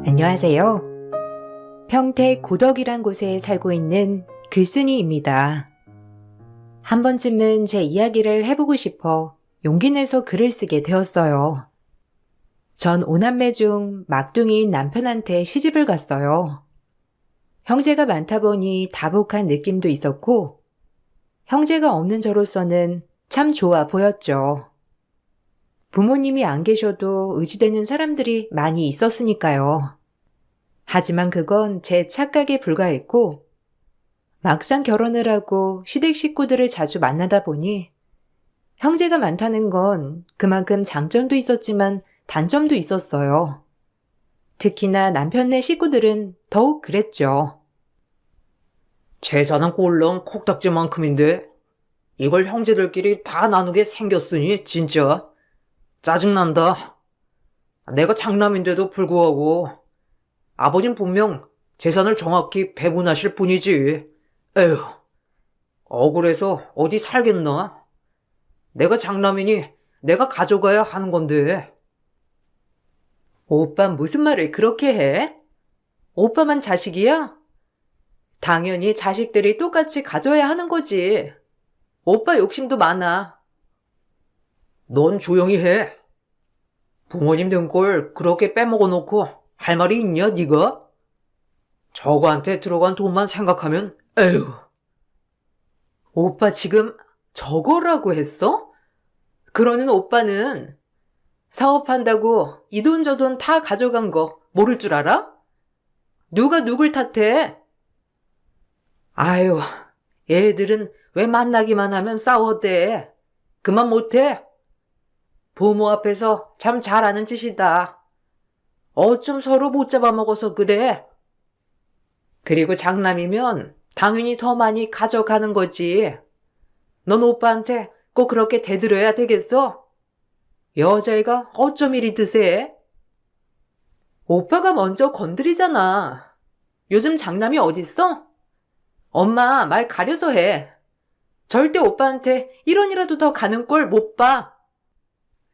안녕하세요. 평택 고덕이란 곳에 살고 있는 글쓴이입니다. 한 번쯤은 제 이야기를 해보고 싶어 용기 내서 글을 쓰게 되었어요. 전 5남매 중 막둥이인 남편한테 시집을 갔어요. 형제가 많다 보니 다복한 느낌도 있었고, 형제가 없는 저로서는 참 좋아 보였죠. 부모님이 안 계셔도 의지되는 사람들이 많이 있었으니까요. 하지만 그건 제 착각에 불과했고, 막상 결혼을 하고 시댁 식구들을 자주 만나다 보니 형제가 많다는 건 그만큼 장점도 있었지만 단점도 있었어요. 특히나 남편네 식구들은 더욱 그랬죠. 재산은 꼴랑 콕딱지만큼인데 이걸 형제들끼리 다 나누게 생겼으니 진짜 짜증난다. 내가 장남인데도 불구하고 아버진 분명 재산을 정확히 배분하실 분이지. 에휴, 억울해서 어디 살겠나? 내가 장남이니 내가 가져가야 하는 건데. 오빠 무슨 말을 그렇게 해? 오빠만 자식이야? 당연히 자식들이 똑같이 가져야 하는 거지. 오빠 욕심도 많아. 넌 조용히 해. 부모님 등골 그렇게 빼먹어 놓고 할 말이 있냐 네가? 저거한테 들어간 돈만 생각하면 에휴. 오빠 지금 저거라고 했어? 그러는 오빠는 사업한다고 이 돈 저 돈 다 가져간 거 모를 줄 알아? 누가 누굴 탓해? 아유, 애들은 왜 만나기만 하면 싸워대. 그만 못해? 부모 앞에서 참 잘하는 짓이다. 어쩜 서로 못 잡아먹어서 그래? 그리고 장남이면 당연히 더 많이 가져가는 거지. 넌 오빠한테 꼭 그렇게 대들어야 되겠어? 여자애가 어쩜 이리 드세? 오빠가 먼저 건드리잖아. 요즘 장남이 어딨어? 엄마 말 가려서 해. 절대 오빠한테 1원이라도 더 가는 꼴 못 봐.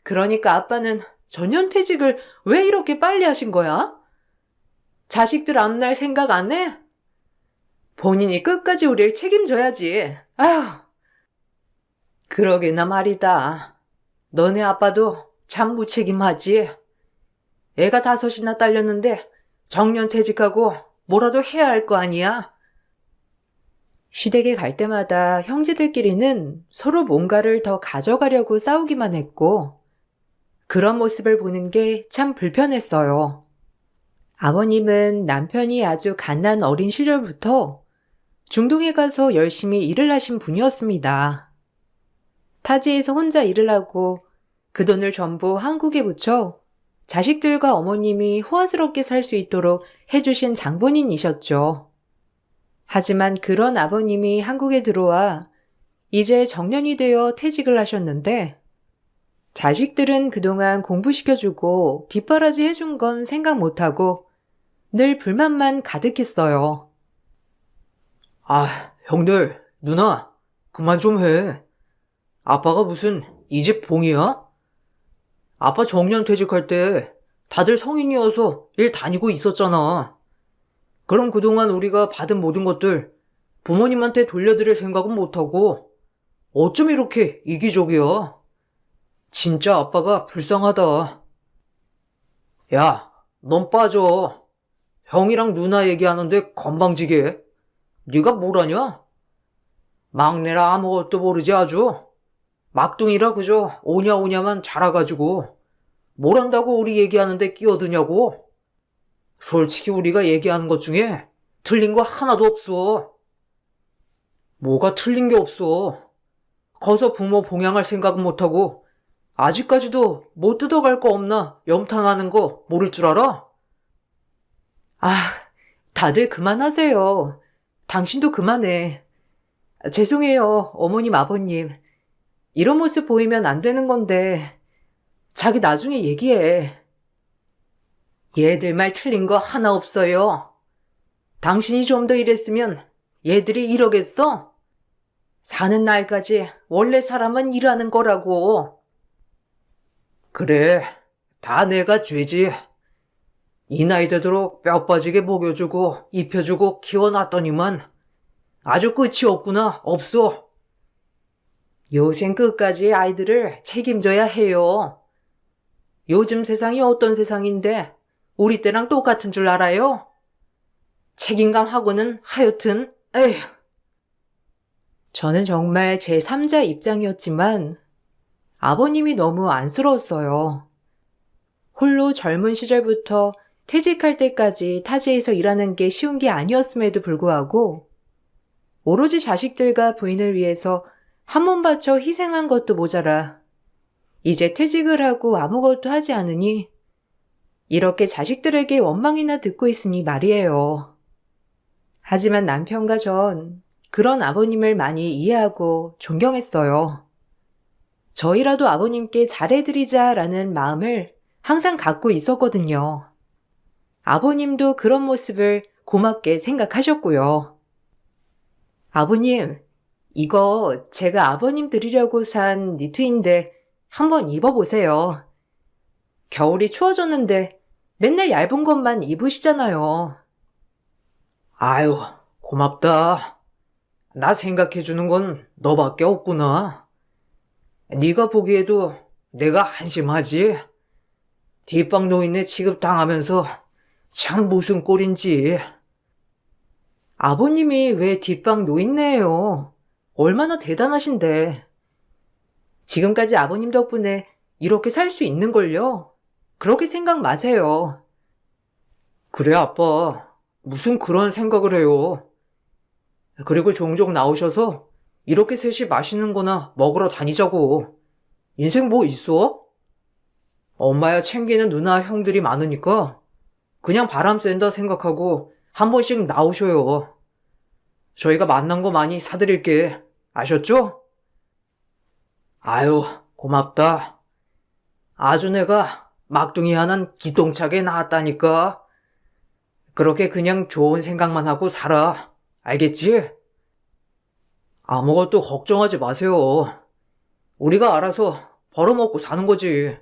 그러니까 아빠는 전년퇴직을 왜 이렇게 빨리 하신 거야? 자식들 앞날 생각 안 해? 본인이 끝까지 우릴 책임져야지. 아휴. 그러게나 말이다. 너네 아빠도 참 무책임하지. 애가 5이나 딸렸는데 정년퇴직하고 뭐라도 해야 할 거 아니야? 시댁에 갈 때마다 형제들끼리는 서로 뭔가를 더 가져가려고 싸우기만 했고, 그런 모습을 보는 게 참 불편했어요. 아버님은 남편이 아주 갓난 어린 시절부터 중동에 가서 열심히 일을 하신 분이었습니다. 타지에서 혼자 일을 하고 그 돈을 전부 한국에 붙여 자식들과 어머님이 호화스럽게 살 수 있도록 해주신 장본인이셨죠. 하지만 그런 아버님이 한국에 들어와 이제 정년이 되어 퇴직을 하셨는데, 자식들은 그동안 공부시켜주고 뒷바라지 해준 건 생각 못하고 늘 불만만 가득했어요. 아, 형들, 누나, 그만 좀 해. 아빠가 무슨 이 집 봉이야? 아빠 정년 퇴직할 때 다들 성인이어서 일 다니고 있었잖아. 그럼 그동안 우리가 받은 모든 것들 부모님한테 돌려드릴 생각은 못하고 어쩜 이렇게 이기적이야? 진짜 아빠가 불쌍하다. 야, 넌 빠져. 형이랑 누나 얘기하는데 건방지게. 네가 뭘 아냐? 막내라 아무것도 모르지 아주. 막둥이라 그저 오냐오냐만 자라가지고 뭘 안다고 우리 얘기하는데 끼어드냐고. 솔직히 우리가 얘기하는 것 중에 틀린 거 하나도 없어. 뭐가 틀린 게 없어. 커서 부모 봉양할 생각은 못하고 아직까지도 못 뜯어갈 거 없나 염탐하는 거 모를 줄 알아? 아, 다들 그만하세요. 당신도 그만해. 죄송해요, 어머님, 아버님. 이런 모습 보이면 안 되는 건데, 자기 나중에 얘기해. 얘들 말 틀린 거 하나 없어요. 당신이 좀 더 일했으면 얘들이 이러겠어? 사는 날까지 원래 사람은 일하는 거라고. 그래, 다 내가 죄지. 이 나이 되도록 뼈 빠지게 먹여주고 입혀주고 키워놨더니만 아주 끝이 없구나. 없어. 요생 끝까지 아이들을 책임져야 해요. 요즘 세상이 어떤 세상인데 우리 때랑 똑같은 줄 알아요? 책임감하고는 하여튼 에휴. 저는 정말 제3자 입장이었지만 아버님이 너무 안쓰러웠어요. 홀로 젊은 시절부터 퇴직할 때까지 타지에서 일하는 게 쉬운 게 아니었음에도 불구하고 오로지 자식들과 부인을 위해서 한 몸 바쳐 희생한 것도 모자라 이제 퇴직을 하고 아무것도 하지 않으니 이렇게 자식들에게 원망이나 듣고 있으니 말이에요. 하지만 남편과 전 그런 아버님을 많이 이해하고 존경했어요. 저희라도 아버님께 잘해드리자라는 마음을 항상 갖고 있었거든요. 아버님도 그런 모습을 고맙게 생각하셨고요. 아버님, 이거 제가 아버님 드리려고 산 니트인데 한번 입어보세요. 겨울이 추워졌는데 맨날 얇은 것만 입으시잖아요. 아유, 고맙다. 나 생각해주는 건 너밖에 없구나. 네가 보기에도 내가 한심하지? 뒷방 노인네 취급당하면서 참 무슨 꼴인지. 아버님이 왜 뒷방 노인네예요? 얼마나 대단하신데. 지금까지 아버님 덕분에 이렇게 살 수 있는걸요? 그렇게 생각 마세요. 그래, 아빠. 무슨 그런 생각을 해요. 그리고 종종 나오셔서 이렇게 셋이 맛있는 거나 먹으러 다니자고. 인생 뭐 있어? 엄마야 챙기는 누나 형들이 많으니까 그냥 바람 쐰다 생각하고 한 번씩 나오셔요. 저희가 만난 거 많이 사드릴게. 아셨죠? 아유, 고맙다. 아주 내가 막둥이 하나는 기똥차게 낳았다니까. 그렇게 그냥 좋은 생각만 하고 살아. 알겠지? 아무것도 걱정하지 마세요. 우리가 알아서 벌어먹고 사는 거지.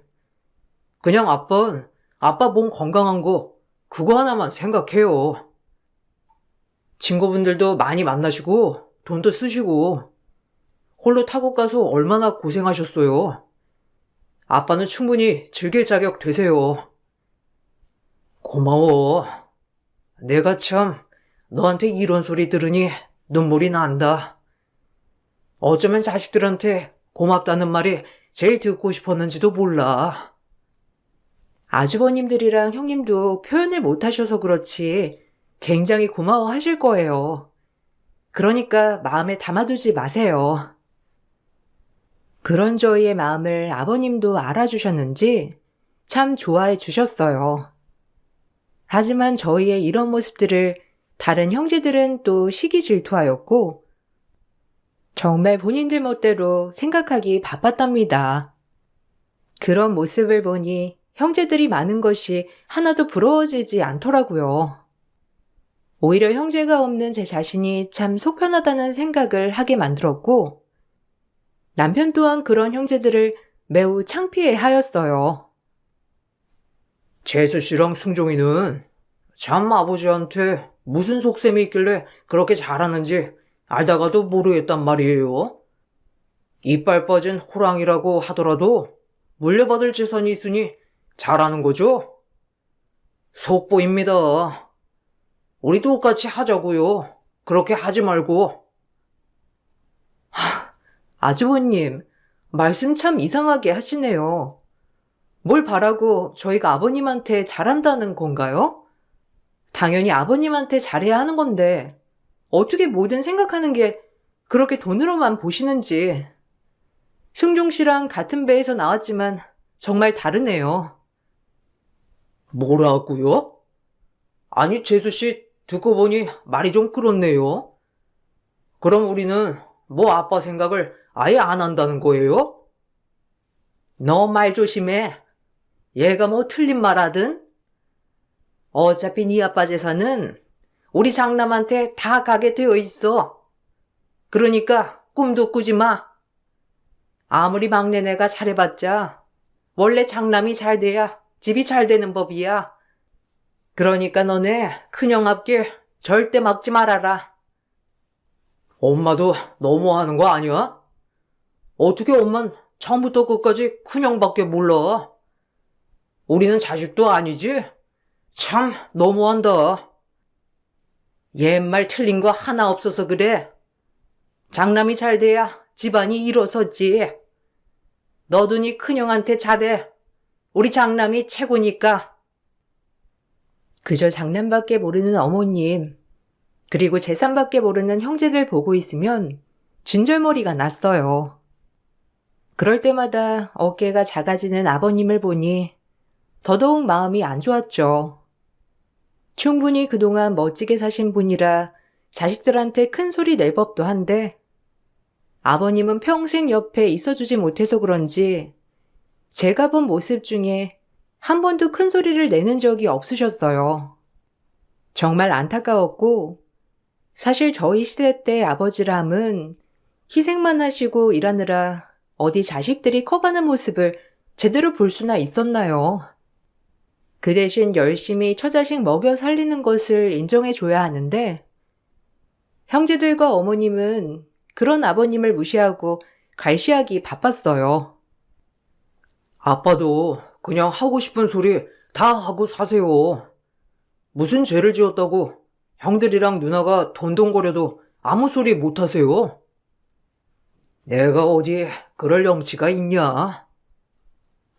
그냥 아빠 몸 건강한 거 그거 하나만 생각해요. 친구분들도 많이 만나시고 돈도 쓰시고 홀로 타국 가서 얼마나 고생하셨어요. 아빠는 충분히 즐길 자격 되세요. 고마워. 내가 참 너한테 이런 소리 들으니 눈물이 난다. 어쩌면 자식들한테 고맙다는 말이 제일 듣고 싶었는지도 몰라. 아주버님들이랑 형님도 표현을 못 하셔서 그렇지 굉장히 고마워하실 거예요. 그러니까 마음에 담아두지 마세요. 그런 저희의 마음을 아버님도 알아주셨는지 참 좋아해 주셨어요. 하지만 저희의 이런 모습들을 다른 형제들은 또 시기 질투하였고 정말 본인들 멋대로 생각하기 바빴답니다. 그런 모습을 보니 형제들이 많은 것이 하나도 부러워지지 않더라고요. 오히려 형제가 없는 제 자신이 참 속편하다는 생각을 하게 만들었고 남편 또한 그런 형제들을 매우 창피해 하였어요. 재수 씨랑 승종이는 참 아버지한테 무슨 속셈이 있길래 그렇게 잘하는지 알다가도 모르겠단 말이에요. 이빨 빠진 호랑이라고 하더라도 물려받을 재산이 있으니 잘하는 거죠? 속보입니다. 우리 똑같이 하자고요. 그렇게 하지 말고. 아주버님, 말씀 참 이상하게 하시네요. 뭘 바라고 저희가 아버님한테 잘한다는 건가요? 당연히 아버님한테 잘해야 하는 건데 어떻게 뭐든 생각하는 게 그렇게 돈으로만 보시는지. 승종 씨랑 같은 배에서 나왔지만 정말 다르네요. 뭐라고요? 아니, 재수 씨 듣고 보니 말이 좀 그렇네요. 그럼 우리는 뭐 아빠 생각을 아예 안 한다는 거예요? 너 말 조심해. 얘가 뭐 틀린 말 하든? 어차피 네 아빠 재산은 우리 장남한테 다 가게 되어 있어. 그러니까 꿈도 꾸지 마. 아무리 막내네가 잘해봤자 원래 장남이 잘 돼야 집이 잘 되는 법이야. 그러니까 너네 큰형 앞길 절대 막지 말아라. 엄마도 너무하는 거 아니야? 어떻게 엄만 처음부터 끝까지 큰형밖에 몰라? 우리는 자식도 아니지? 참 너무한다. 옛말 틀린 거 하나 없어서 그래. 장남이 잘 돼야 집안이 일어서지. 너도 네 큰형한테 잘해. 우리 장남이 최고니까. 그저 장남밖에 모르는 어머님, 그리고 재산밖에 모르는 형제들 보고 있으면 진절머리가 났어요. 그럴 때마다 어깨가 작아지는 아버님을 보니 더더욱 마음이 안 좋았죠. 충분히 그동안 멋지게 사신 분이라 자식들한테 큰 소리 낼 법도 한데 아버님은 평생 옆에 있어주지 못해서 그런지 제가 본 모습 중에 한 번도 큰 소리를 내는 적이 없으셨어요. 정말 안타까웠고 사실 저희 시대 때 아버지람은 희생만 하시고 일하느라 어디 자식들이 커가는 모습을 제대로 볼 수나 있었나요? 그 대신 열심히 처자식 먹여 살리는 것을 인정해줘야 하는데 형제들과 어머님은 그런 아버님을 무시하고 갈시하기 바빴어요. 아빠도 그냥 하고 싶은 소리 다 하고 사세요. 무슨 죄를 지었다고 형들이랑 누나가 돈돈거려도 아무 소리 못 하세요? 내가 어디 그럴 염치가 있냐?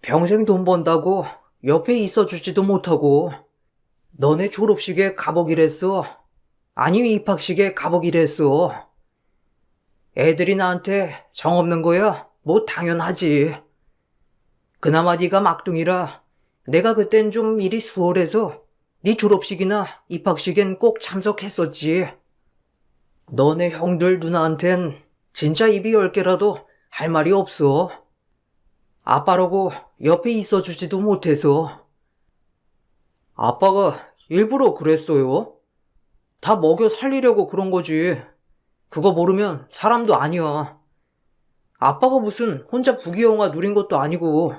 평생 돈 번다고 옆에 있어주지도 못하고 너네 졸업식에 가보기랬어. 아니면 입학식에 가보기랬어. 애들이 나한테 정 없는 거야? 뭐 당연하지. 그나마 네가 막둥이라 내가 그땐 좀 일이 수월해서 네 졸업식이나 입학식엔 꼭 참석했었지. 너네 형들 누나한텐 진짜 입이 10개라도 할 말이 없어. 아빠라고 옆에 있어주지도 못해서. 아빠가 일부러 그랬어요. 다 먹여 살리려고 그런 거지. 그거 모르면 사람도 아니야. 아빠가 무슨 혼자 부귀영화 누린 것도 아니고.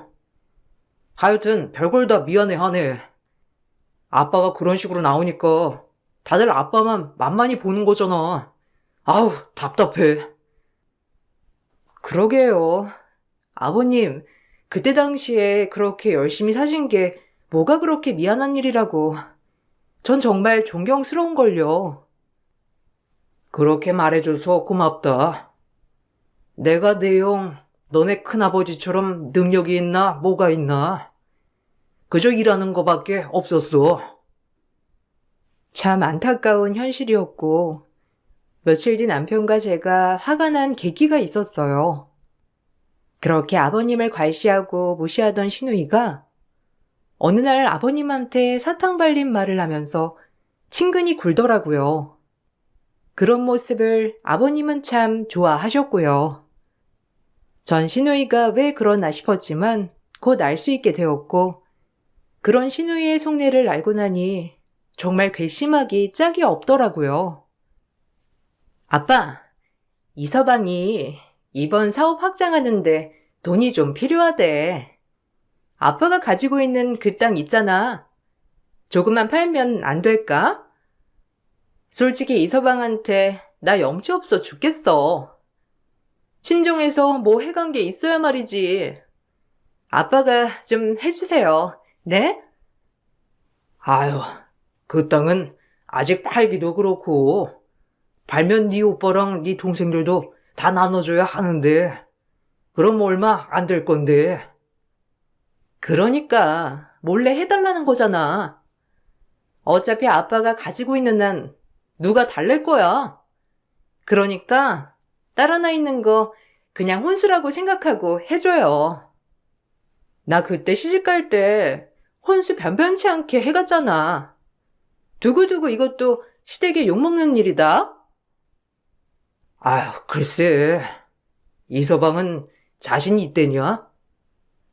하여튼 별걸 다 미안해하네. 아빠가 그런 식으로 나오니까 다들 아빠만 만만히 보는 거잖아. 아우, 답답해. 그러게요. 아버님, 그때 당시에 그렇게 열심히 사신 게 뭐가 그렇게 미안한 일이라고. 전 정말 존경스러운걸요. 그렇게 말해줘서 고맙다. 내가 내 형, 너네 큰아버지처럼 능력이 있나 뭐가 있나. 그저 일하는 거밖에 없었어. 참 안타까운 현실이었고, 며칠 뒤 남편과 제가 화가 난 계기가 있었어요. 그렇게 아버님을 괄시하고 무시하던 시누이가 어느 날 아버님한테 사탕 발린 말을 하면서 친근히 굴더라고요. 그런 모습을 아버님은 참 좋아하셨고요. 전 시누이가 왜 그러나 싶었지만 곧 알 수 있게 되었고 그런 시누이의 속내를 알고 나니 정말 괘씸하기 짝이 없더라고요. 아빠, 이 서방이 이번 사업 확장하는데 돈이 좀 필요하대. 아빠가 가지고 있는 그 땅 있잖아. 조금만 팔면 안 될까? 솔직히 이 서방한테 나 염치 없어 죽겠어. 친정에서 뭐 해간 게 있어야 말이지. 아빠가 좀 해주세요. 네? 아유, 그 땅은 아직 팔기도 그렇고 팔면 네 오빠랑 네 동생들도 다 나눠줘야 하는데 그럼 얼마 안 될 건데. 그러니까 몰래 해달라는 거잖아. 어차피 아빠가 가지고 있는 한 누가 달랠 거야. 그러니까 딸 하나 있는 거 그냥 혼수라고 생각하고 해줘요. 나 그때 시집갈 때 혼수 변변치 않게 해갔잖아. 두고두고 이것도 시댁에 욕먹는 일이다. 아유, 글쎄. 이 서방은 자신 있대냐?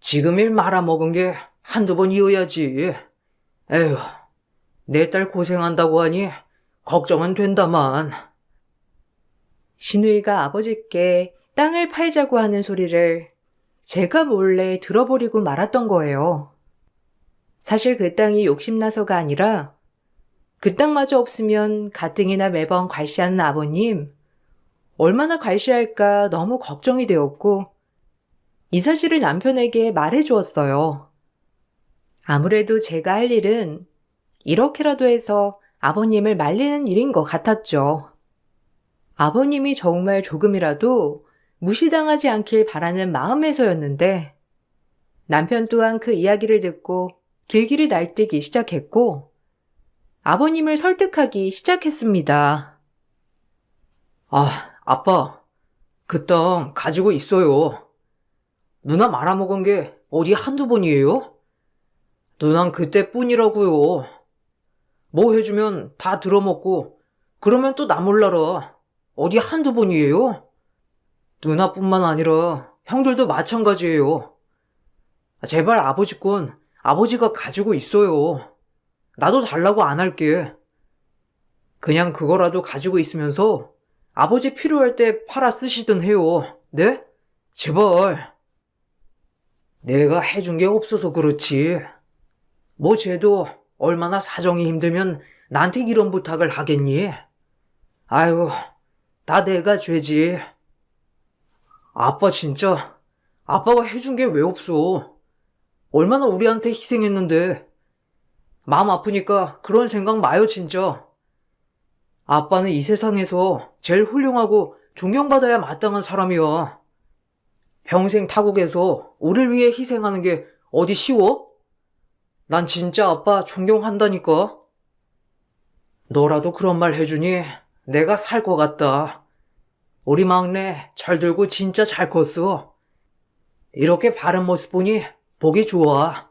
지금 일 말아먹은 게 한두 번이어야지. 에휴, 내 딸 고생한다고 하니 걱정은 된다만. 시누이가 아버지께 땅을 팔자고 하는 소리를 제가 몰래 들어버리고 말았던 거예요. 사실 그 땅이 욕심나서가 아니라 그 땅마저 없으면 가뜩이나 매번 괄시하는 아버님, 얼마나 괄시할까 너무 걱정이 되었고, 이 사실을 남편에게 말해 주었어요. 아무래도 제가 할 일은 이렇게라도 해서 아버님을 말리는 일인 것 같았죠. 아버님이 정말 조금이라도 무시당하지 않길 바라는 마음에서였는데, 남편 또한 그 이야기를 듣고 길길이 날뛰기 시작했고, 아버님을 설득하기 시작했습니다. 아빠, 그 땅 가지고 있어요. 누나 말아먹은 게 어디 한두 번이에요? 누난 그때뿐이라고요. 뭐 해주면 다 들어먹고 그러면 또 나 몰라라. 어디 한두 번이에요? 누나뿐만 아니라 형들도 마찬가지예요. 제발 아버지 건 아버지가 가지고 있어요. 나도 달라고 안 할게. 그냥 그거라도 가지고 있으면서 아버지 필요할 때 팔아 쓰시든 해요. 네? 제발. 내가 해준 게 없어서 그렇지. 뭐 쟤도 얼마나 사정이 힘들면 나한테 이런 부탁을 하겠니? 아유, 다 내가 죄지. 아빠 진짜, 아빠가 해준 게 왜 없어? 얼마나 우리한테 희생했는데. 마음 아프니까 그런 생각 마요 진짜. 아빠는 이 세상에서 제일 훌륭하고 존경받아야 마땅한 사람이야. 평생 타국에서 우릴 위해 희생하는 게 어디 쉬워? 난 진짜 아빠 존경한다니까. 너라도 그런 말 해주니 내가 살 것 같다. 우리 막내 철들고 진짜 잘 컸어. 이렇게 바른 모습 보니 보기 좋아.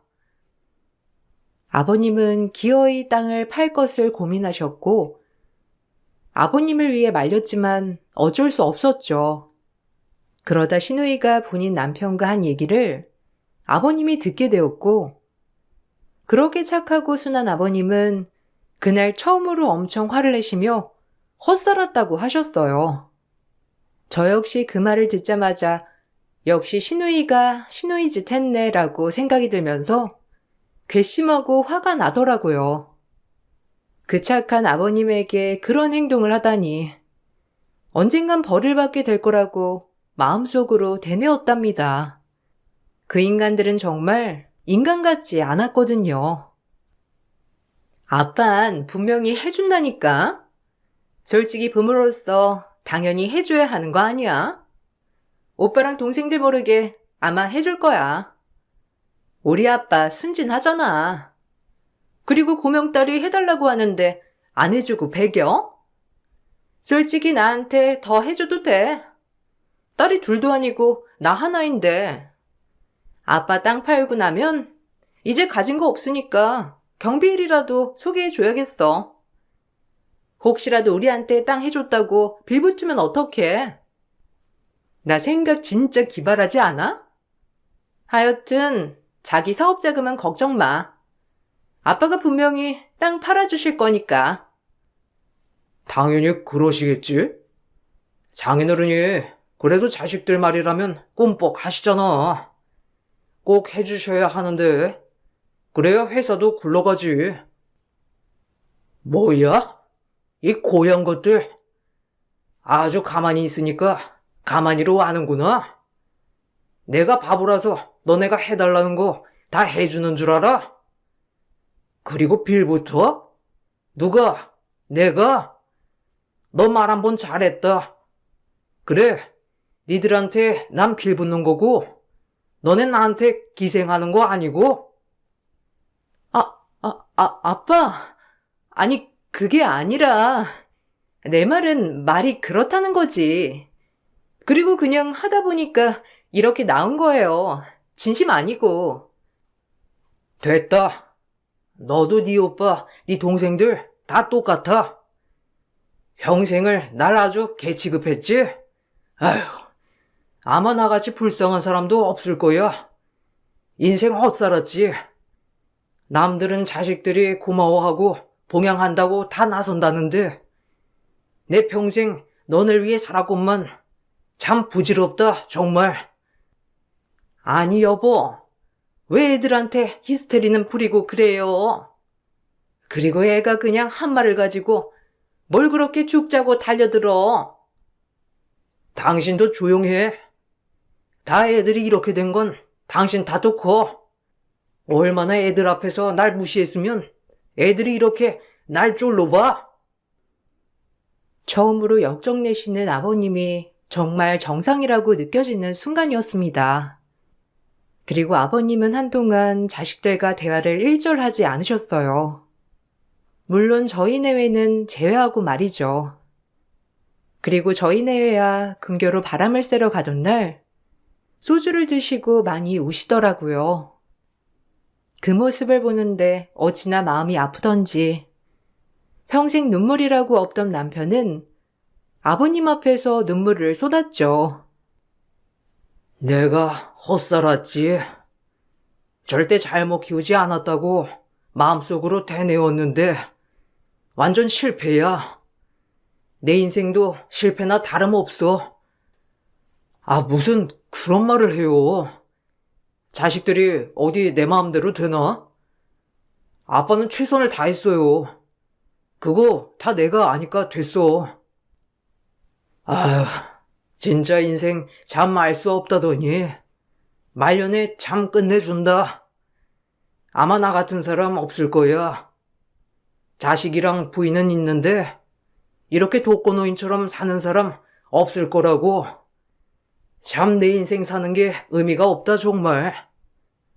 아버님은 기어이 땅을 팔 것을 고민하셨고, 아버님을 위해 말렸지만 어쩔 수 없었죠. 그러다 신우이가 본인 남편과 한 얘기를 아버님이 듣게 되었고, 그렇게 착하고 순한 아버님은 그날 처음으로 엄청 화를 내시며 헛살았다고 하셨어요. 저 역시 그 말을 듣자마자 역시 신우이가 신우이 짓 했네 라고 생각이 들면서 괘씸하고 화가 나더라고요. 그 착한 아버님에게 그런 행동을 하다니 언젠간 벌을 받게 될 거라고 마음속으로 되뇌었답니다. 그 인간들은 정말 인간 같지 않았거든요. 아빤 분명히 해준다니까. 솔직히 부모로서 당연히 해줘야 하는 거 아니야? 오빠랑 동생들 모르게 아마 해줄 거야. 우리 아빠 순진하잖아. 그리고 고명딸이 해달라고 하는데 안 해주고 배겨? 솔직히 나한테 더 해줘도 돼. 딸이 둘도 아니고 나 하나인데. 아빠 땅 팔고 나면 이제 가진 거 없으니까 경비일이라도 소개해줘야겠어. 혹시라도 우리한테 땅 해줬다고 빌붙으면 어떡해? 나 생각 진짜 기발하지 않아? 하여튼 자기 사업 자금은 걱정 마. 아빠가 분명히 땅 팔아주실 거니까. 당연히 그러시겠지? 장인어른이 그래도 자식들 말이라면 꿈뻑 하시잖아. 꼭 해주셔야 하는데 그래야 회사도 굴러가지. 뭐야? 이 고얀 것들. 아주 가만히 있으니까 가만히로 아는구나. 내가 바보라서 너네가 해달라는 거 다 해주는 줄 알아? 그리고 빌부터? 누가? 내가? 너 말 한 번 잘했다. 그래, 니들한테 난 빌붙는 거고 너넨 나한테 기생하는 거 아니고? 아빠. 아니, 그게 아니라 내 말은 말이 그렇다는 거지. 그리고 그냥 하다 보니까 이렇게 나온 거예요. 진심 아니고. 됐다. 너도 네 오빠, 네 동생들 다 똑같아. 평생을 날 아주 개취급했지? 아휴, 아마 나같이 불쌍한 사람도 없을 거야. 인생 헛살았지. 남들은 자식들이 고마워하고 봉양한다고 다 나선다는데 내 평생 너를 위해 살았건만 참 부질없다 정말. 아니 여보, 왜 애들한테 히스테리는 부리고 그래요? 그리고 애가 그냥 한 말을 가지고 뭘 그렇게 죽자고 달려들어. 당신도 조용해. 다 애들이 이렇게 된 건 당신 탓도 커. 얼마나 애들 앞에서 날 무시했으면 애들이 이렇게 날 쫄로 봐. 처음으로 역정내시는 아버님이 정말 정상이라고 느껴지는 순간이었습니다. 그리고 아버님은 한동안 자식들과 대화를 일절하지 않으셨어요. 물론 저희 내외는 제외하고 말이죠. 그리고 저희 내외야 근교로 바람을 쐬러 가던 날 소주를 드시고 많이 우시더라고요. 그 모습을 보는데 어찌나 마음이 아프던지 평생 눈물이라고 없던 남편은 아버님 앞에서 눈물을 쏟았죠. 내가 헛살았지. 절대 잘못 키우지 않았다고 마음속으로 되뇌었는데 완전 실패야. 내 인생도 실패나 다름없어. 아, 무슨 그런 말을 해요. 자식들이 어디 내 마음대로 되나? 아빠는 최선을 다했어요. 그거 다 내가 아니까 됐어. 아휴, 진짜 인생 참 알 수 없다더니 말년에 참 끝내준다. 아마 나 같은 사람 없을 거야. 자식이랑 부인은 있는데 이렇게 독거노인처럼 사는 사람 없을 거라고. 참 내 인생 사는 게 의미가 없다 정말.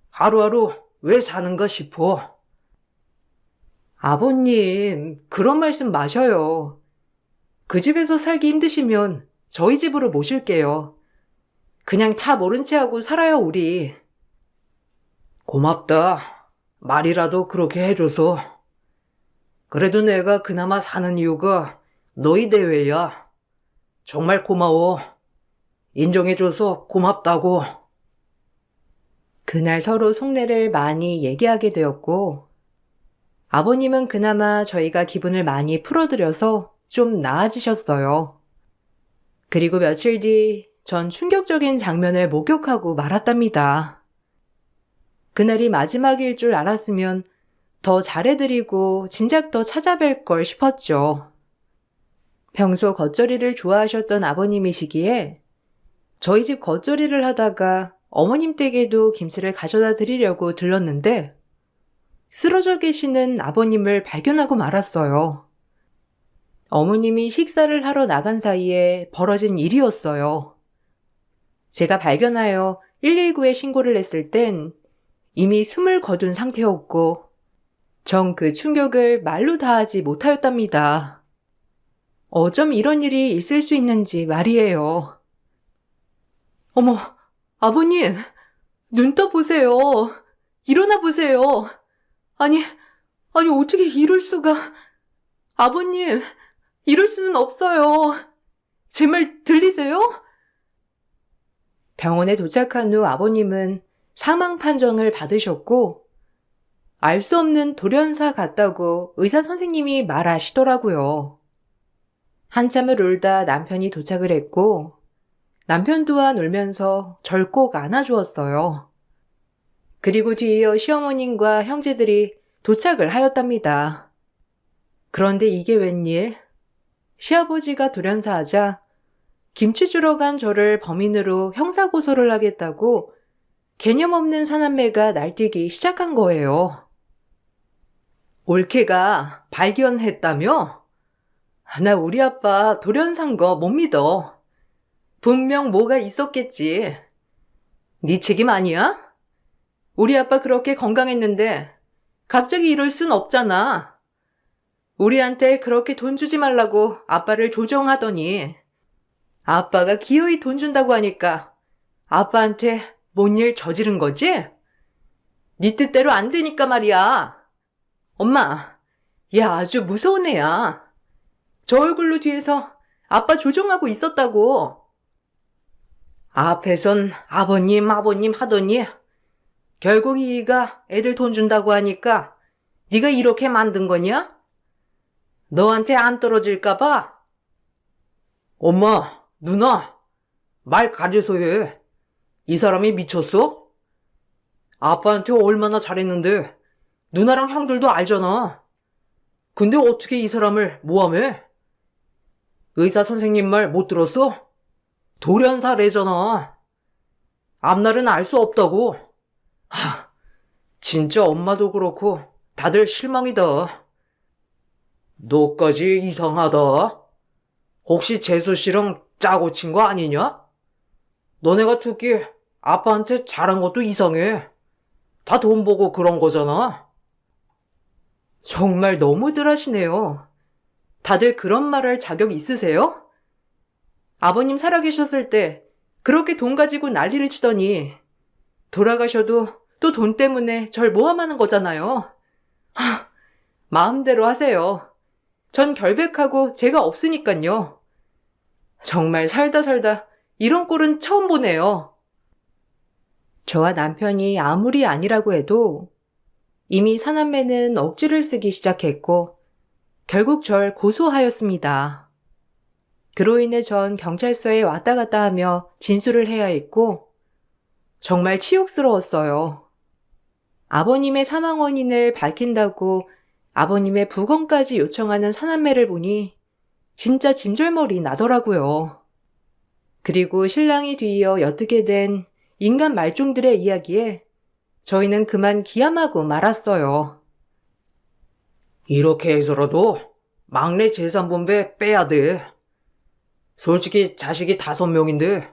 하루하루 왜 사는가 싶어. 아버님, 그런 말씀 마셔요. 그 집에서 살기 힘드시면 저희 집으로 모실게요. 그냥 다 모른 채 하고 살아요, 우리. 고맙다. 말이라도 그렇게 해줘서. 그래도 내가 그나마 사는 이유가 너희 대회야. 정말 고마워. 인정해줘서 고맙다고. 그날 서로 속내를 많이 얘기하게 되었고, 아버님은 그나마 저희가 기분을 많이 풀어드려서 좀 나아지셨어요. 그리고 며칠 뒤 전 충격적인 장면을 목격하고 말았답니다. 그날이 마지막일 줄 알았으면 더 잘해드리고 진작 더 찾아뵐 걸 싶었죠. 평소 겉절이를 좋아하셨던 아버님이시기에 저희 집 겉절이를 하다가 어머님 댁에도 김치를 가져다 드리려고 들렀는데 쓰러져 계시는 아버님을 발견하고 말았어요. 어머님이 식사를 하러 나간 사이에 벌어진 일이었어요. 제가 발견하여 119에 신고를 했을 땐 이미 숨을 거둔 상태였고 전 그 충격을 말로 다하지 못하였답니다. 어쩜 이런 일이 있을 수 있는지 말이에요. 어머, 아버님, 눈 떠보세요. 일어나 보세요. 아니, 어떻게 이럴 수가. 아버님, 이럴 수는 없어요. 제 말 들리세요? 병원에 도착한 후 아버님은 사망 판정을 받으셨고 알 수 없는 돌연사 같다고 의사 선생님이 말하시더라고요. 한참을 울다 남편이 도착을 했고 남편 또한 울면서 절 꼭 안아주었어요. 그리고 뒤이어 시어머님과 형제들이 도착을 하였답니다. 그런데 이게 웬일? 시아버지가 돌연사하자 김치 주러 간 저를 범인으로 형사고소를 하겠다고 개념 없는 사남매가 날뛰기 시작한 거예요. 올케가 발견했다며? 나 우리 아빠 돌연사인 거 못 믿어. 분명 뭐가 있었겠지. 네 책임 아니야? 우리 아빠 그렇게 건강했는데 갑자기 이럴 순 없잖아. 우리한테 그렇게 돈 주지 말라고 아빠를 조정하더니 아빠가 기어이 돈 준다고 하니까 아빠한테 뭔 일 저지른 거지? 네 뜻대로 안 되니까 말이야. 엄마, 얘 아주 무서운 애야. 저 얼굴로 뒤에서 아빠 조종하고 있었다고. 앞에선 아버님 하더니 결국 이가 애들 돈 준다고 하니까 네가 이렇게 만든 거냐? 너한테 안 떨어질까 봐? 엄마, 누나, 말 가려서 해. 이 사람이 미쳤어? 아빠한테 얼마나 잘했는데 누나랑 형들도 알잖아. 근데 어떻게 이 사람을 모함해? 의사 선생님 말 못 들었어? 돌연사래잖아. 앞날은 알 수 없다고. 진짜 엄마도 그렇고 다들 실망이다. 너까지 이상하다. 혹시 재수 씨랑 짜고 친 거 아니냐? 너네가 특히 아빠한테 잘한 것도 이상해. 다 돈 보고 그런 거잖아. 정말 너무들 하시네요. 다들 그런 말 할 자격 있으세요? 아버님 살아계셨을 때 그렇게 돈 가지고 난리를 치더니 돌아가셔도 또 돈 때문에 절 모함하는 거잖아요. 마음대로 하세요. 전 결백하고 죄가 없으니깐요. 정말 살다 살다 이런 꼴은 처음 보네요. 저와 남편이 아무리 아니라고 해도 이미 사남매는 억지를 쓰기 시작했고 결국 절 고소하였습니다. 그로 인해 전 경찰서에 왔다 갔다 하며 진술을 해야 했고 정말 치욕스러웠어요. 아버님의 사망 원인을 밝힌다고 아버님의 부검까지 요청하는 사남매를 보니 진짜 진절머리 나더라고요. 그리고 신랑이 뒤이어 엿듣게 된 인간 말종들의 이야기에 저희는 그만 기함하고 말았어요. 이렇게 해서라도 막내 재산분배 빼야 돼. 솔직히 자식이 5명인데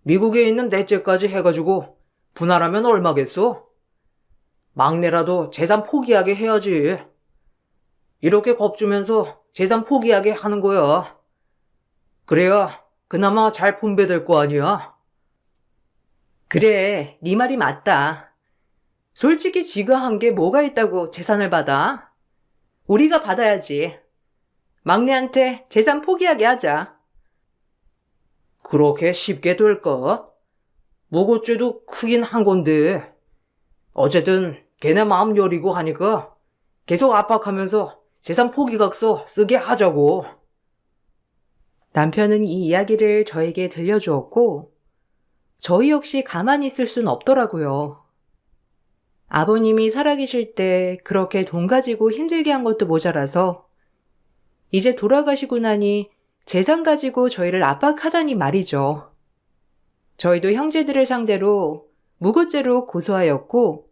미국에 있는 넷째까지 해가지고 분할하면 얼마겠어? 막내라도 재산 포기하게 해야지. 이렇게 겁주면서 재산 포기하게 하는 거야. 그래야 그나마 잘 분배될 거 아니야. 그래, 네 말이 맞다. 솔직히 지가 한 게 뭐가 있다고 재산을 받아? 우리가 받아야지. 막내한테 재산 포기하게 하자. 그렇게 쉽게 될까? 무고죄도 크긴 한 건데. 어쨌든 걔네 마음 여리고 하니까 계속 압박하면서 재산 포기각서 쓰게 하자고. 남편은 이 이야기를 저에게 들려주었고 저희 역시 가만히 있을 순 없더라고요. 아버님이 살아계실 때 그렇게 돈 가지고 힘들게 한 것도 모자라서 이제 돌아가시고 나니 재산 가지고 저희를 압박하다니 말이죠. 저희도 형제들을 상대로 무고죄로 고소하였고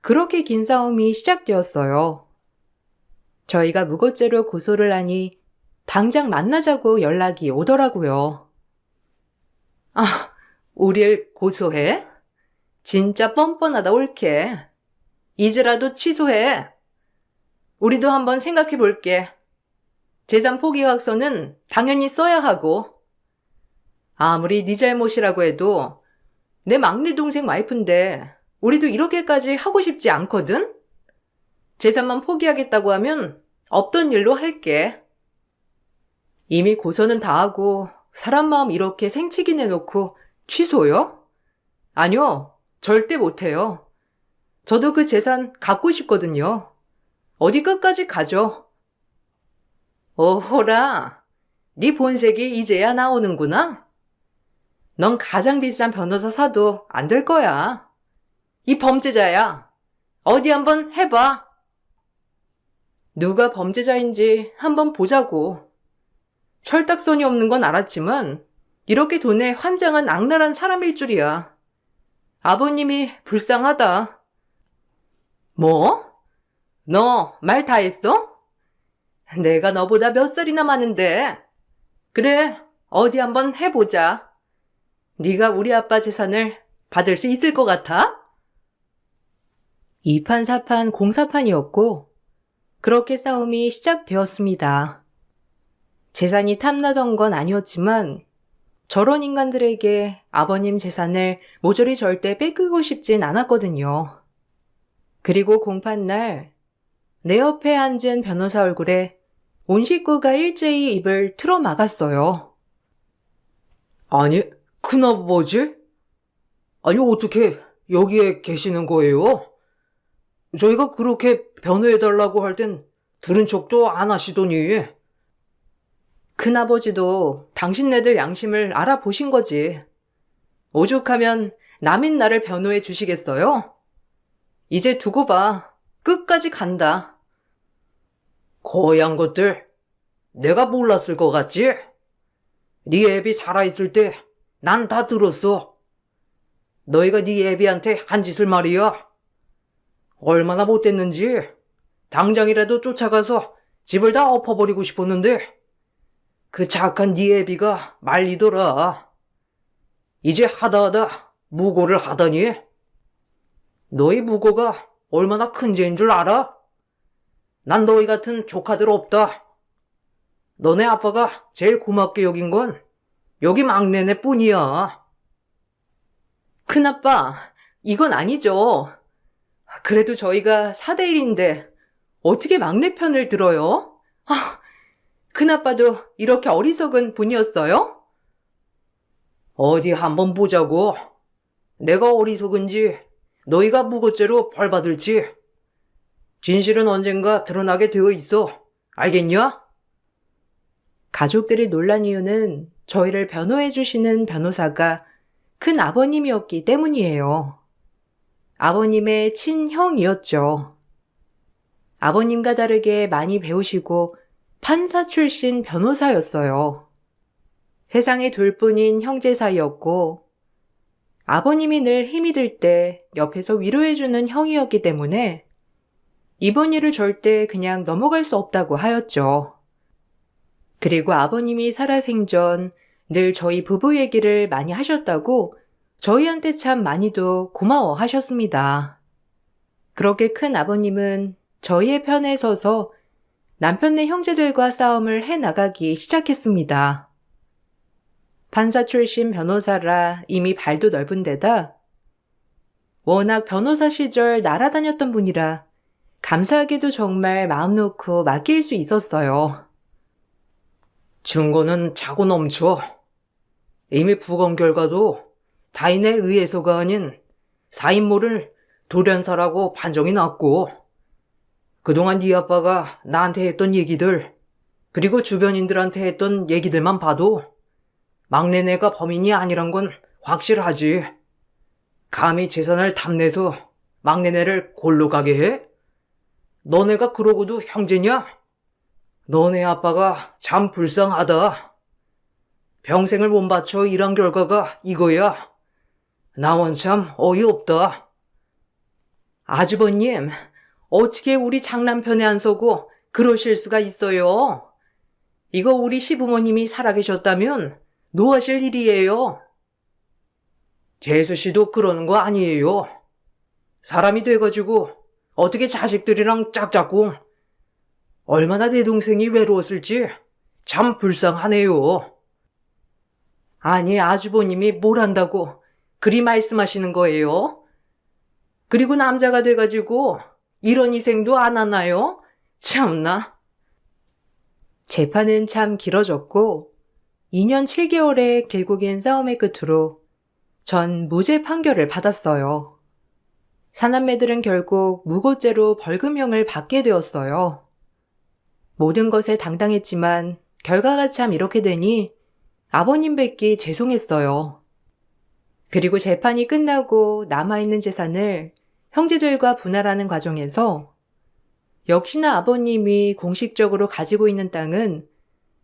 그렇게 긴 싸움이 시작되었어요. 저희가 무고죄로 고소를 하니 당장 만나자고 연락이 오더라고요. 우릴 고소해? 진짜 뻔뻔하다 옳게. 이제라도 취소해. 우리도 한번 생각해 볼게. 재산 포기각서는 당연히 써야 하고. 아무리 네 잘못이라고 해도 내 막내 동생 와이프인데 우리도 이렇게까지 하고 싶지 않거든? 재산만 포기하겠다고 하면 없던 일로 할게. 이미 고소는 다 하고 사람 마음 이렇게 생치기 내놓고 취소요? 아니요. 절대 못해요. 저도 그 재산 갖고 싶거든요. 어디 끝까지 가죠. 어허라. 네 본색이 이제야 나오는구나. 넌 가장 비싼 변호사 사도 안 될 거야. 이 범죄자야. 어디 한번 해봐. 누가 범죄자인지 한번 보자고. 철딱선이 없는 건 알았지만 이렇게 돈에 환장한 악랄한 사람일 줄이야. 아버님이 불쌍하다. 뭐? 너 말 다 했어? 내가 너보다 몇 살이나 많은데. 그래, 어디 한번 해보자. 네가 우리 아빠 재산을 받을 수 있을 것 같아? 이판사판 공사판이었고 그렇게 싸움이 시작되었습니다. 재산이 탐나던 건 아니었지만 저런 인간들에게 아버님 재산을 모조리 절대 뺏기고 싶진 않았거든요. 그리고 공판날 내 옆에 앉은 변호사 얼굴에 온 식구가 일제히 입을 틀어 막았어요. 아니, 큰아버지? 아니, 어떻게 여기에 계시는 거예요? 저희가 그렇게 변호해달라고 할 땐 들은 척도 안 하시더니. 큰아버지도 당신네들 양심을 알아보신 거지. 오죽하면 남인 나를 변호해 주시겠어요? 이제 두고 봐. 끝까지 간다. 고얀 것들 내가 몰랐을 것 같지? 네 애비 살아있을 때 난 다 들었어. 너희가 네 애비한테 한 짓을 말이야. 얼마나 못됐는지 당장이라도 쫓아가서 집을 다 엎어버리고 싶었는데 그 착한 네 애비가 말리더라. 이제 하다하다 무고를 하다니. 너희 무고가 얼마나 큰 죄인 줄 알아? 난 너희 같은 조카들 없다. 너네 아빠가 제일 고맙게 여긴 건 여기 막내네 뿐이야. 큰아빠, 이건 아니죠. 그래도 저희가 4대1인데 어떻게 막내 편을 들어요? 아, 큰아빠도 이렇게 어리석은 분이었어요? 어디 한번 보자고. 내가 어리석은지 너희가 무고죄로 벌받을지 진실은 언젠가 드러나게 되어 있어. 알겠냐? 가족들이 놀란 이유는 저희를 변호해 주시는 변호사가 큰 아버님이었기 때문이에요. 아버님의 친형이었죠. 아버님과 다르게 많이 배우시고 판사 출신 변호사였어요. 세상에 둘뿐인 형제 사이였고 아버님이 늘 힘이 들 때 옆에서 위로해주는 형이었기 때문에 이번 일을 절대 그냥 넘어갈 수 없다고 하였죠. 그리고 아버님이 살아생전 늘 저희 부부 얘기를 많이 하셨다고 저희한테 참 많이도 고마워하셨습니다. 그렇게 큰 아버님은 저희의 편에 서서 남편네 형제들과 싸움을 해나가기 시작했습니다. 판사 출신 변호사라 이미 발도 넓은 데다 워낙 변호사 시절 날아다녔던 분이라 감사하게도 정말 마음 놓고 맡길 수 있었어요. 증거는 차고 넘쳐. 이미 부검 결과도 타인에 의해서가 아닌 사인모를 돌연사라고 판정이 났고 그동안 네 아빠가 나한테 했던 얘기들 그리고 주변인들한테 했던 얘기들만 봐도 막내네가 범인이 아니란 건 확실하지. 감히 재산을 탐내서 막내네를 골로 가게 해? 너네가 그러고도 형제냐? 너네 아빠가 참 불쌍하다. 평생을 못 바쳐 일한 결과가 이거야. 나 원참 어이없다. 아주버님, 어떻게 우리 장남편에 안 서고 그러실 수가 있어요? 이거 우리 시부모님이 살아계셨다면 노하실 일이에요. 재수 씨도 그러는 거 아니에요. 사람이 돼가지고 어떻게 자식들이랑 짝짝꿍. 얼마나 내 동생이 외로웠을지 참 불쌍하네요. 아니, 아주버님이 뭘 안다고 그리 말씀하시는 거예요? 그리고 남자가 돼가지고 이런 희생도 안 하나요? 참나. 재판은 참 길어졌고 2년 7개월의 길고 긴 싸움의 끝으로 전 무죄 판결을 받았어요. 사남매들은 결국 무고죄로 벌금형을 받게 되었어요. 모든 것에 당당했지만 결과가 참 이렇게 되니 아버님 뵙기 죄송했어요. 그리고 재판이 끝나고 남아있는 재산을 형제들과 분할하는 과정에서 역시나 아버님이 공식적으로 가지고 있는 땅은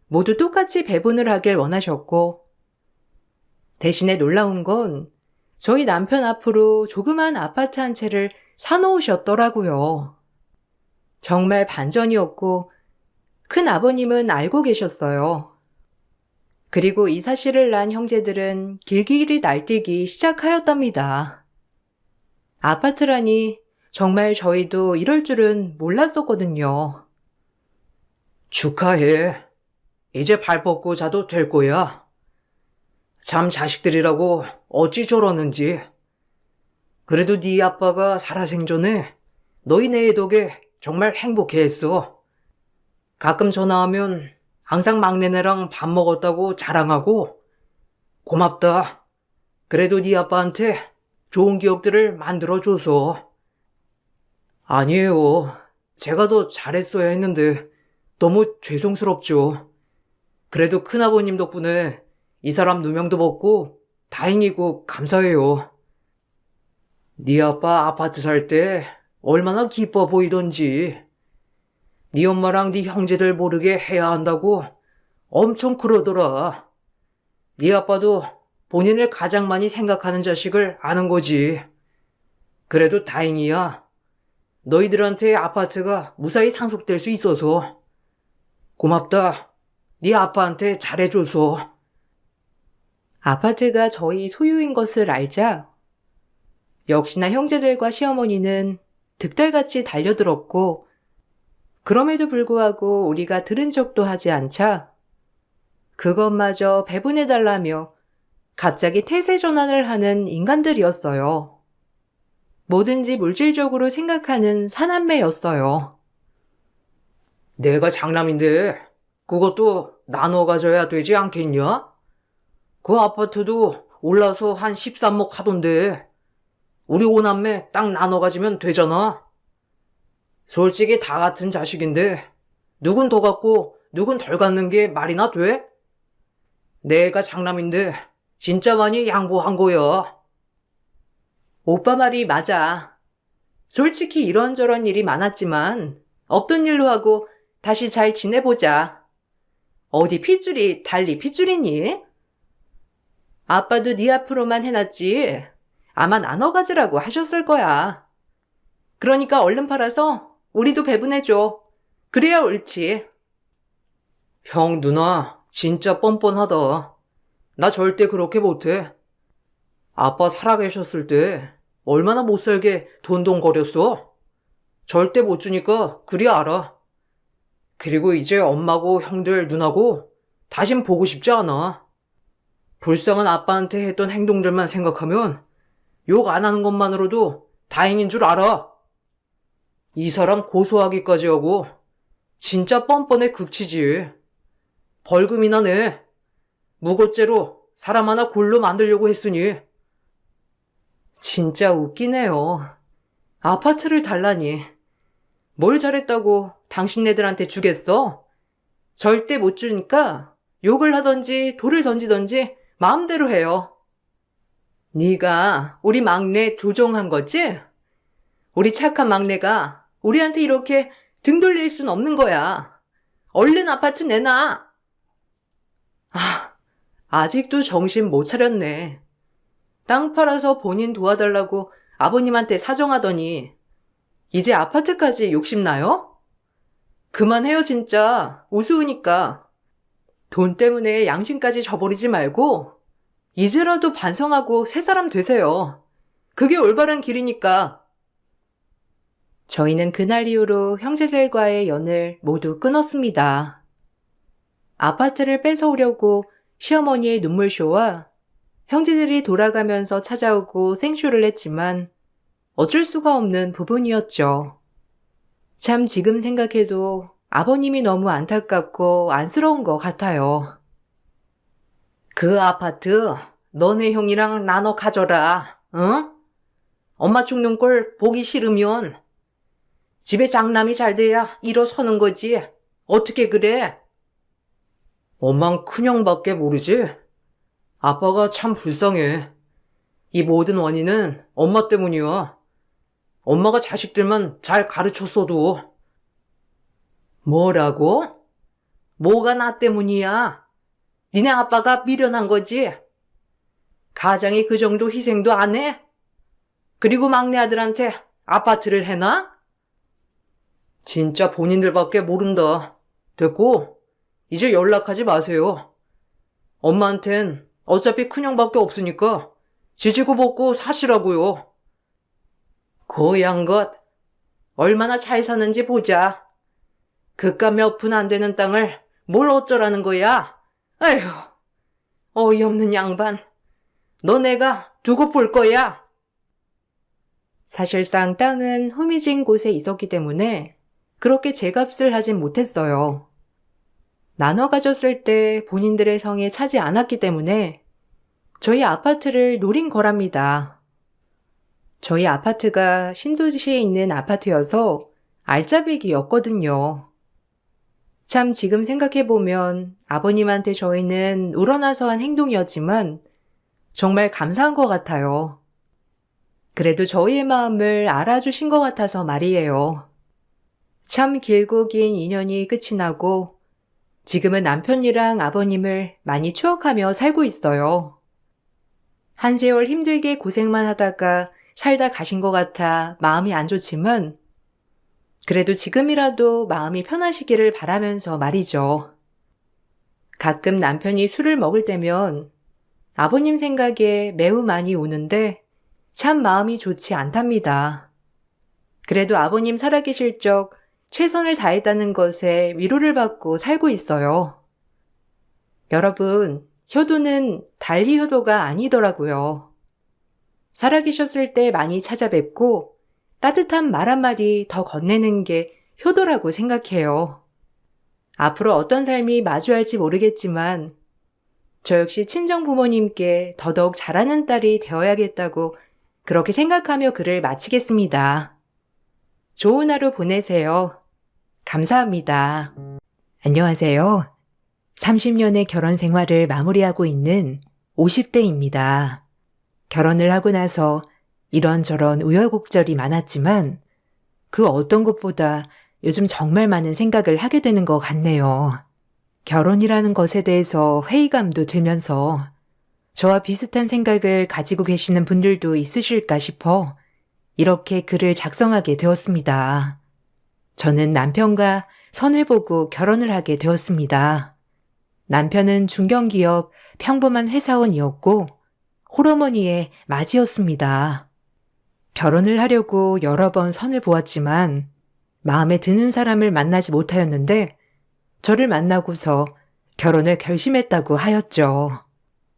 모두 똑같이 배분을 하길 원하셨고 대신에 놀라운 건 저희 남편 앞으로 조그만 아파트 한 채를 사놓으셨더라고요. 정말 반전이었고 큰 아버님은 알고 계셨어요. 그리고 이 사실을 난 형제들은 길길이 날뛰기 시작하였답니다. 아파트라니 정말 저희도 이럴 줄은 몰랐었거든요. 축하해. 이제 발 뻗고 자도 될 거야. 참 자식들이라고 어찌 저러는지. 그래도 네 아빠가 살아생전에 너희 네 덕에 정말 행복해했어. 가끔 전화하면 항상 막내네랑 밥 먹었다고 자랑하고 고맙다. 그래도 네 아빠한테 좋은 기억들을 만들어줘서. 아니에요. 제가 더 잘했어야 했는데 너무 죄송스럽죠. 그래도 큰아버님 덕분에 이 사람 누명도 먹고 다행이고 감사해요. 네 아빠 아파트 살 때 얼마나 기뻐 보이던지. 네 엄마랑 네 형제들 모르게 해야 한다고 엄청 그러더라. 네 아빠도 본인을 가장 많이 생각하는 자식을 아는 거지. 그래도 다행이야. 너희들한테 아파트가 무사히 상속될 수 있어서. 고맙다. 네 아빠한테 잘해줘서. 아파트가 저희 소유인 것을 알자 역시나 형제들과 시어머니는 득달같이 달려들었고 그럼에도 불구하고 우리가 들은 척도 하지 않자 그것마저 배분해달라며 갑자기 태세 전환을 하는 인간들이었어요. 뭐든지 물질적으로 생각하는 사남매였어요. 내가 장남인데 그것도 나눠 가져야 되지 않겠냐? 그 아파트도 올라서 한 13억 하던데 우리 오남매 딱 나눠 가지면 되잖아. 솔직히 다 같은 자식인데 누군 더 갖고 누군 덜 갖는 게 말이나 돼? 내가 장남인데 진짜 많이 양보한 거야. 오빠 말이 맞아. 솔직히 이런저런 일이 많았지만 없던 일로 하고 다시 잘 지내보자. 어디 핏줄이 달리 핏줄이니? 아빠도 네 앞으로만 해놨지. 아마 나눠 가지라고 하셨을 거야. 그러니까 얼른 팔아서 우리도 배분해줘. 그래야 옳지. 형 누나 진짜 뻔뻔하다. 나 절대 그렇게 못해. 아빠 살아계셨을 때 얼마나 못살게 돈돈거렸어? 절대 못 주니까 그리 알아. 그리고 이제 엄마고 형들 누나고 다신 보고 싶지 않아. 불쌍한 아빠한테 했던 행동들만 생각하면 욕 안 하는 것만으로도 다행인 줄 알아. 이 사람 고소하기까지 하고 진짜 뻔뻔해 극치지. 벌금이나 내. 무고죄로 사람 하나 골로 만들려고 했으니. 진짜 웃기네요. 아파트를 달라니. 뭘 잘했다고 당신네들한테 주겠어? 절대 못 주니까 욕을 하던지 돌을 던지던지 마음대로 해요. 네가 우리 막내 조종한 거지? 우리 착한 막내가 우리한테 이렇게 등 돌릴 순 없는 거야. 얼른 아파트 내놔. 아직도 정신 못 차렸네. 땅 팔아서 본인 도와달라고 아버님한테 사정하더니 이제 아파트까지 욕심나요? 그만해요 진짜. 우스우니까. 돈 때문에 양심까지 저버리지 말고 이제라도 반성하고 새 사람 되세요. 그게 올바른 길이니까. 저희는 그날 이후로 형제들과의 연을 모두 끊었습니다. 아파트를 뺏어오려고 시어머니의 눈물쇼와 형제들이 돌아가면서 찾아오고 생쇼를 했지만 어쩔 수가 없는 부분이었죠. 참 지금 생각해도 아버님이 너무 안타깝고 안쓰러운 것 같아요. 그 아파트 너네 형이랑 나눠 가져라. 응? 엄마 죽는 꼴 보기 싫으면 집에 장남이 잘 돼야 일어서는 거지. 어떻게 그래? 엄만 큰형밖에 모르지? 아빠가 참 불쌍해. 이 모든 원인은 엄마 때문이야. 엄마가 자식들만 잘 가르쳤어도. 뭐라고? 뭐가 나 때문이야? 니네 아빠가 미련한 거지? 가장이 그 정도 희생도 안 해? 그리고 막내 아들한테 아파트를 해놔? 진짜 본인들밖에 모른다. 됐고, 이제 연락하지 마세요. 엄마한텐 어차피 큰형밖에 없으니까 지지고 볶고 사시라고요. 고양 것. 얼마나 잘 사는지 보자. 그깟 몇 푼 안 되는 땅을 뭘 어쩌라는 거야? 아휴, 어이없는 양반. 너 내가 두고 볼 거야. 사실상 땅은 후미진 곳에 있었기 때문에 그렇게 제값을 하진 못했어요. 나눠 가졌을 때 본인들의 성에 차지 않았기 때문에 저희 아파트를 노린 거랍니다. 저희 아파트가 신도시에 있는 아파트여서 알짜배기였거든요. 참 지금 생각해보면 아버님한테 저희는 우러나서 한 행동이었지만 정말 감사한 것 같아요. 그래도 저희의 마음을 알아주신 것 같아서 말이에요. 참 길고 긴 인연이 끝이 나고 지금은 남편이랑 아버님을 많이 추억하며 살고 있어요. 한 세월 힘들게 고생만 하다가 살다 가신 것 같아 마음이 안 좋지만 그래도 지금이라도 마음이 편하시기를 바라면서 말이죠. 가끔 남편이 술을 먹을 때면 아버님 생각에 매우 많이 우는데 참 마음이 좋지 않답니다. 그래도 아버님 살아계실 적 최선을 다했다는 것에 위로를 받고 살고 있어요. 여러분, 효도는 달리 효도가 아니더라고요. 살아계셨을 때 많이 찾아뵙고 따뜻한 말 한마디 더 건네는 게 효도라고 생각해요. 앞으로 어떤 삶이 마주할지 모르겠지만 저 역시 친정 부모님께 더더욱 잘하는 딸이 되어야겠다고 그렇게 생각하며 글을 마치겠습니다. 좋은 하루 보내세요. 감사합니다. 안녕하세요. 30년의 결혼 생활을 마무리하고 있는 50대입니다. 결혼을 하고 나서 이런저런 우여곡절이 많았지만 그 어떤 것보다 요즘 정말 많은 생각을 하게 되는 것 같네요. 결혼이라는 것에 대해서 회의감도 들면서 저와 비슷한 생각을 가지고 계시는 분들도 있으실까 싶어 이렇게 글을 작성하게 되었습니다. 저는 남편과 선을 보고 결혼을 하게 되었습니다. 남편은 중견기업 평범한 회사원이었고 홀어머니의 맏이었습니다. 결혼을 하려고 여러 번 선을 보았지만 마음에 드는 사람을 만나지 못하였는데 저를 만나고서 결혼을 결심했다고 하였죠.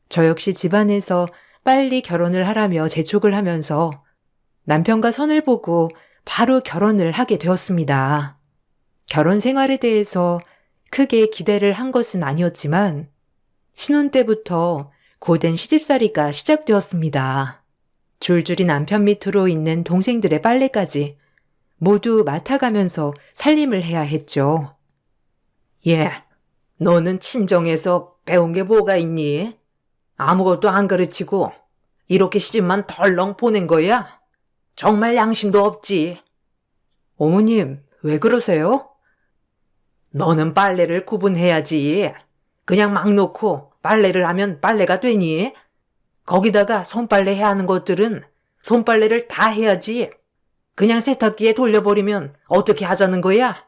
저 역시 집안에서 빨리 결혼을 하라며 재촉을 하면서 남편과 선을 보고 바로 결혼을 하게 되었습니다. 결혼 생활에 대해서 크게 기대를 한 것은 아니었지만 신혼 때부터 고된 시집살이가 시작되었습니다. 줄줄이 남편 밑으로 있는 동생들의 빨래까지 모두 맡아가면서 살림을 해야 했죠. 예, 너는 친정에서 배운 게 뭐가 있니? 아무것도 안 가르치고 이렇게 시집만 덜렁 보낸 거야? 정말 양심도 없지. 어머님, 왜 그러세요? 너는 빨래를 구분해야지. 그냥 막 놓고 빨래를 하면 빨래가 되니? 거기다가 손빨래 해야 하는 것들은 손빨래를 다 해야지. 그냥 세탁기에 돌려버리면 어떻게 하자는 거야?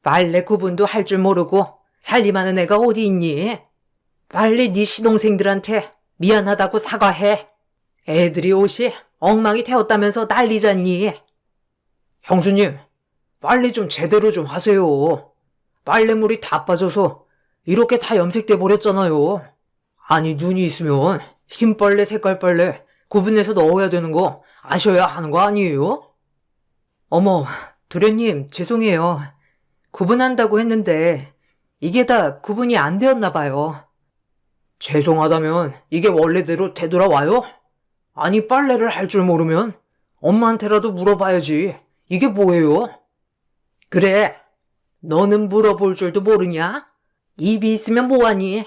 빨래 구분도 할 줄 모르고 살림하는 애가 어디 있니? 빨리 네 시동생들한테 미안하다고 사과해. 애들이 옷이 엉망이 되었다면서 난리잖니. 형수님, 빨리 좀 제대로 좀 하세요. 빨래물이 다 빠져서 이렇게 다 염색돼 버렸잖아요. 아니, 눈이 있으면 흰 빨래, 색깔 빨래 구분해서 넣어야 되는 거 아셔야 하는 거 아니에요? 어머, 도련님, 죄송해요. 구분한다고 했는데 이게 다 구분이 안 되었나 봐요. 죄송하다면 이게 원래대로 되돌아와요? 아니, 빨래를 할 줄 모르면 엄마한테라도 물어봐야지. 이게 뭐예요? 그래, 너는 물어볼 줄도 모르냐? 입이 있으면 뭐하니?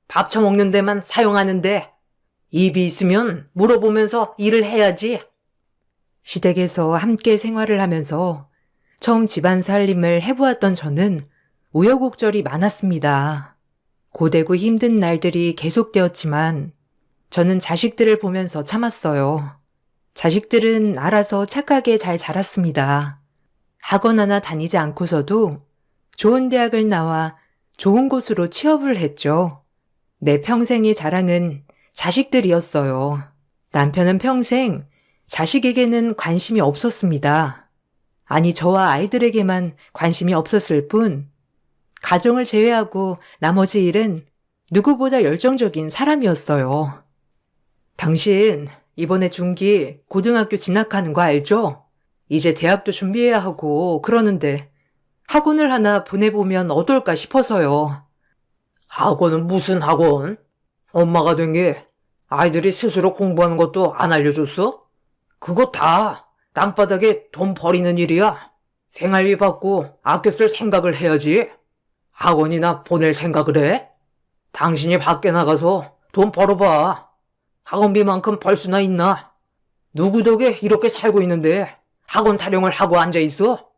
밥 처먹는 데만 사용하는데 입이 있으면 물어보면서 일을 해야지. 시댁에서 함께 생활을 하면서 처음 집안 살림을 해보았던 저는 우여곡절이 많았습니다. 고되고 힘든 날들이 계속되었지만 저는 자식들을 보면서 참았어요. 자식들은 알아서 착하게 잘 자랐습니다. 학원 하나 다니지 않고서도 좋은 대학을 나와 좋은 곳으로 취업을 했죠. 내 평생의 자랑은 자식들이었어요. 남편은 평생 자식에게는 관심이 없었습니다. 아니, 저와 아이들에게만 관심이 없었을 뿐 가정을 제외하고 나머지 일은 누구보다 열정적인 사람이었어요. 당신 이번에 중기 고등학교 진학하는 거 알죠? 이제 대학도 준비해야 하고 그러는데 학원을 하나 보내보면 어떨까 싶어서요. 학원은 무슨 학원? 엄마가 된 게 아이들이 스스로 공부하는 것도 안 알려줬어? 그거 다 땅바닥에 돈 버리는 일이야. 생활비 받고 아껴 쓸 생각을 해야지. 학원이나 보낼 생각을 해? 당신이 밖에 나가서 돈 벌어봐. 학원비만큼 벌 수나 있나? 누구 덕에 이렇게 살고 있는데 학원 타령을 하고 앉아있어?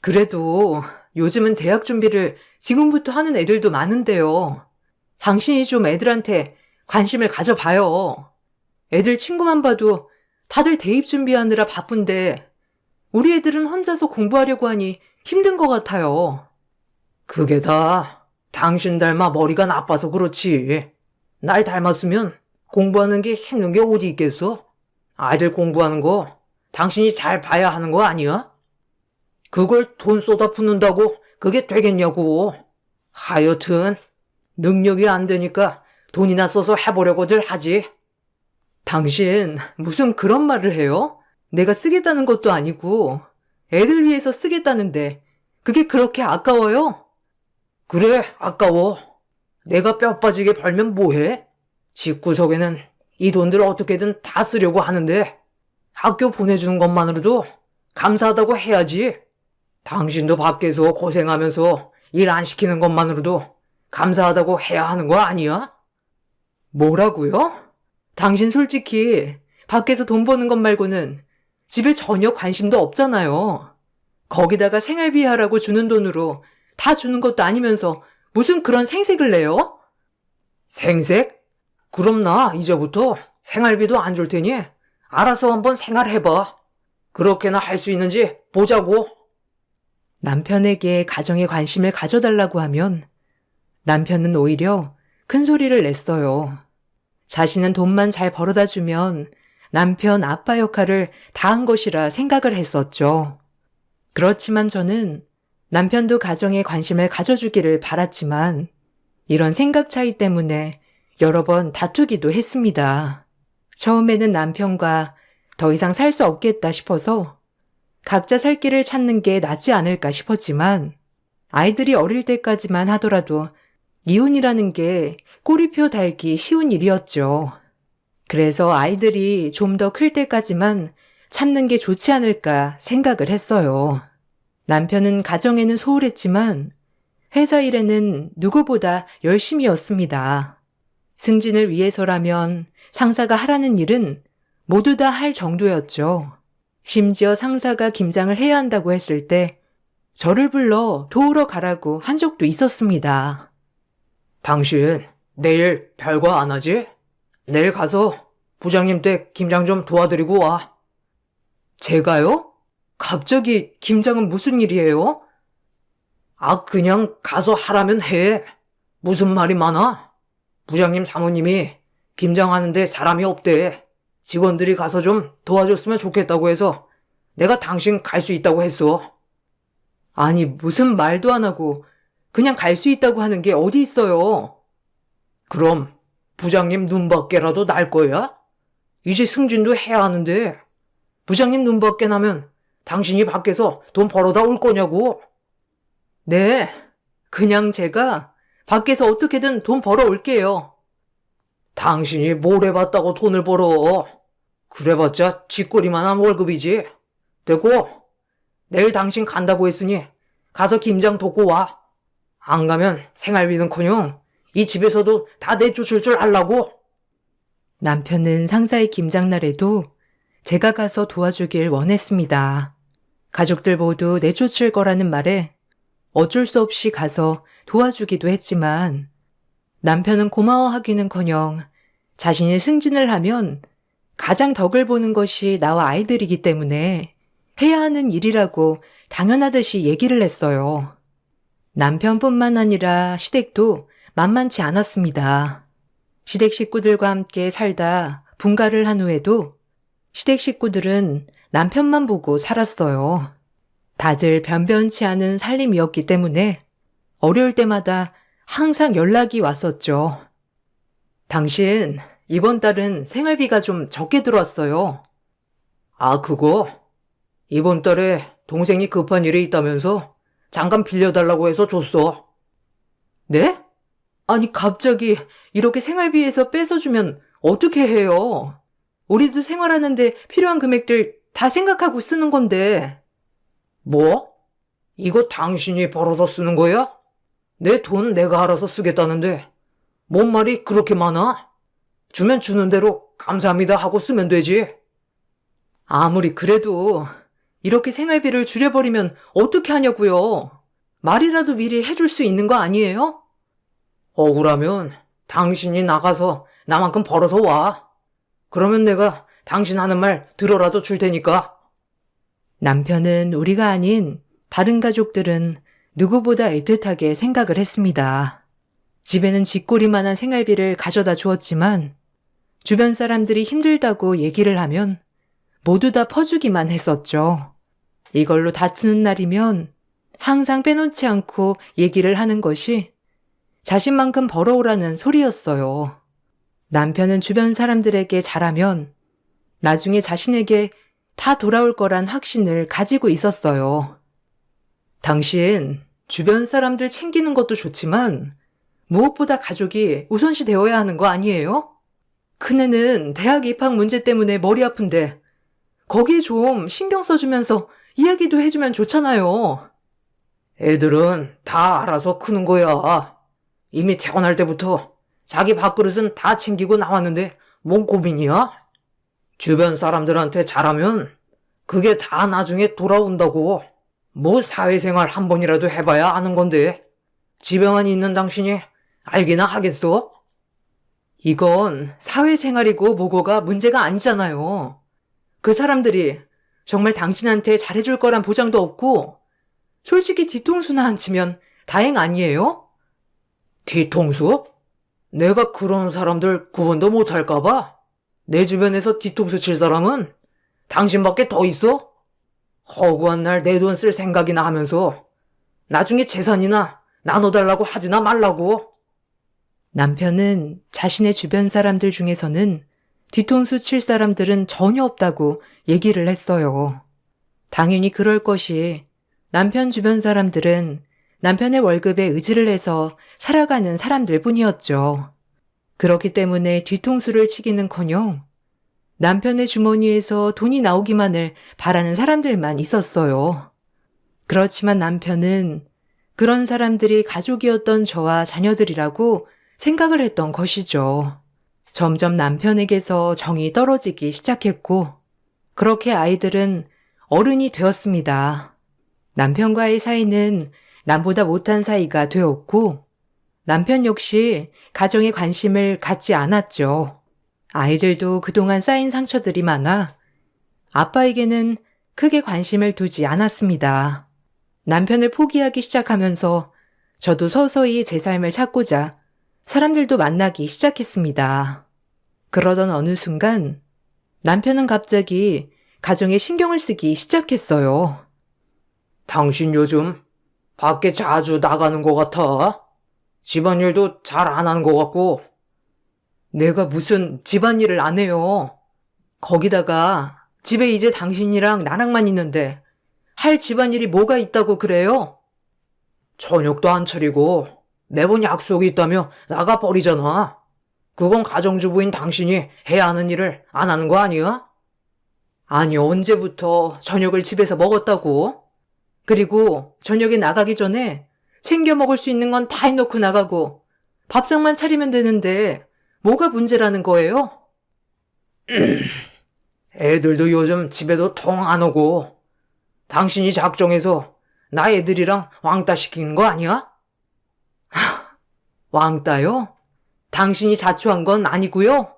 그래도 요즘은 대학 준비를 지금부터 하는 애들도 많은데요. 당신이 좀 애들한테 관심을 가져봐요. 애들 친구만 봐도 다들 대입 준비하느라 바쁜데 우리 애들은 혼자서 공부하려고 하니 힘든 것 같아요. 그게 다 당신 닮아 머리가 나빠서 그렇지. 날 닮았으면 공부하는 게 힘든 게 어디 있겠어? 아이들 공부하는 거 당신이 잘 봐야 하는 거 아니야? 그걸 돈 쏟아 붓는다고 그게 되겠냐고. 하여튼 능력이 안 되니까 돈이나 써서 해보려고들 하지. 당신 무슨 그런 말을 해요? 내가 쓰겠다는 것도 아니고 애들 위해서 쓰겠다는데 그게 그렇게 아까워요? 그래, 아까워. 내가 뼈 빠지게 벌면 뭐해? 집구석에는 이 돈들 어떻게든 다 쓰려고 하는데 학교 보내주는 것만으로도 감사하다고 해야지. 당신도 밖에서 고생하면서 일 안 시키는 것만으로도 감사하다고 해야 하는 거 아니야? 뭐라고요? 당신 솔직히 밖에서 돈 버는 것 말고는 집에 전혀 관심도 없잖아요. 거기다가 생활비 하라고 주는 돈으로 다 주는 것도 아니면서 무슨 그런 생색을 내요? 생색? 그럼 나 이제부터 생활비도 안 줄 테니 알아서 한번 생활해봐. 그렇게나 할 수 있는지 보자고. 남편에게 가정에 관심을 가져달라고 하면 남편은 오히려 큰 소리를 냈어요. 자신은 돈만 잘 벌어다 주면 남편 아빠 역할을 다 한 것이라 생각을 했었죠. 그렇지만 저는 남편도 가정에 관심을 가져주기를 바랐지만 이런 생각 차이 때문에 여러 번 다투기도 했습니다. 처음에는 남편과 더 이상 살 수 없겠다 싶어서 각자 살 길을 찾는 게 낫지 않을까 싶었지만 아이들이 어릴 때까지만 하더라도 이혼이라는 게 꼬리표 달기 쉬운 일이었죠. 그래서 아이들이 좀 더 클 때까지만 참는 게 좋지 않을까 생각을 했어요. 남편은 가정에는 소홀했지만 회사 일에는 누구보다 열심히였습니다. 승진을 위해서라면 상사가 하라는 일은 모두 다 할 정도였죠. 심지어 상사가 김장을 해야 한다고 했을 때 저를 불러 도우러 가라고 한 적도 있었습니다. 당신 내일 별거 안 하지? 내일 가서 부장님 댁 김장 좀 도와드리고 와. 제가요? 갑자기 김장은 무슨 일이에요? 아, 그냥 가서 하라면 해. 무슨 말이 많아? 부장님 사모님이 김장하는데 사람이 없대. 직원들이 가서 좀 도와줬으면 좋겠다고 해서 내가 당신 갈 수 있다고 했어. 아니, 무슨 말도 안 하고 그냥 갈 수 있다고 하는 게 어디 있어요? 그럼 부장님 눈밖에라도 날 거야? 이제 승진도 해야 하는데 부장님 눈밖에 나면 당신이 밖에서 돈 벌어다 올 거냐고. 네, 그냥 제가 밖에서 어떻게든 돈 벌어 올게요. 당신이 뭘 해봤다고 돈을 벌어. 그래봤자 쥐꼬리만한 월급이지. 되고 내일 당신 간다고 했으니 가서 김장 돕고 와. 안 가면 생활비는커녕 이 집에서도 다 내쫓을 줄 알라고. 남편은 상사의 김장날에도 제가 가서 도와주길 원했습니다. 가족들 모두 내쫓을 거라는 말에 어쩔 수 없이 가서 도와주기도 했지만 남편은 고마워하기는커녕 자신이 승진을 하면 가장 덕을 보는 것이 나와 아이들이기 때문에 해야 하는 일이라고 당연하듯이 얘기를 했어요. 남편뿐만 아니라 시댁도 만만치 않았습니다. 시댁 식구들과 함께 살다 분가를 한 후에도 시댁 식구들은 남편만 보고 살았어요. 다들 변변치 않은 살림이었기 때문에 어려울 때마다 항상 연락이 왔었죠. 당신, 이번 달은 생활비가 좀 적게 들어왔어요. 아, 그거? 이번 달에 동생이 급한 일이 있다면서 잠깐 빌려달라고 해서 줬어. 네? 아니, 갑자기 이렇게 생활비에서 뺏어주면 어떻게 해요? 우리도 생활하는데 필요한 금액들 다 생각하고 쓰는 건데. 뭐? 이거 당신이 벌어서 쓰는 거야? 내 돈 내가 알아서 쓰겠다는데 뭔 말이 그렇게 많아? 주면 주는 대로 감사합니다 하고 쓰면 되지. 아무리 그래도 이렇게 생활비를 줄여버리면 어떻게 하냐고요. 말이라도 미리 해줄 수 있는 거 아니에요? 억울하면 당신이 나가서 나만큼 벌어서 와. 그러면 내가 당신 하는 말 들어라도 줄 테니까. 남편은 우리가 아닌 다른 가족들은 누구보다 애틋하게 생각을 했습니다. 집에는 쥐꼬리만한 생활비를 가져다 주었지만 주변 사람들이 힘들다고 얘기를 하면 모두 다 퍼주기만 했었죠. 이걸로 다투는 날이면 항상 빼놓지 않고 얘기를 하는 것이 자신만큼 벌어오라는 소리였어요. 남편은 주변 사람들에게 잘하면 나중에 자신에게 다 돌아올 거란 확신을 가지고 있었어요. 당신 주변 사람들 챙기는 것도 좋지만 무엇보다 가족이 우선시 되어야 하는 거 아니에요? 큰애는 대학 입학 문제 때문에 머리 아픈데 거기에 좀 신경 써주면서 이야기도 해주면 좋잖아요. 애들은 다 알아서 크는 거야. 이미 태어날 때부터 자기 밥그릇은 다 챙기고 나왔는데 뭔 고민이야? 주변 사람들한테 잘하면 그게 다 나중에 돌아온다고. 뭐 사회생활 한 번이라도 해봐야 아는 건데 집에만 있는 당신이 알기나 하겠어? 이건 사회생활이고 뭐고가 문제가 아니잖아요. 그 사람들이 정말 당신한테 잘해줄 거란 보장도 없고 솔직히 뒤통수나 안 치면 다행 아니에요? 뒤통수? 내가 그런 사람들 구분도 못할까봐? 내 주변에서 뒤통수 칠 사람은 당신밖에 더 있어? 허구한 날 내 돈 쓸 생각이나 하면서 나중에 재산이나 나눠달라고 하지나 말라고. 남편은 자신의 주변 사람들 중에서는 뒤통수 칠 사람들은 전혀 없다고 얘기를 했어요. 당연히 그럴 것이 남편 주변 사람들은 남편의 월급에 의지를 해서 살아가는 사람들 뿐이었죠. 그렇기 때문에 뒤통수를 치기는커녕 남편의 주머니에서 돈이 나오기만을 바라는 사람들만 있었어요. 그렇지만 남편은 그런 사람들이 가족이었던 저와 자녀들이라고 생각을 했던 것이죠. 점점 남편에게서 정이 떨어지기 시작했고 그렇게 아이들은 어른이 되었습니다. 남편과의 사이는 남보다 못한 사이가 되었고 남편 역시 가정에 관심을 갖지 않았죠. 아이들도 그동안 쌓인 상처들이 많아 아빠에게는 크게 관심을 두지 않았습니다. 남편을 포기하기 시작하면서 저도 서서히 제 삶을 찾고자 사람들도 만나기 시작했습니다. 그러던 어느 순간 남편은 갑자기 가정에 신경을 쓰기 시작했어요. 당신 요즘 밖에 자주 나가는 것 같아. 집안일도 잘 안 하는 것 같고. 내가 무슨 집안일을 안 해요. 거기다가 집에 이제 당신이랑 나랑만 있는데 할 집안일이 뭐가 있다고 그래요? 저녁도 안 차리고 매번 약속이 있다며 나가버리잖아. 그건 가정주부인 당신이 해야 하는 일을 안 하는 거 아니야? 아니, 언제부터 저녁을 집에서 먹었다고? 그리고 저녁에 나가기 전에 챙겨 먹을 수 있는 건 다 해놓고 나가고 밥상만 차리면 되는데 뭐가 문제라는 거예요? 애들도 요즘 집에도 통 안 오고 당신이 작정해서 나 애들이랑 왕따 시키는 거 아니야? 왕따요? 당신이 자초한 건 아니고요?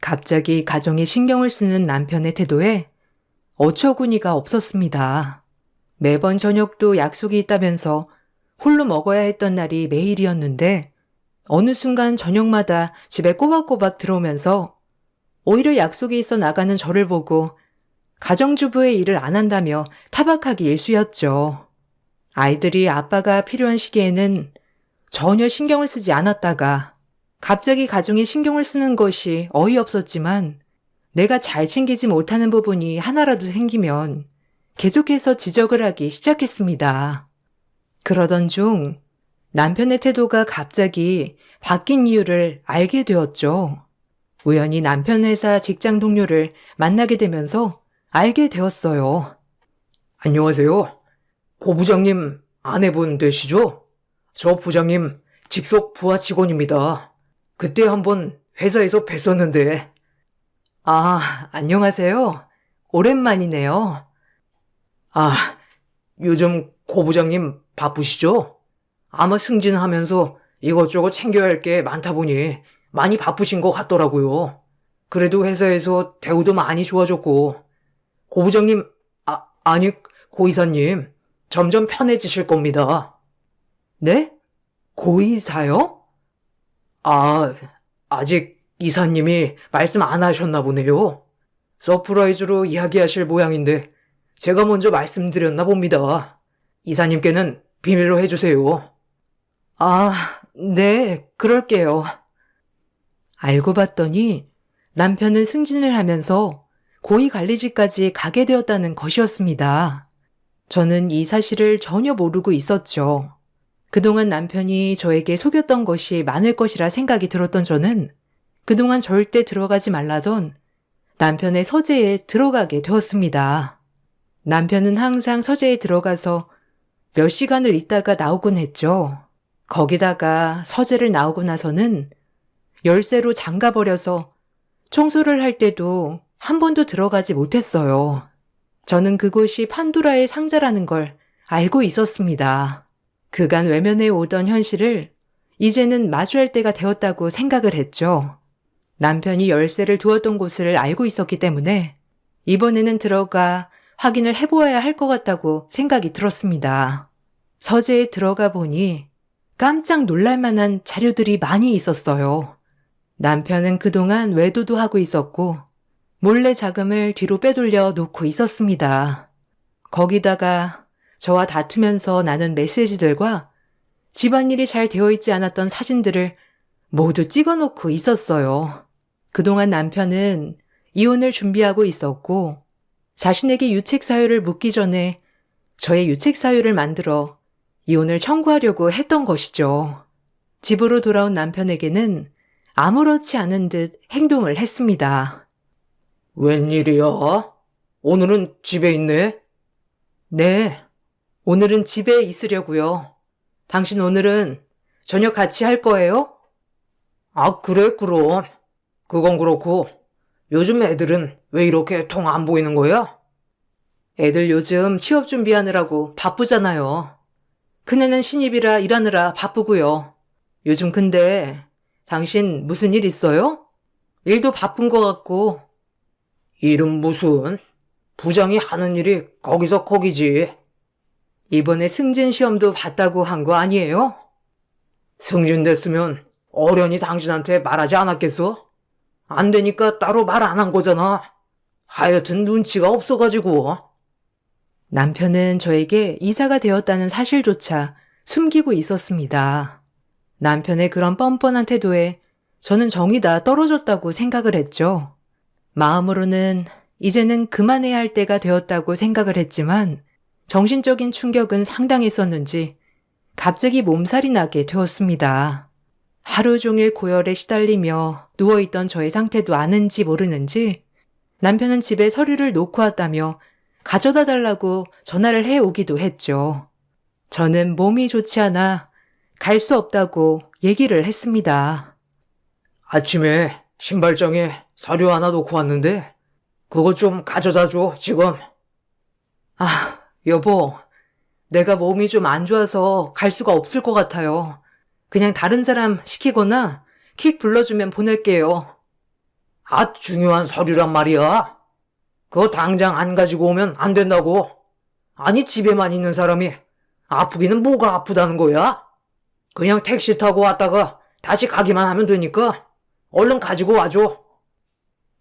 갑자기 가정에 신경을 쓰는 남편의 태도에 어처구니가 없었습니다. 매번 저녁도 약속이 있다면서 홀로 먹어야 했던 날이 매일이었는데 어느 순간 저녁마다 집에 꼬박꼬박 들어오면서 오히려 약속이 있어 나가는 저를 보고 가정주부의 일을 안 한다며 타박하기 일쑤였죠. 아이들이 아빠가 필요한 시기에는 전혀 신경을 쓰지 않았다가 갑자기 가정에 신경을 쓰는 것이 어이없었지만 내가 잘 챙기지 못하는 부분이 하나라도 생기면 계속해서 지적을 하기 시작했습니다. 그러던 중 남편의 태도가 갑자기 바뀐 이유를 알게 되었죠. 우연히 남편 회사 직장 동료를 만나게 되면서 알게 되었어요. 안녕하세요. 고 부장님 아내분 되시죠? 저 부장님 직속 부하 직원입니다. 그때 한번 회사에서 뵀었는데. 아, 안녕하세요. 오랜만이네요. 아, 요즘 고 부장님 바쁘시죠? 아마 승진하면서 이것저것 챙겨야 할 게 많다 보니 많이 바쁘신 것 같더라고요. 그래도 회사에서 대우도 많이 좋아졌고, 고 부장님, 아니, 고 이사님, 점점 편해지실 겁니다. 네? 고 이사요? 아, 아직 이사님이 말씀 안 하셨나 보네요. 서프라이즈로 이야기하실 모양인데, 제가 먼저 말씀드렸나 봅니다. 이사님께는 비밀로 해주세요. 아, 네, 그럴게요. 알고 봤더니 남편은 승진을 하면서 고위 관리직까지 가게 되었다는 것이었습니다. 저는 이 사실을 전혀 모르고 있었죠. 그동안 남편이 저에게 속였던 것이 많을 것이라 생각이 들었던 저는 그동안 절대 들어가지 말라던 남편의 서재에 들어가게 되었습니다. 남편은 항상 서재에 들어가서 몇 시간을 있다가 나오곤 했죠. 거기다가 서재를 나오고 나서는 열쇠로 잠가버려서 청소를 할 때도 한 번도 들어가지 못했어요. 저는 그곳이 판도라의 상자라는 걸 알고 있었습니다. 그간 외면해 오던 현실을 이제는 마주할 때가 되었다고 생각을 했죠. 남편이 열쇠를 두었던 곳을 알고 있었기 때문에 이번에는 들어가 확인을 해보아야 할 것 같다고 생각이 들었습니다. 서재에 들어가 보니 깜짝 놀랄 만한 자료들이 많이 있었어요. 남편은 그동안 외도도 하고 있었고 몰래 자금을 뒤로 빼돌려 놓고 있었습니다. 거기다가 저와 다투면서 나눈 메시지들과 집안일이 잘 되어 있지 않았던 사진들을 모두 찍어놓고 있었어요. 그동안 남편은 이혼을 준비하고 있었고 자신에게 유책 사유를 묻기 전에 저의 유책 사유를 만들어 이혼을 청구하려고 했던 것이죠. 집으로 돌아온 남편에게는 아무렇지 않은 듯 행동을 했습니다. 웬일이야? 오늘은 집에 있네? 네, 오늘은 집에 있으려고요. 당신 오늘은 저녁 같이 할 거예요? 아, 그래, 그럼. 그건 그렇고, 요즘 애들은 왜 이렇게 통 안 보이는 거야? 애들 요즘 취업 준비하느라고 바쁘잖아요. 큰애는 신입이라 일하느라 바쁘고요. 요즘 근데 당신 무슨 일 있어요? 일도 바쁜 것 같고. 일은 무슨? 부장이 하는 일이 거기서 거기지. 이번에 승진 시험도 봤다고 한 거 아니에요? 승진됐으면 어련히 당신한테 말하지 않았겠어? 안 되니까 따로 말 안 한 거잖아. 하여튼 눈치가 없어가지고. 남편은 저에게 이사가 되었다는 사실조차 숨기고 있었습니다. 남편의 그런 뻔뻔한 태도에 저는 정이 다 떨어졌다고 생각을 했죠. 마음으로는 이제는 그만해야 할 때가 되었다고 생각을 했지만 정신적인 충격은 상당했었는지 갑자기 몸살이 나게 되었습니다. 하루 종일 고열에 시달리며 누워있던 저의 상태도 아는지 모르는지 남편은 집에 서류를 놓고 왔다며 가져다 달라고 전화를 해오기도 했죠. 저는 몸이 좋지 않아 갈 수 없다고 얘기를 했습니다. 아침에 신발장에 서류 하나 놓고 왔는데 그거 좀 가져다 줘, 지금. 아, 여보, 내가 몸이 좀 안 좋아서 갈 수가 없을 것 같아요. 그냥 다른 사람 시키거나 킥 불러주면 보낼게요. 아, 중요한 서류란 말이야. 그거 당장 안 가지고 오면 안 된다고. 아니, 집에만 있는 사람이 아프기는 뭐가 아프다는 거야? 그냥 택시 타고 왔다가 다시 가기만 하면 되니까 얼른 가지고 와줘.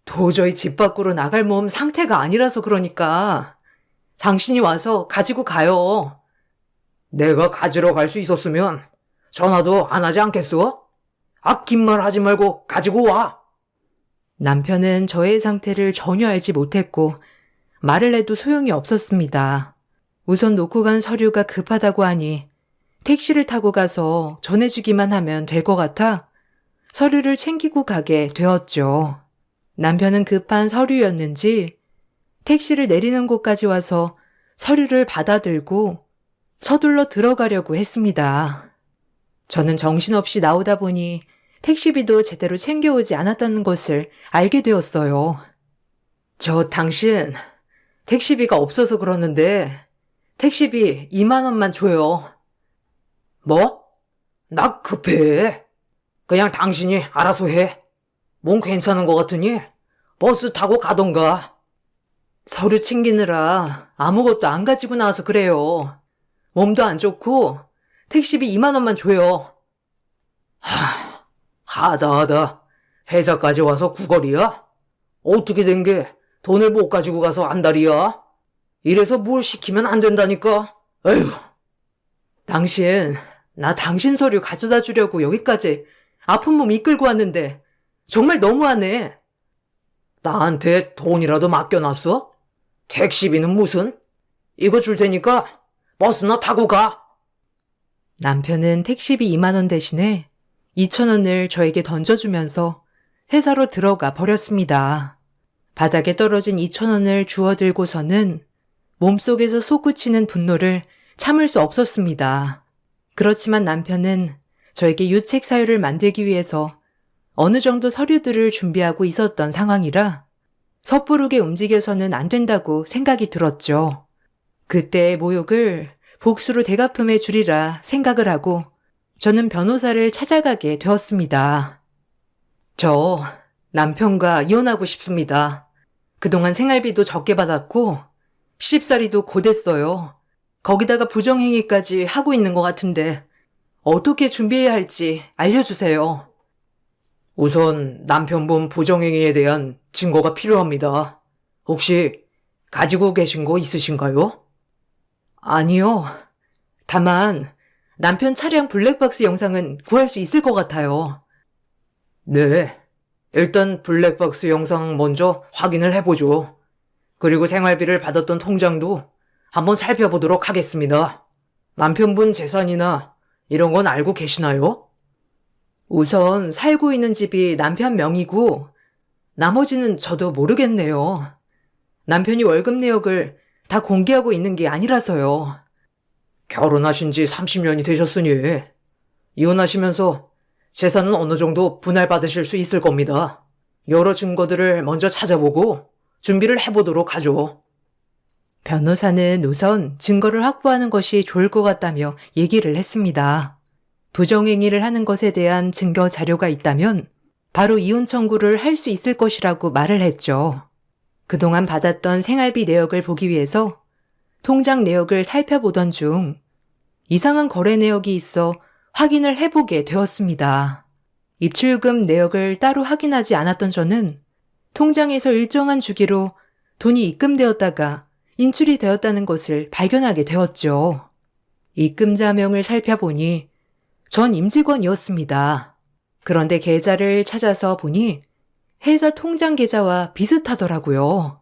도저히 집 밖으로 나갈 몸 상태가 아니라서 그러니까 당신이 와서 가지고 가요. 내가 가지러 갈 수 있었으면 전화도 안 하지 않겠어? 아, 긴 말 하지 말고 가지고 와. 남편은 저의 상태를 전혀 알지 못했고 말을 해도 소용이 없었습니다. 우선 놓고 간 서류가 급하다고 하니 택시를 타고 가서 전해주기만 하면 될 것 같아 서류를 챙기고 가게 되었죠. 남편은 급한 서류였는지 택시를 내리는 곳까지 와서 서류를 받아들고 서둘러 들어가려고 했습니다. 저는 정신없이 나오다 보니 택시비도 제대로 챙겨오지 않았다는 것을 알게 되었어요. 저 당신 택시비가 없어서 그러는데 택시비 2만 원만 줘요. 뭐? 나 급해. 그냥 당신이 알아서 해. 몸 괜찮은 것 같으니 버스 타고 가던가. 서류 챙기느라 아무것도 안 가지고 나와서 그래요. 몸도 안 좋고 택시비 2만 원만 줘요. 하다. 회사까지 와서 구걸이야? 어떻게 된 게 돈을 못 가지고 가서 안달이야? 이래서 뭘 시키면 안 된다니까. 에휴. 당신, 나 당신 서류 가져다 주려고 여기까지 아픈 몸 이끌고 왔는데 정말 너무하네. 나한테 돈이라도 맡겨놨어? 택시비는 무슨? 이거 줄 테니까 버스나 타고 가. 남편은 택시비 2만 원 대신에 2천 원을 저에게 던져주면서 회사로 들어가 버렸습니다. 바닥에 떨어진 2천 원을 주워들고서는 몸속에서 솟구치는 분노를 참을 수 없었습니다. 그렇지만 남편은 저에게 유책 사유를 만들기 위해서 어느 정도 서류들을 준비하고 있었던 상황이라 섣부르게 움직여서는 안 된다고 생각이 들었죠. 그때의 모욕을 복수로 대갚음해 주리라 생각을 하고 저는 변호사를 찾아가게 되었습니다. 저 남편과 이혼하고 싶습니다. 그동안 생활비도 적게 받았고 시집살이도 고됐어요. 거기다가 부정행위까지 하고 있는 것 같은데 어떻게 준비해야 할지 알려주세요. 우선 남편분 부정행위에 대한 증거가 필요합니다. 혹시 가지고 계신 거 있으신가요? 아니요. 다만 남편 차량 블랙박스 영상은 구할 수 있을 것 같아요. 네. 일단 블랙박스 영상 먼저 확인을 해보죠. 그리고 생활비를 받았던 통장도 한번 살펴보도록 하겠습니다. 남편분 재산이나 이런 건 알고 계시나요? 우선 살고 있는 집이 남편 명의고 나머지는 저도 모르겠네요. 남편이 월급 내역을 다 공개하고 있는 게 아니라서요. 결혼하신 지 30년이 되셨으니 이혼하시면서 재산은 어느 정도 분할받으실 수 있을 겁니다. 여러 증거들을 먼저 찾아보고 준비를 해보도록 하죠. 변호사는 우선 증거를 확보하는 것이 좋을 것 같다며 얘기를 했습니다. 부정행위를 하는 것에 대한 증거 자료가 있다면 바로 이혼 청구를 할 수 있을 것이라고 말을 했죠. 그동안 받았던 생활비 내역을 보기 위해서 통장 내역을 살펴보던 중 이상한 거래 내역이 있어 확인을 해보게 되었습니다. 입출금 내역을 따로 확인하지 않았던 저는 통장에서 일정한 주기로 돈이 입금되었다가 인출이 되었다는 것을 발견하게 되었죠. 입금자명을 살펴보니 전 임직원이었습니다. 그런데 계좌를 찾아서 보니 회사 통장 계좌와 비슷하더라고요.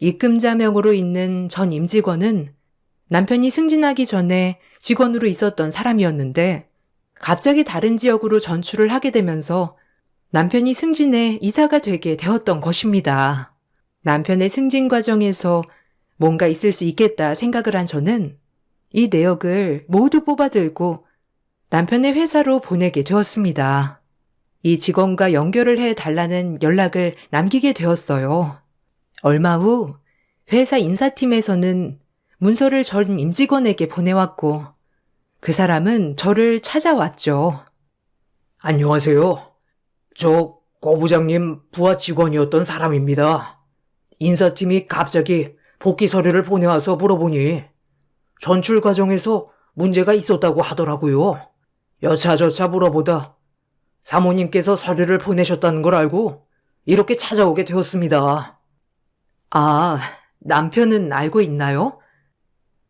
입금자명으로 있는 전 임직원은 남편이 승진하기 전에 직원으로 있었던 사람이었는데 갑자기 다른 지역으로 전출을 하게 되면서 남편이 승진해 이사가 되게 되었던 것입니다. 남편의 승진 과정에서 뭔가 있을 수 있겠다 생각을 한 저는 이 내역을 모두 뽑아들고 남편의 회사로 보내게 되었습니다. 이 직원과 연결을 해달라는 연락을 남기게 되었어요. 얼마 후 회사 인사팀에서는 문서를 전 임직원에게 보내왔고 그 사람은 저를 찾아왔죠. 안녕하세요. 저 고 부장님 부하 직원이었던 사람입니다. 인사팀이 갑자기 복귀 서류를 보내와서 물어보니 전출 과정에서 문제가 있었다고 하더라고요. 여차저차 물어보다 사모님께서 서류를 보내셨다는 걸 알고 이렇게 찾아오게 되었습니다. 아, 남편은 알고 있나요?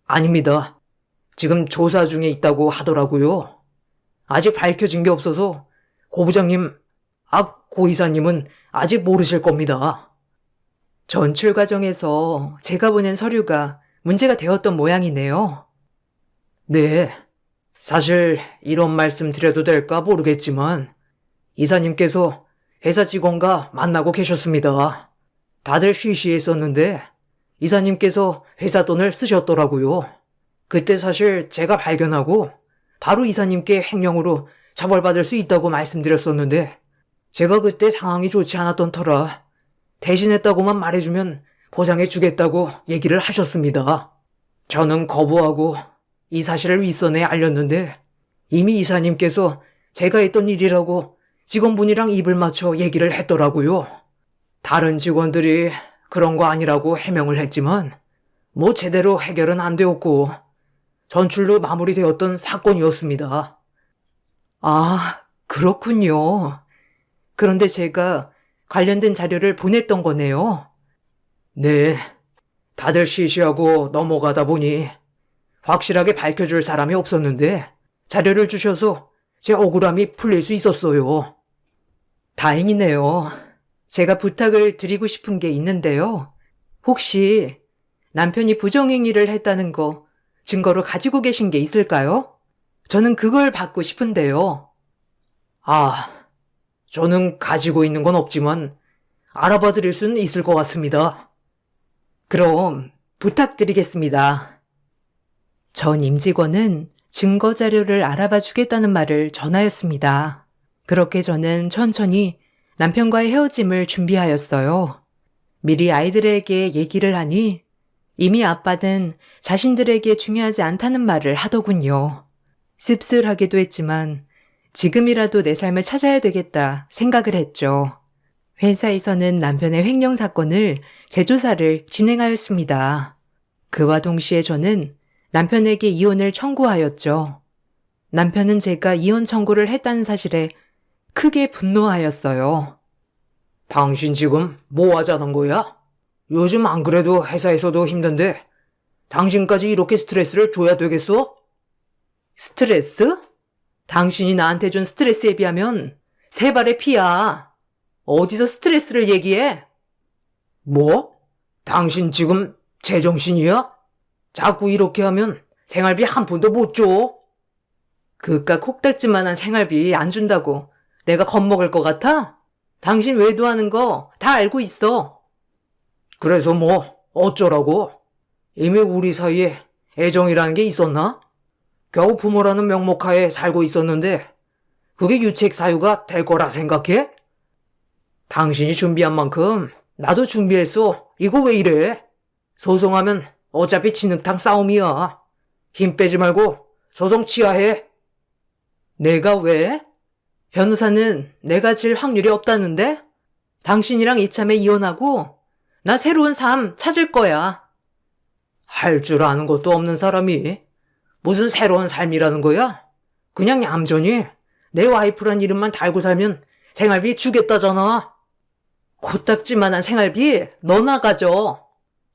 아닙니다. 지금 조사 중에 있다고 하더라고요. 아직 밝혀진 게 없어서 고 부장님, 고 이사님은 아직 모르실 겁니다. 전출 과정에서 제가 보낸 서류가 문제가 되었던 모양이네요. 네. 사실 이런 말씀 드려도 될까 모르겠지만 이사님께서 회사 직원과 만나고 계셨습니다. 다들 쉬쉬했었는데 이사님께서 회사 돈을 쓰셨더라고요. 그때 사실 제가 발견하고 바로 이사님께 횡령으로 처벌받을 수 있다고 말씀드렸었는데 제가 그때 상황이 좋지 않았던 터라 대신했다고만 말해주면 보장해 주겠다고 얘기를 하셨습니다. 저는 거부하고 이 사실을 윗선에 알렸는데 이미 이사님께서 제가 했던 일이라고 직원분이랑 입을 맞춰 얘기를 했더라고요. 다른 직원들이 그런 거 아니라고 해명을 했지만 뭐 제대로 해결은 안 되었고 전출로 마무리되었던 사건이었습니다. 아, 그렇군요. 그런데 제가 관련된 자료를 보냈던 거네요. 네. 다들 시시하고 넘어가다 보니 확실하게 밝혀줄 사람이 없었는데 자료를 주셔서 제 억울함이 풀릴 수 있었어요. 다행이네요. 제가 부탁을 드리고 싶은 게 있는데요. 혹시 남편이 부정행위를 했다는 거 증거로 가지고 계신 게 있을까요? 저는 그걸 받고 싶은데요. 아, 저는 가지고 있는 건 없지만 알아봐 드릴 수는 있을 것 같습니다. 그럼 부탁드리겠습니다. 전 임직원은 증거 자료를 알아봐 주겠다는 말을 전하였습니다. 그렇게 저는 천천히 남편과의 헤어짐을 준비하였어요. 미리 아이들에게 얘기를 하니 이미 아빠는 자신들에게 중요하지 않다는 말을 하더군요. 씁쓸하기도 했지만 지금이라도 내 삶을 찾아야 되겠다 생각을 했죠. 회사에서는 남편의 횡령 사건을 재조사를 진행하였습니다. 그와 동시에 저는 남편에게 이혼을 청구하였죠. 남편은 제가 이혼 청구를 했다는 사실에 크게 분노하였어요. 당신 지금 뭐 하자는 거야? 요즘 안 그래도 회사에서도 힘든데 당신까지 이렇게 스트레스를 줘야 되겠어? 스트레스? 당신이 나한테 준 스트레스에 비하면 세 발의 피야. 어디서 스트레스를 얘기해? 뭐? 당신 지금 제정신이야? 자꾸 이렇게 하면 생활비 한 푼도 못 줘. 그깟 콕딱지만한 생활비 안 준다고 내가 겁먹을 것 같아? 당신 외도하는 거 다 알고 있어. 그래서 뭐 어쩌라고? 이미 우리 사이에 애정이라는 게 있었나? 겨우 부모라는 명목하에 살고 있었는데 그게 유책 사유가 될 거라 생각해? 당신이 준비한 만큼 나도 준비했어. 이거 왜 이래? 소송하면 어차피 진흙탕 싸움이야. 힘 빼지 말고 소송 취하해. 내가 왜? 변호사는 내가 질 확률이 없다는데? 당신이랑 이참에 이혼하고 나 새로운 삶 찾을 거야. 할 줄 아는 것도 없는 사람이 무슨 새로운 삶이라는 거야? 그냥 얌전히 내 와이프란 이름만 달고 살면 생활비 주겠다잖아. 코딱지만한 생활비 너나 가져.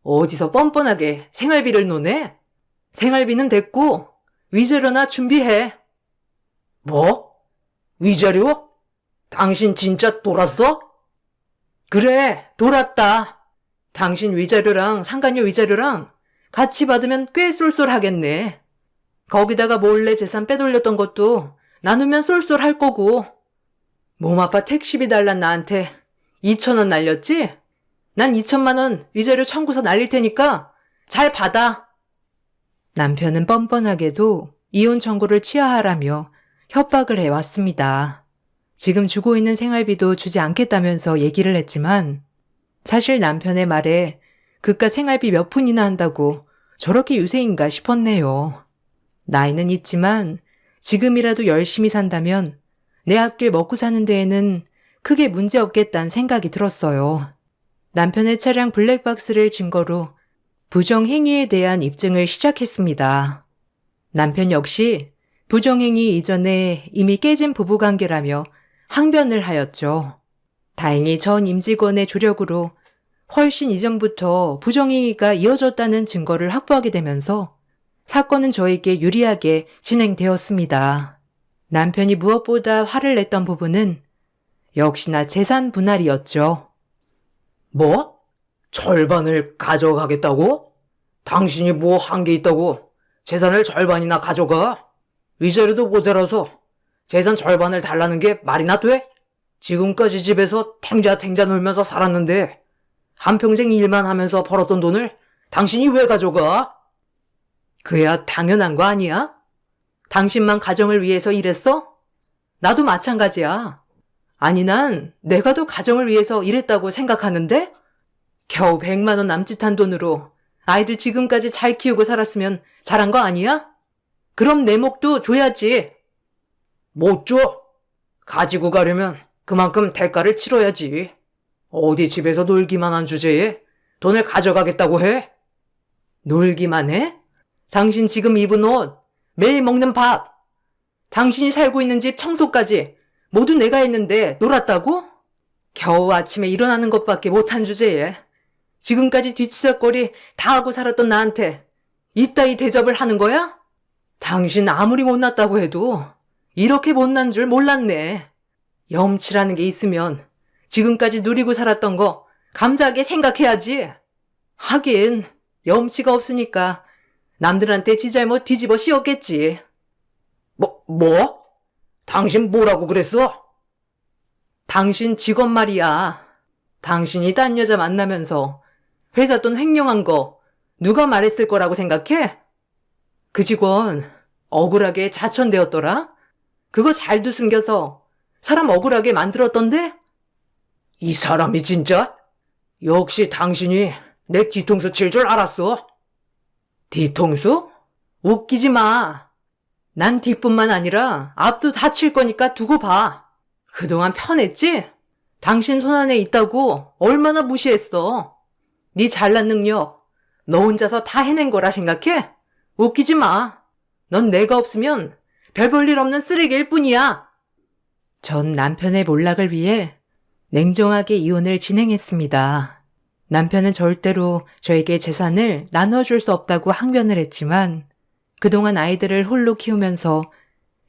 어디서 뻔뻔하게 생활비를 노네? 생활비는 됐고 위자료나 준비해. 뭐? 위자료? 당신 진짜 돌았어? 그래, 돌았다. 당신 위자료랑 상간녀 위자료랑 같이 받으면 꽤 쏠쏠하겠네. 거기다가 몰래 재산 빼돌렸던 것도 나누면 쏠쏠할 거고. 몸 아파 택시비 달란 나한테 2,000원 날렸지? 난 2천만 원 위자료 청구서 날릴 테니까 잘 받아. 남편은 뻔뻔하게도 이혼 청구를 취하하라며 협박을 해왔습니다. 지금 주고 있는 생활비도 주지 않겠다면서 얘기를 했지만 사실 남편의 말에 그깟 생활비 몇 푼이나 한다고 저렇게 유세인가 싶었네요. 나이는 있지만 지금이라도 열심히 산다면 내 앞길 먹고 사는 데에는 크게 문제 없겠다는 생각이 들었어요. 남편의 차량 블랙박스를 증거로 부정행위에 대한 입증을 시작했습니다. 남편 역시 부정행위 이전에 이미 깨진 부부관계라며 항변을 하였죠. 다행히 전 임직원의 조력으로 훨씬 이전부터 부정행위가 이어졌다는 증거를 확보하게 되면서 사건은 저에게 유리하게 진행되었습니다. 남편이 무엇보다 화를 냈던 부분은 역시나 재산 분할이었죠. 뭐? 절반을 가져가겠다고? 당신이 뭐 한 게 있다고 재산을 절반이나 가져가? 위자료도 모자라서 재산 절반을 달라는 게 말이나 돼? 지금까지 집에서 탱자탱자 놀면서 살았는데 한평생 일만 하면서 벌었던 돈을 당신이 왜 가져가? 그야 당연한 거 아니야? 당신만 가정을 위해서 일했어? 나도 마찬가지야. 아니 난 내가 더 가정을 위해서 일했다고 생각하는데? 겨우 100만 원 남짓한 돈으로 아이들 지금까지 잘 키우고 살았으면 잘한 거 아니야? 그럼 내 몫도 줘야지. 못 줘. 가지고 가려면 그만큼 대가를 치러야지. 어디 집에서 놀기만 한 주제에 돈을 가져가겠다고 해? 놀기만 해? 당신 지금 입은 옷, 매일 먹는 밥, 당신이 살고 있는 집 청소까지 모두 내가 했는데 놀았다고? 겨우 아침에 일어나는 것밖에 못한 주제에 지금까지 뒤치다거리 다 하고 살았던 나한테 이따위 대접을 하는 거야? 당신 아무리 못났다고 해도 이렇게 못난 줄 몰랐네. 염치라는 게 있으면 지금까지 누리고 살았던 거 감사하게 생각해야지. 하긴 염치가 없으니까 남들한테 지 잘못 뒤집어 씌웠겠지. 뭐? 당신 뭐라고 그랬어? 당신 직원 말이야. 당신이 딴 여자 만나면서 회사 돈 횡령한 거 누가 말했을 거라고 생각해? 그 직원 억울하게 자천되었더라? 그거 잘도 숨겨서 사람 억울하게 만들었던데? 이 사람이 진짜? 역시 당신이 내 뒤통수 칠 줄 알았어. 뒤통수? 웃기지 마. 난 뒷뿐만 아니라 앞도 다 칠 거니까 두고 봐. 그동안 편했지? 당신 손안에 있다고 얼마나 무시했어. 네 잘난 능력 너 혼자서 다 해낸 거라 생각해? 웃기지 마. 넌 내가 없으면 별 볼 일 없는 쓰레기일 뿐이야. 전 남편의 몰락을 위해 냉정하게 이혼을 진행했습니다. 남편은 절대로 저에게 재산을 나눠줄 수 없다고 항변을 했지만 그동안 아이들을 홀로 키우면서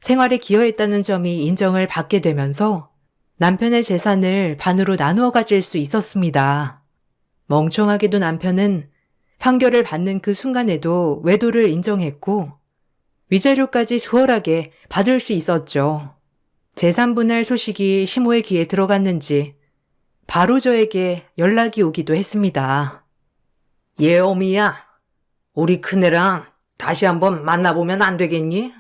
생활에 기여했다는 점이 인정을 받게 되면서 남편의 재산을 반으로 나누어 가질 수 있었습니다. 멍청하게도 남편은 판결을 받는 그 순간에도 외도를 인정했고 위자료까지 수월하게 받을 수 있었죠. 재산 분할 소식이 시모의 귀에 들어갔는지 바로 저에게 연락이 오기도 했습니다. 예어미야, 우리 큰애랑 다시 한번 만나보면 안 되겠니?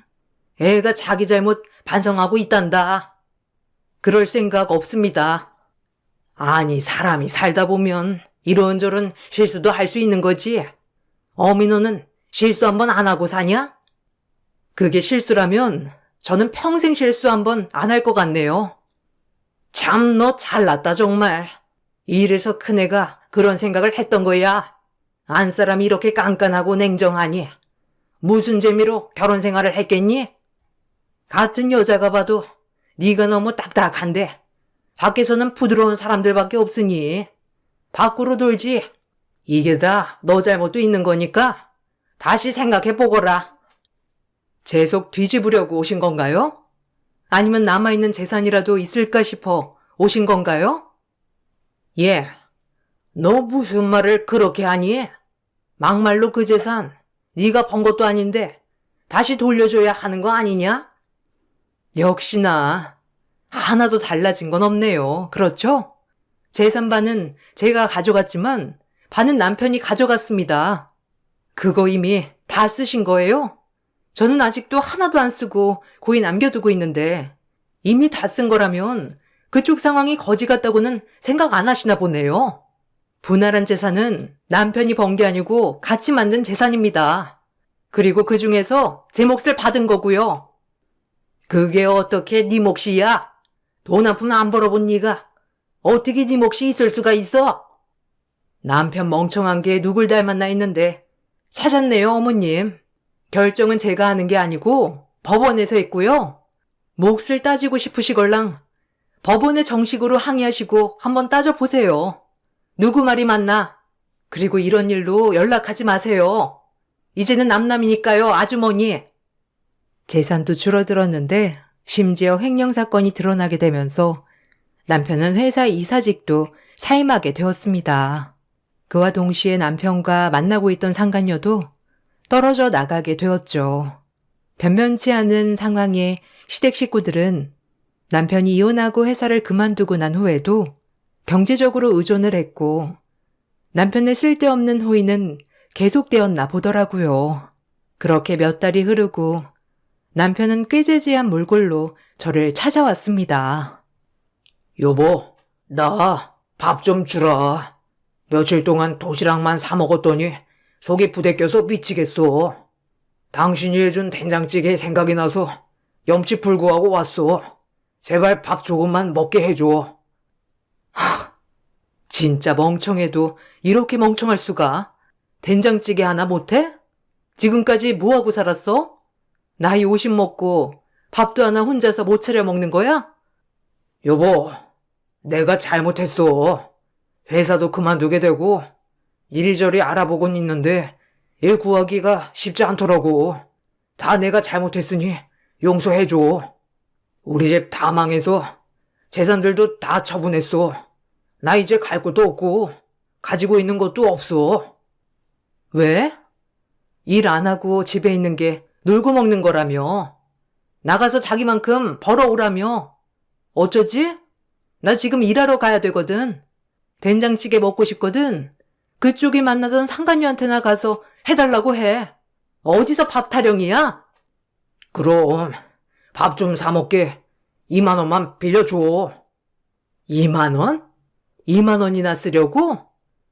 애가 자기 잘못 반성하고 있단다. 그럴 생각 없습니다. 아니, 사람이 살다 보면 이런저런 실수도 할 수 있는 거지. 어미 너는 실수 한번 안 하고 사냐? 그게 실수라면 저는 평생 실수 한번 안 할 것 같네요. 참, 너 잘났다, 정말. 이래서 큰애가 그런 생각을 했던 거야. 안 사람이 이렇게 깐깐하고 냉정하니. 무슨 재미로 결혼 생활을 했겠니? 같은 여자가 봐도 네가 너무 딱딱한데 밖에서는 부드러운 사람들밖에 없으니 밖으로 돌지. 이게 다 너 잘못도 있는 거니까 다시 생각해 보거라. 제 속 뒤집으려고 오신 건가요? 아니면 남아있는 재산이라도 있을까 싶어 오신 건가요? 예, 너 무슨 말을 그렇게 하니? 막말로 그 재산 네가 번 것도 아닌데 다시 돌려줘야 하는 거 아니냐? 역시나 하나도 달라진 건 없네요. 그렇죠? 재산 반은 제가 가져갔지만 반은 남편이 가져갔습니다. 그거 이미 다 쓰신 거예요? 저는 아직도 하나도 안 쓰고 고이 남겨두고 있는데 이미 다 쓴 거라면 그쪽 상황이 거지 같다고는 생각 안 하시나 보네요. 분할한 재산은 남편이 번 게 아니고 같이 만든 재산입니다. 그리고 그 중에서 제 몫을 받은 거고요. 그게 어떻게 네 몫이야? 돈 한 푼 안 벌어본 네가 어떻게 네 몫이 있을 수가 있어? 남편 멍청한 게 누굴 닮았나 했는데 찾았네요, 어머님. 결정은 제가 하는 게 아니고 법원에서 했고요. 몫을 따지고 싶으시걸랑 법원에 정식으로 항의하시고 한번 따져보세요. 누구 말이 맞나? 그리고 이런 일로 연락하지 마세요. 이제는 남남이니까요, 아주머니. 재산도 줄어들었는데 심지어 횡령 사건이 드러나게 되면서 남편은 회사 이사직도 사임하게 되었습니다. 그와 동시에 남편과 만나고 있던 상간녀도 떨어져 나가게 되었죠. 변변치 않은 상황에 시댁 식구들은 남편이 이혼하고 회사를 그만두고 난 후에도 경제적으로 의존을 했고 남편의 쓸데없는 호의는 계속되었나 보더라고요. 그렇게 몇 달이 흐르고 남편은 꾀재재한 몰골로 저를 찾아왔습니다. 여보, 나 밥 좀 주라. 며칠 동안 도시락만 사 먹었더니 속이 부대껴서 미치겠어. 당신이 해준 된장찌개 생각이 나서 염치 불구하고 왔어. 제발 밥 조금만 먹게 해줘. 진짜 멍청해도 이렇게 멍청할 수가. 된장찌개 하나 못해? 지금까지 뭐하고 살았어? 나이 50 먹고 밥도 하나 혼자서 못 차려 먹는 거야? 여보, 내가 잘못했어. 회사도 그만두게 되고 이리저리 알아보곤 있는데 일 구하기가 쉽지 않더라고. 다 내가 잘못했으니 용서해줘. 우리 집 다 망해서 재산들도 다 처분했어. 나 이제 갈 곳도 없고 가지고 있는 것도 없어. 왜? 일 안 하고 집에 있는 게 놀고 먹는 거라며. 나가서 자기만큼 벌어오라며. 어쩌지? 나 지금 일하러 가야 되거든. 된장찌개 먹고 싶거든. 그쪽이 만나던 상간녀한테나 가서 해달라고 해. 어디서 밥 타령이야? 그럼 밥 좀 사 먹게 2만 원만 빌려줘. 2만 원? 2만 원이나 쓰려고?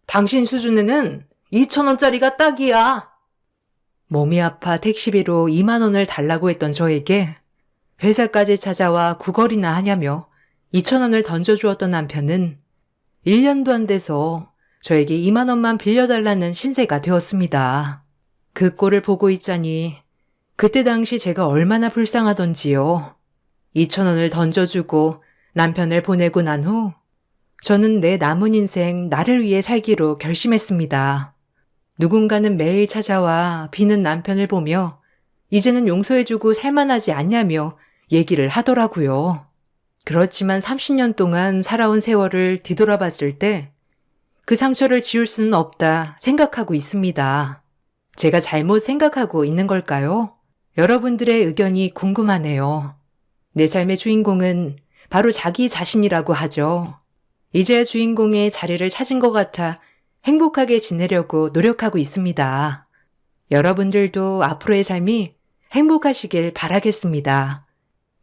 당신 수준에는 2천 원짜리가 딱이야. 몸이 아파 택시비로 2만 원을 달라고 했던 저에게 회사까지 찾아와 구걸이나 하냐며 2천 원을 던져주었던 남편은 1년도 안 돼서 저에게 2만 원만 빌려달라는 신세가 되었습니다. 그 꼴을 보고 있자니 그때 당시 제가 얼마나 불쌍하던지요. 2천 원을 던져주고 남편을 보내고 난 후 저는 내 남은 인생 나를 위해 살기로 결심했습니다. 누군가는 매일 찾아와 비는 남편을 보며 이제는 용서해주고 살만하지 않냐며 얘기를 하더라고요. 그렇지만 30년 동안 살아온 세월을 뒤돌아봤을 때 그 상처를 지울 수는 없다 생각하고 있습니다. 제가 잘못 생각하고 있는 걸까요? 여러분들의 의견이 궁금하네요. 내 삶의 주인공은 바로 자기 자신이라고 하죠. 이제야 주인공의 자리를 찾은 것 같아 행복하게 지내려고 노력하고 있습니다. 여러분들도 앞으로의 삶이 행복하시길 바라겠습니다.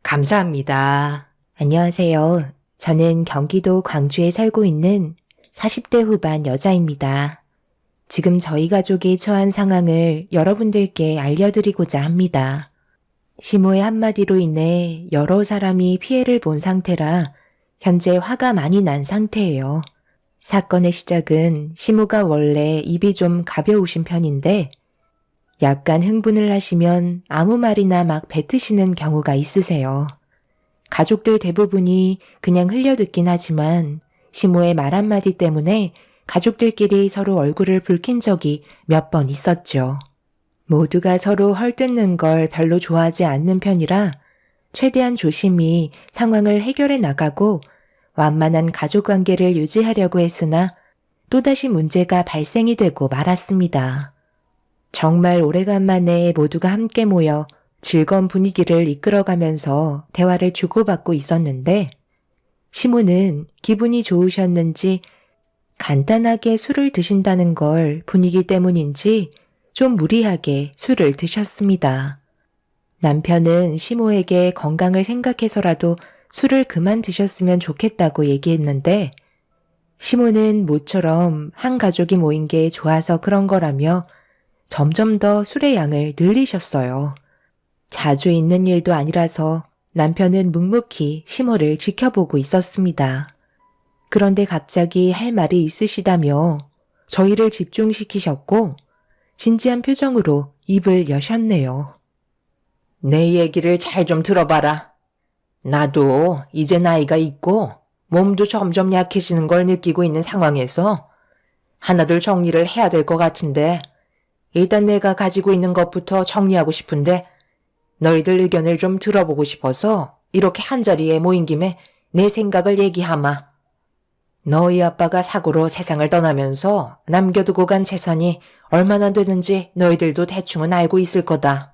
감사합니다. 안녕하세요. 저는 경기도 광주에 살고 있는 40대 후반 여자입니다. 지금 저희 가족이 처한 상황을 여러분들께 알려드리고자 합니다. 시모의 한마디로 인해 여러 사람이 피해를 본 상태라 현재 화가 많이 난 상태예요. 사건의 시작은 시모가 원래 입이 좀 가벼우신 편인데 약간 흥분을 하시면 아무 말이나 막 뱉으시는 경우가 있으세요. 가족들 대부분이 그냥 흘려듣긴 하지만 시모의 말 한마디 때문에 가족들끼리 서로 얼굴을 붉힌 적이 몇 번 있었죠. 모두가 서로 헐뜯는 걸 별로 좋아하지 않는 편이라 최대한 조심히 상황을 해결해 나가고 완만한 가족관계를 유지하려고 했으나 또다시 문제가 발생이 되고 말았습니다. 정말 오래간만에 모두가 함께 모여 즐거운 분위기를 이끌어가면서 대화를 주고받고 있었는데 시모는 기분이 좋으셨는지 간단하게 술을 드신다는 걸 분위기 때문인지 좀 무리하게 술을 드셨습니다. 남편은 시모에게 건강을 생각해서라도 술을 그만 드셨으면 좋겠다고 얘기했는데 시모는 모처럼 한 가족이 모인 게 좋아서 그런 거라며 점점 더 술의 양을 늘리셨어요. 자주 있는 일도 아니라서 남편은 묵묵히 시모를 지켜보고 있었습니다. 그런데 갑자기 할 말이 있으시다며 저희를 집중시키셨고 진지한 표정으로 입을 여셨네요. 내 얘기를 잘 좀 들어봐라. 나도 이제 나이가 있고 몸도 점점 약해지는 걸 느끼고 있는 상황에서 하나둘 정리를 해야 될 것 같은데 일단 내가 가지고 있는 것부터 정리하고 싶은데 너희들 의견을 좀 들어보고 싶어서 이렇게 한자리에 모인 김에 내 생각을 얘기하마. 너희 아빠가 사고로 세상을 떠나면서 남겨두고 간 재산이 얼마나 되는지 너희들도 대충은 알고 있을 거다.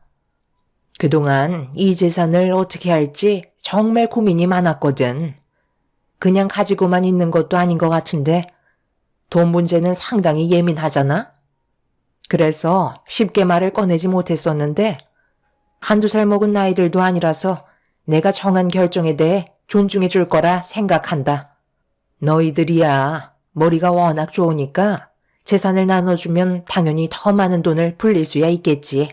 그동안 이 재산을 어떻게 할지 정말 고민이 많았거든. 그냥 가지고만 있는 것도 아닌 것 같은데 돈 문제는 상당히 예민하잖아? 그래서 쉽게 말을 꺼내지 못했었는데 한두 살 먹은 나이들도 아니라서 내가 정한 결정에 대해 존중해 줄 거라 생각한다. 너희들이야 머리가 워낙 좋으니까 재산을 나눠주면 당연히 더 많은 돈을 불릴 수야 있겠지.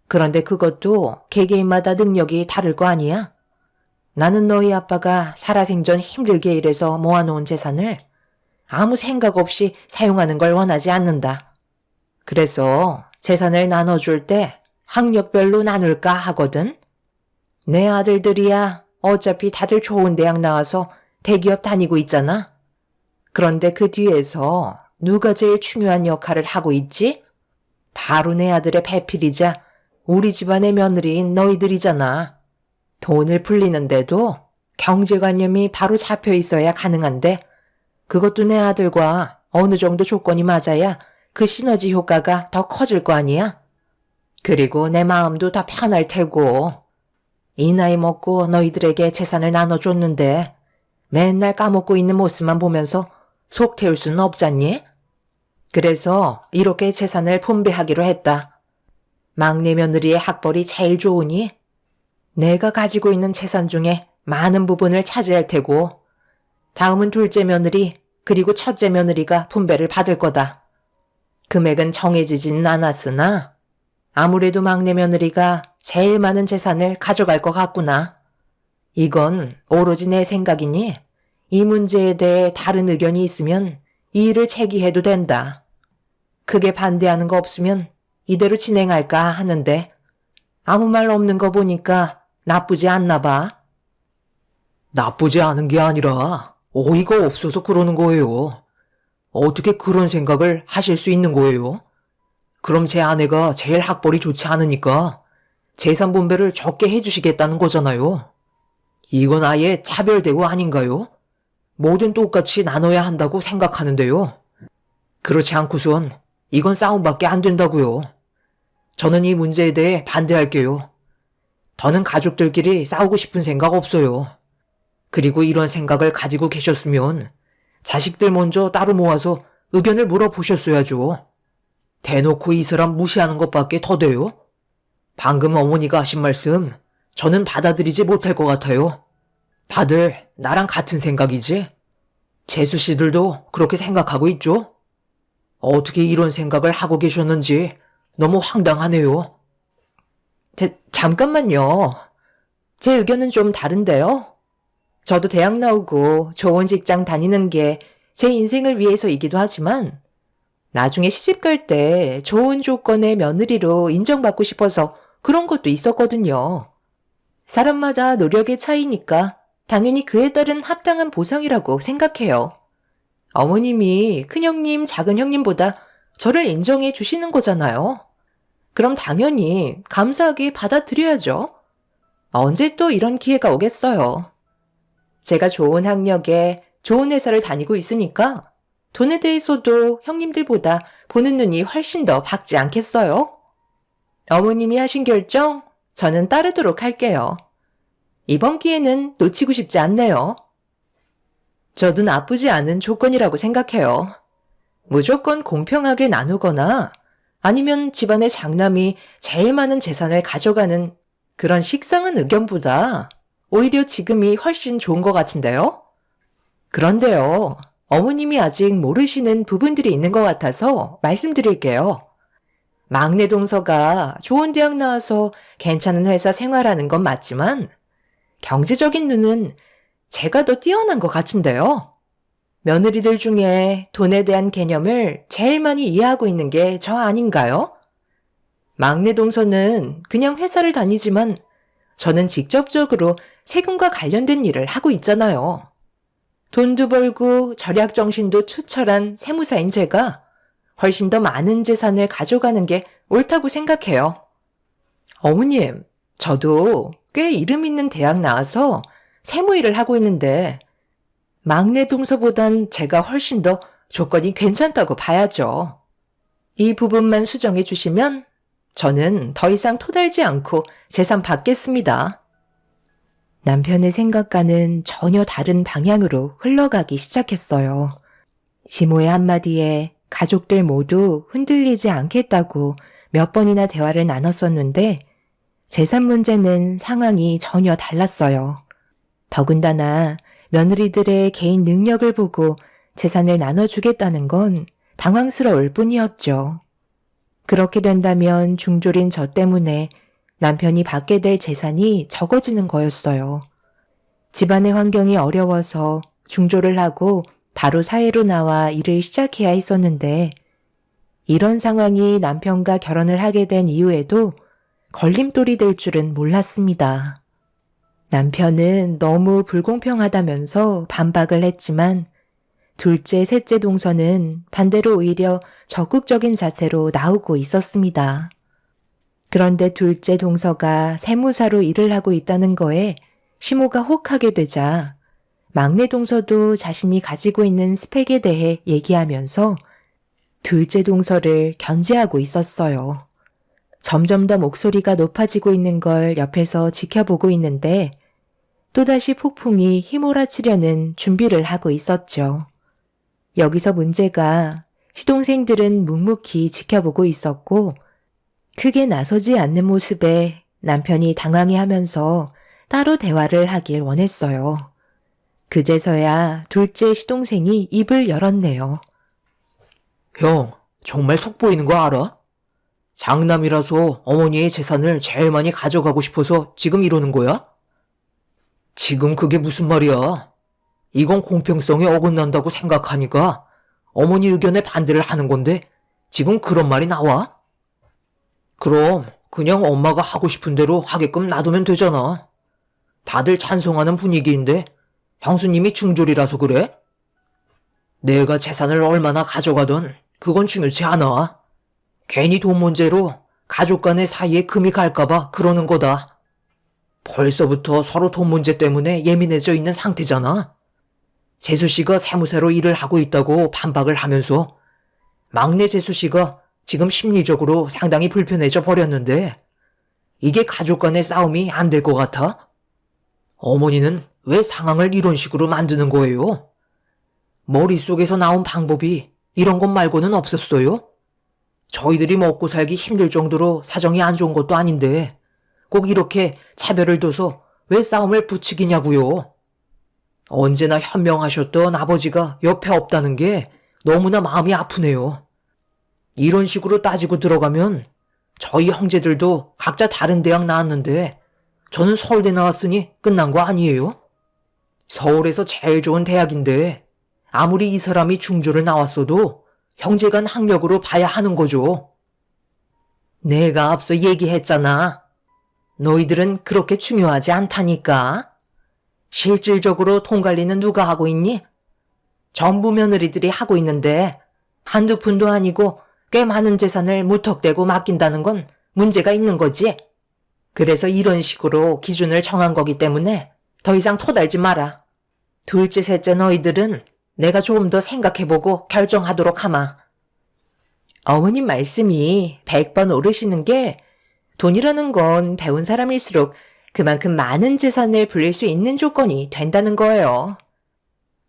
그런데 그것도 개개인마다 능력이 다를 거 아니야? 나는 너희 아빠가 살아생전 힘들게 일해서 모아놓은 재산을 아무 생각 없이 사용하는 걸 원하지 않는다. 그래서 재산을 나눠줄 때 학력별로 나눌까 하거든. 내 아들들이야 어차피 다들 좋은 대학 나와서 대기업 다니고 있잖아. 그런데 그 뒤에서 누가 제일 중요한 역할을 하고 있지? 바로 내 아들의 배필이자 우리 집안의 며느리인 너희들이잖아. 돈을 불리는데도 경제관념이 바로 잡혀 있어야 가능한데 그것도 내 아들과 어느 정도 조건이 맞아야 그 시너지 효과가 더 커질 거 아니야? 그리고 내 마음도 더 편할 테고. 이 나이 먹고 너희들에게 재산을 나눠줬는데 맨날 까먹고 있는 모습만 보면서 속 태울 수는 없잖니? 그래서 이렇게 재산을 분배하기로 했다. 막내 며느리의 학벌이 제일 좋으니 내가 가지고 있는 재산 중에 많은 부분을 차지할 테고 다음은 둘째 며느리 그리고 첫째 며느리가 분배를 받을 거다. 금액은 정해지지는 않았으나 아무래도 막내 며느리가 제일 많은 재산을 가져갈 것 같구나. 이건 오로지 내 생각이니 이 문제에 대해 다른 의견이 있으면 이 일을 제기해도 된다. 크게 반대하는 거 없으면 이대로 진행할까 하는데 아무 말 없는 거 보니까 나쁘지 않나 봐. 나쁘지 않은 게 아니라 어이가 없어서 그러는 거예요. 어떻게 그런 생각을 하실 수 있는 거예요? 그럼 제 아내가 제일 학벌이 좋지 않으니까 재산 분배를 적게 해주시겠다는 거잖아요. 이건 아예 차별대우 아닌가요? 뭐든 똑같이 나눠야 한다고 생각하는데요. 그렇지 않고선 이건 싸움밖에 안 된다고요. 저는 이 문제에 대해 반대할게요. 더는 가족들끼리 싸우고 싶은 생각 없어요. 그리고 이런 생각을 가지고 계셨으면 자식들 먼저 따로 모아서 의견을 물어보셨어야죠. 대놓고 이 사람 무시하는 것밖에 더 돼요? 방금 어머니가 하신 말씀 저는 받아들이지 못할 것 같아요. 다들 나랑 같은 생각이지? 재수 씨들도 그렇게 생각하고 있죠? 어떻게 이런 생각을 하고 계셨는지 너무 황당하네요. 잠깐만요. 제 의견은 좀 다른데요. 저도 대학 나오고 좋은 직장 다니는 게 제 인생을 위해서이기도 하지만 나중에 시집 갈 때 좋은 조건의 며느리로 인정받고 싶어서 그런 것도 있었거든요. 사람마다 노력의 차이니까 당연히 그에 따른 합당한 보상이라고 생각해요. 어머님이 큰형님, 작은형님보다 저를 인정해 주시는 거잖아요. 그럼 당연히 감사하게 받아들여야죠. 언제 또 이런 기회가 오겠어요. 제가 좋은 학력에 좋은 회사를 다니고 있으니까 돈에 대해서도 형님들보다 보는 눈이 훨씬 더 밝지 않겠어요? 어머님이 하신 결정 저는 따르도록 할게요. 이번 기회는 놓치고 싶지 않네요. 저도 나쁘지 않은 조건이라고 생각해요. 무조건 공평하게 나누거나 아니면 집안의 장남이 제일 많은 재산을 가져가는 그런 식상한 의견보다 오히려 지금이 훨씬 좋은 것 같은데요? 그런데요, 어머님이 아직 모르시는 부분들이 있는 것 같아서 말씀드릴게요. 막내 동서가 좋은 대학 나와서 괜찮은 회사 생활하는 건 맞지만 경제적인 눈은 제가 더 뛰어난 것 같은데요. 며느리들 중에 돈에 대한 개념을 제일 많이 이해하고 있는 게 저 아닌가요? 막내 동서는 그냥 회사를 다니지만 저는 직접적으로 세금과 관련된 일을 하고 있잖아요. 돈도 벌고 절약 정신도 투철한 세무사인 제가 훨씬 더 많은 재산을 가져가는 게 옳다고 생각해요. 어머님, 저도 꽤 이름 있는 대학 나와서 세무 일을 하고 있는데 막내 동서보단 제가 훨씬 더 조건이 괜찮다고 봐야죠. 이 부분만 수정해 주시면 저는 더 이상 토달지 않고 재산 받겠습니다. 남편의 생각과는 전혀 다른 방향으로 흘러가기 시작했어요. 시모의 한마디에 가족들 모두 흔들리지 않겠다고 몇 번이나 대화를 나눴었는데 재산 문제는 상황이 전혀 달랐어요. 더군다나 며느리들의 개인 능력을 보고 재산을 나눠주겠다는 건 당황스러울 뿐이었죠. 그렇게 된다면 중졸인 저 때문에 남편이 받게 될 재산이 적어지는 거였어요. 집안의 환경이 어려워서 중졸을 하고 바로 사회로 나와 일을 시작해야 했었는데 이런 상황이 남편과 결혼을 하게 된 이후에도 걸림돌이 될 줄은 몰랐습니다. 남편은 너무 불공평하다면서 반박을 했지만 둘째, 셋째 동서는 반대로 오히려 적극적인 자세로 나오고 있었습니다. 그런데 둘째 동서가 세무사로 일을 하고 있다는 거에 시모가 혹하게 되자 막내 동서도 자신이 가지고 있는 스펙에 대해 얘기하면서 둘째 동서를 견제하고 있었어요. 점점 더 목소리가 높아지고 있는 걸 옆에서 지켜보고 있는데 또다시 폭풍이 휘몰아치려는 준비를 하고 있었죠. 여기서 문제가 시동생들은 묵묵히 지켜보고 있었고 크게 나서지 않는 모습에 남편이 당황해하면서 따로 대화를 하길 원했어요. 그제서야 둘째 시동생이 입을 열었네요. 형, 정말 속 보이는 거 알아? 장남이라서 어머니의 재산을 제일 많이 가져가고 싶어서 지금 이러는 거야? 지금 그게 무슨 말이야? 이건 공평성에 어긋난다고 생각하니까 어머니 의견에 반대를 하는 건데 지금 그런 말이 나와? 그럼 그냥 엄마가 하고 싶은 대로 하게끔 놔두면 되잖아. 다들 찬성하는 분위기인데 형수님이 중졸이라서 그래? 내가 재산을 얼마나 가져가든 그건 중요치 않아. 괜히 돈 문제로 가족 간의 사이에 금이 갈까봐 그러는 거다. 벌써부터 서로 돈 문제 때문에 예민해져 있는 상태잖아. 재수씨가 세무사로 일을 하고 있다고 반박을 하면서 막내 재수씨가 지금 심리적으로 상당히 불편해져 버렸는데 이게 가족 간의 싸움이 안 될 것 같아? 어머니는 왜 상황을 이런 식으로 만드는 거예요? 머릿속에서 나온 방법이 이런 것 말고는 없었어요? 저희들이 먹고 살기 힘들 정도로 사정이 안 좋은 것도 아닌데 꼭 이렇게 차별을 둬서 왜 싸움을 부추기냐고요? 언제나 현명하셨던 아버지가 옆에 없다는 게 너무나 마음이 아프네요. 이런 식으로 따지고 들어가면 저희 형제들도 각자 다른 대학 나왔는데 저는 서울대 나왔으니 끝난 거 아니에요? 서울에서 제일 좋은 대학인데 아무리 이 사람이 중졸을 나왔어도 형제간 학력으로 봐야 하는 거죠. 내가 앞서 얘기했잖아. 너희들은 그렇게 중요하지 않다니까. 실질적으로 돈 관리는 누가 하고 있니? 전부 며느리들이 하고 있는데 한두 푼도 아니고 꽤 많은 재산을 무턱대고 맡긴다는 건 문제가 있는 거지. 그래서 이런 식으로 기준을 정한 거기 때문에 더 이상 토달지 마라. 둘째, 셋째 너희들은 내가 조금 더 생각해보고 결정하도록 하마. 어머님 말씀이 100번 오르시는 게 돈이라는 건 배운 사람일수록 그만큼 많은 재산을 불릴 수 있는 조건이 된다는 거예요.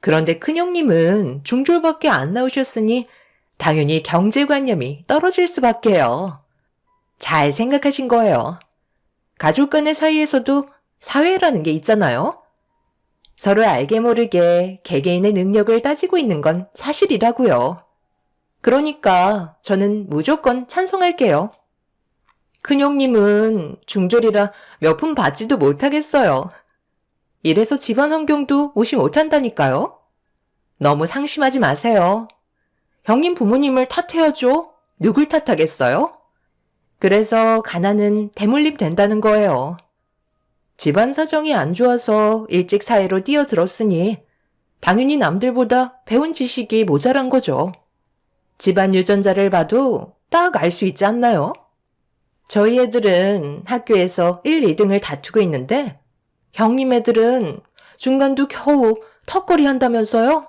그런데 큰형님은 중졸밖에 안 나오셨으니 당연히 경제관념이 떨어질 수밖에요. 잘 생각하신 거예요. 가족 간의 사이에서도 사회라는 게 있잖아요. 서로 알게 모르게 개개인의 능력을 따지고 있는 건 사실이라고요. 그러니까 저는 무조건 찬성할게요. 큰형님은 중졸이라 몇 푼 받지도 못하겠어요. 이래서 집안 환경도 무시 못한다니까요. 너무 상심하지 마세요. 형님 부모님을 탓해야죠. 누굴 탓하겠어요? 그래서 가난은 대물림 된다는 거예요. 집안 사정이 안 좋아서 일찍 사회로 뛰어들었으니 당연히 남들보다 배운 지식이 모자란 거죠. 집안 유전자를 봐도 딱 알 수 있지 않나요? 저희 애들은 학교에서 1, 2등을 다투고 있는데 형님 애들은 중간도 겨우 턱걸이 한다면서요?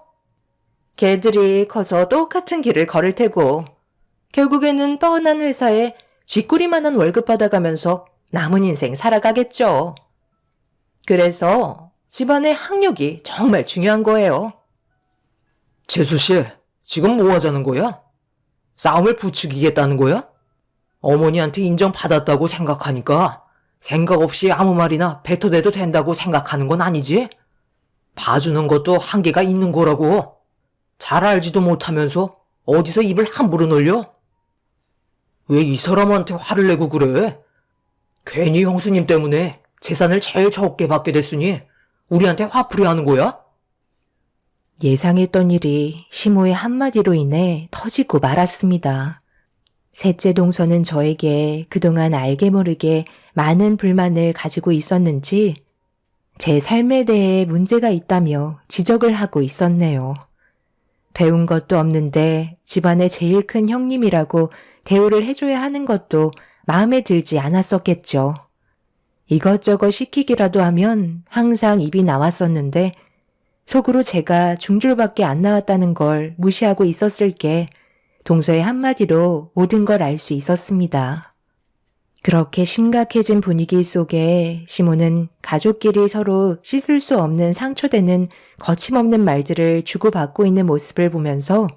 걔들이 커서 똑같은 길을 걸을 테고 결국에는 뻔한 회사에 쥐꼬리만한 월급 받아가면서 남은 인생 살아가겠죠. 그래서 집안의 학력이 정말 중요한 거예요. 재수씨, 지금 뭐 하자는 거야? 싸움을 부추기겠다는 거야? 어머니한테 인정받았다고 생각하니까 생각 없이 아무 말이나 뱉어대도 된다고 생각하는 건 아니지? 봐주는 것도 한계가 있는 거라고. 잘 알지도 못하면서 어디서 입을 함부로 놀려? 왜 이 사람한테 화를 내고 그래? 괜히 형수님 때문에 재산을 제일 적게 받게 됐으니 우리한테 화풀이 하는 거야? 예상했던 일이 시모의 한마디로 인해 터지고 말았습니다. 셋째 동서는 저에게 그동안 알게 모르게 많은 불만을 가지고 있었는지 제 삶에 대해 문제가 있다며 지적을 하고 있었네요. 배운 것도 없는데 집안의 제일 큰 형님이라고 대우를 해줘야 하는 것도 마음에 들지 않았었겠죠. 이것저것 시키기라도 하면 항상 입이 나왔었는데 속으로 제가 중졸밖에 안 나왔다는 걸 무시하고 있었을게 동서의 한마디로 모든 걸 알 수 있었습니다. 그렇게 심각해진 분위기 속에 시모는 가족끼리 서로 씻을 수 없는 상처되는 거침없는 말들을 주고받고 있는 모습을 보면서